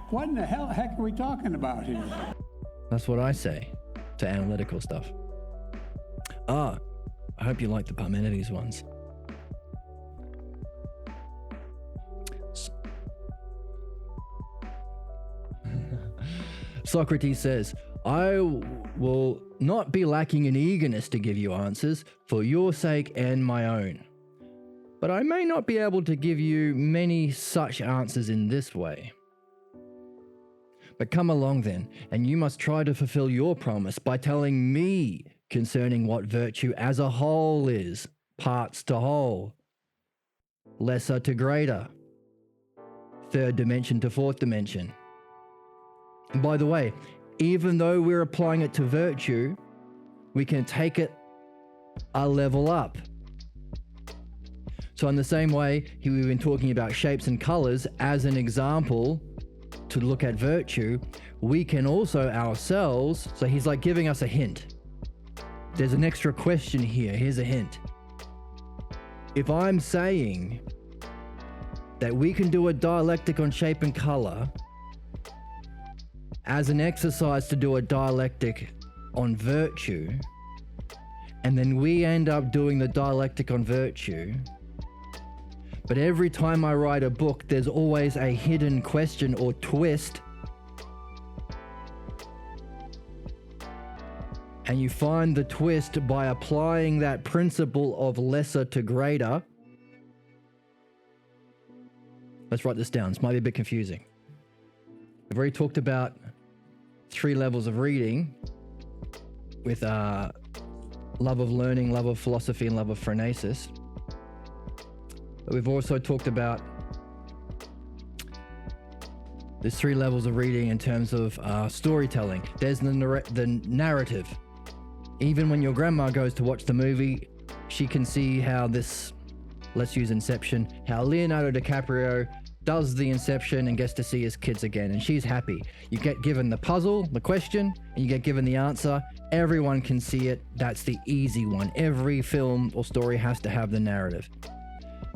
What in the heck are we talking about here? That's what I say to analytical stuff. I hope you like the Parmenides ones. Socrates says, I will not be lacking in eagerness to give you answers for your sake and my own. But I may not be able to give you many such answers in this way. But come along then, and you must try to fulfill your promise by telling me concerning what virtue as a whole is, parts to whole, lesser to greater. third dimension to fourth dimension. And by the way, even though we're applying it to virtue, we can take it a level up. So in the same way, we've been talking about shapes and colors as an example to look at virtue, we can also ourselves, so he's like giving us a hint. There's an extra question here. Here's a hint. If I'm saying that we can do a dialectic on shape and color as an exercise to do a dialectic on virtue, and then we end up doing the dialectic on virtue, but every time I write a book, there's always a hidden question or twist, and you find the twist by applying that principle of lesser to greater. Let's write this down. This might be a bit confusing. We've already talked about 3 levels of reading with love of learning, love of philosophy, and love of phronesis. But we've also talked about there's 3 levels of reading in terms of storytelling. There's the narrative. Even when your grandma goes to watch the movie, she can see how this, let's use Inception, how Leonardo DiCaprio does the Inception and gets to see his kids again, and she's happy. You get given the puzzle, the question, and you get given the answer. Everyone can see it. That's the easy one. Every film or story has to have the narrative.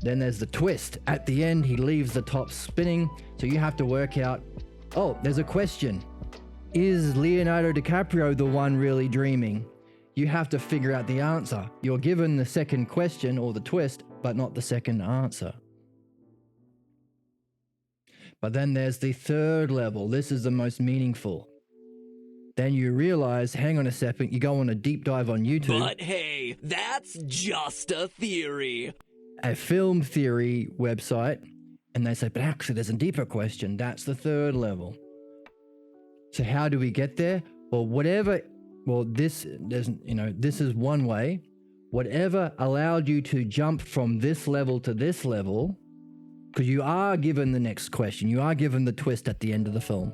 Then there's the twist. At the end, he leaves the top spinning, so you have to work out, oh, there's a question. Is Leonardo DiCaprio the one really dreaming? You have to figure out the answer. You're given the second question or the twist, but not the second answer. But then there's the third level. This is the most meaningful. Then you realize, hang on a second, you go on a deep dive on YouTube. But hey, that's just a theory. A film theory website, and they say, but actually there's a deeper question. That's the third level. So how do we get there? This is one way. Whatever allowed you to jump from this level to this level, because you are given the next question, you are given the twist at the end of the film,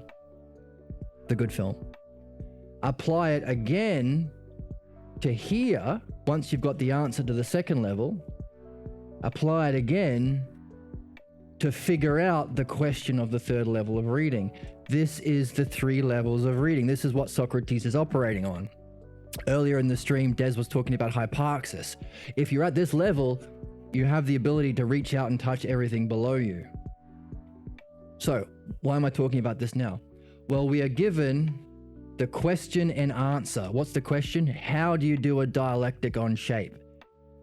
the good film. Apply it again to here, once you've got the answer to the second level, apply it again to figure out the question of the third level of reading. This is the 3 levels of reading. This is what Socrates is operating on. Earlier in the stream, Des was talking about hyparxis. If you're at this level, you have the ability to reach out and touch everything below you. So, why am I talking about this now? Well, we are given the question and answer. What's the question? How do you do a dialectic on shape?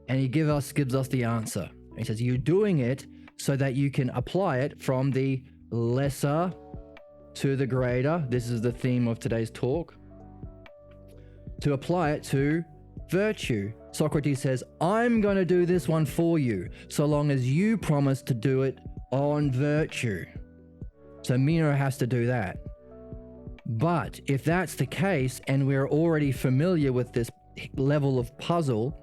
And he gives us the answer. He says, you're doing it so that you can apply it from the lesser to the greater. This is the theme of today's talk. To apply it to virtue. Socrates says, I'm going to do this one for you, so long as you promise to do it on virtue. So Meno has to do that. But if that's the case, and we're already familiar with this level of puzzle,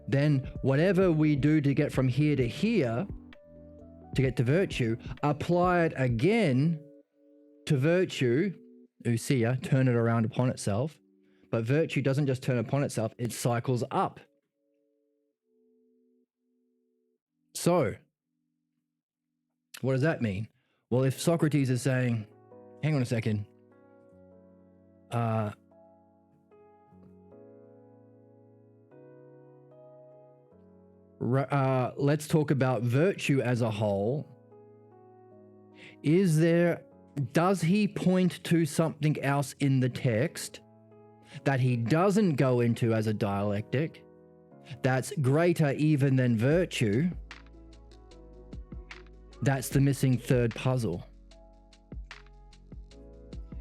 then whatever we do to get from here to here, to get to virtue, apply it again to virtue, ousia, turn it around upon itself. But virtue doesn't just turn upon itself, it cycles up. So, what does that mean? Well, if Socrates is saying, hang on a second, let's talk about virtue as a whole. Does he point to something else in the text that he doesn't go into as a dialectic that's greater even than virtue? That's the missing third puzzle.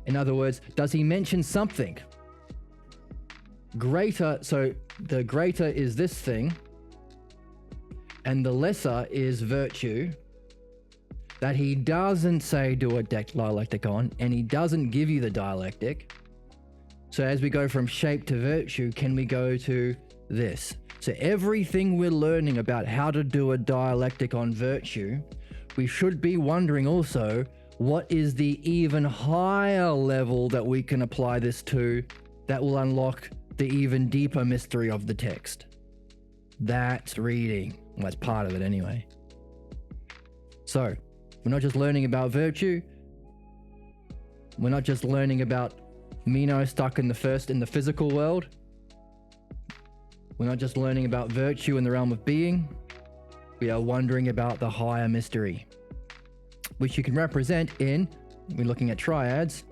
In other words, does he mention something greater? So the greater is this thing, and the lesser is virtue, that he doesn't say do a dialectic on, and he doesn't give you the dialectic. So as we go from shape to virtue, can we go to this? So everything we're learning about how to do a dialectic on virtue we should be wondering also, what is the even higher level that we can apply this to that will unlock the even deeper mystery of the text? That's reading. Well, that's part of it anyway. So, we're not just learning about virtue. We're not just learning about Meno stuck in the physical world. We're not just learning about virtue in the realm of being. We are wondering about the higher mystery, which you can represent in, we're looking at triads.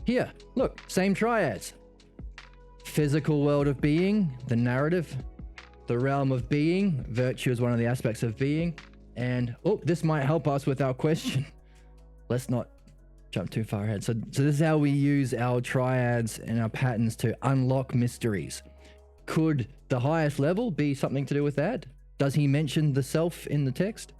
Here, look, same triads. Physical world of being, the narrative. The realm of being, virtue is one of the aspects of being. And, oh, this might help us with our question. Let's not jump too far ahead. So this is how we use our triads and our patterns to unlock mysteries. Could the highest level be something to do with that? Does he mention the self in the text?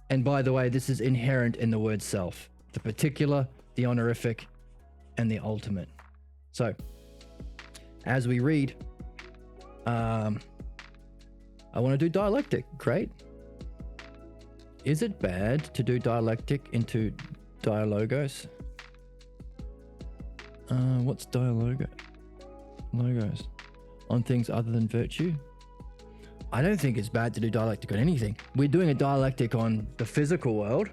And by the way, this is inherent in the word self. The particular, the honorific, and the ultimate. So, as we read, I want to do dialectic. Great. Is it bad to do dialectic into dialogos? What's dialogo? Logos. On things other than virtue? I don't think it's bad to do dialectic on anything. We're doing a dialectic on the physical world.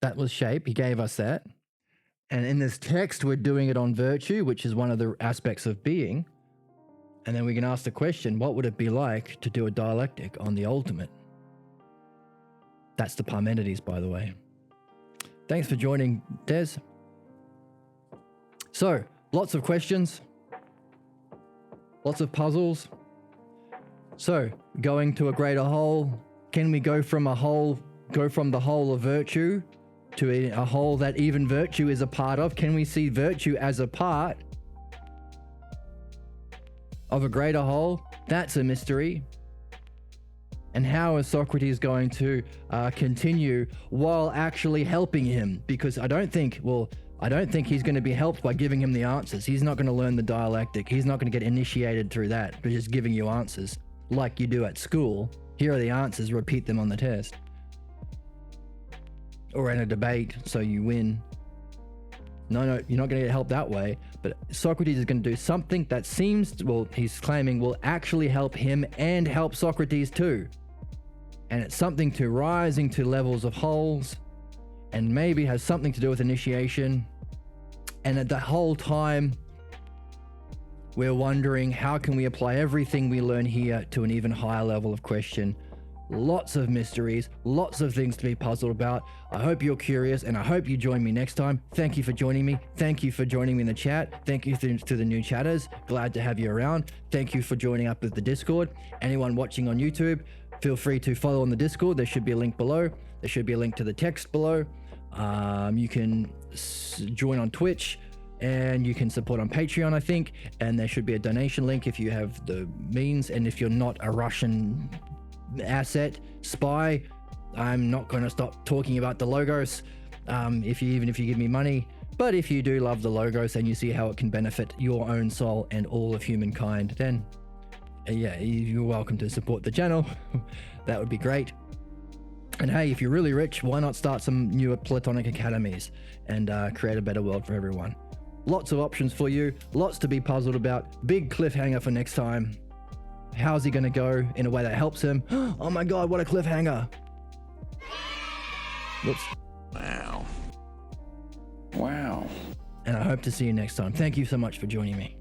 That was shape. He gave us that. And in this text, we're doing it on virtue, which is one of the aspects of being. And then we can ask the question, what would it be like to do a dialectic on the ultimate? That's the Parmenides, by the way. Thanks for joining, Des. So, lots of questions. Lots of puzzles. So, going to a greater whole, can we go from the whole of virtue to a whole that even virtue is a part of? Can we see virtue as a part of a greater whole? That's a mystery. And how is Socrates going to continue while actually helping him? Because I don't think he's going to be helped by giving him the answers. He's not going to learn the dialectic. He's not going to get initiated through that by just giving you answers like you do at school. Here are the answers, repeat them on the test. Or in a debate, so you win. No, you're not going to get help that way. But Socrates is going to do something that he's claiming will actually help him and help Socrates too. And it's something to rising to levels of wholes, and maybe has something to do with initiation. And at the whole time, we're wondering, how can we apply everything we learn here to an even higher level of question? Lots of mysteries, lots of things to be puzzled about. I hope you're curious, and I hope you join me next time. Thank you for joining me. Thank you for joining me in the chat. Thank you to the new chatters. Glad to have you around. Thank you for joining up with the Discord. Anyone watching on YouTube, feel free to follow on the Discord. There should be a link below. There should be a link to the text below. You can join on Twitch, and you can support on Patreon, I think. And there should be a donation link if you have the means. And if you're not a Russian asset spy, I'm not going to stop talking about the logos, even if you give me money. But if you do love the logos and you see how it can benefit your own soul and all of humankind, then yeah, you're welcome to support the channel. That would be great. And hey, if you're really rich, why not start some new Platonic academies and create a better world for everyone? Lots of options for you, lots to be puzzled about. Big cliffhanger for next time. How's he going to go in a way that helps him? Oh my God, what a cliffhanger. Whoops. Wow. And I hope to see you next time. Thank you so much for joining me.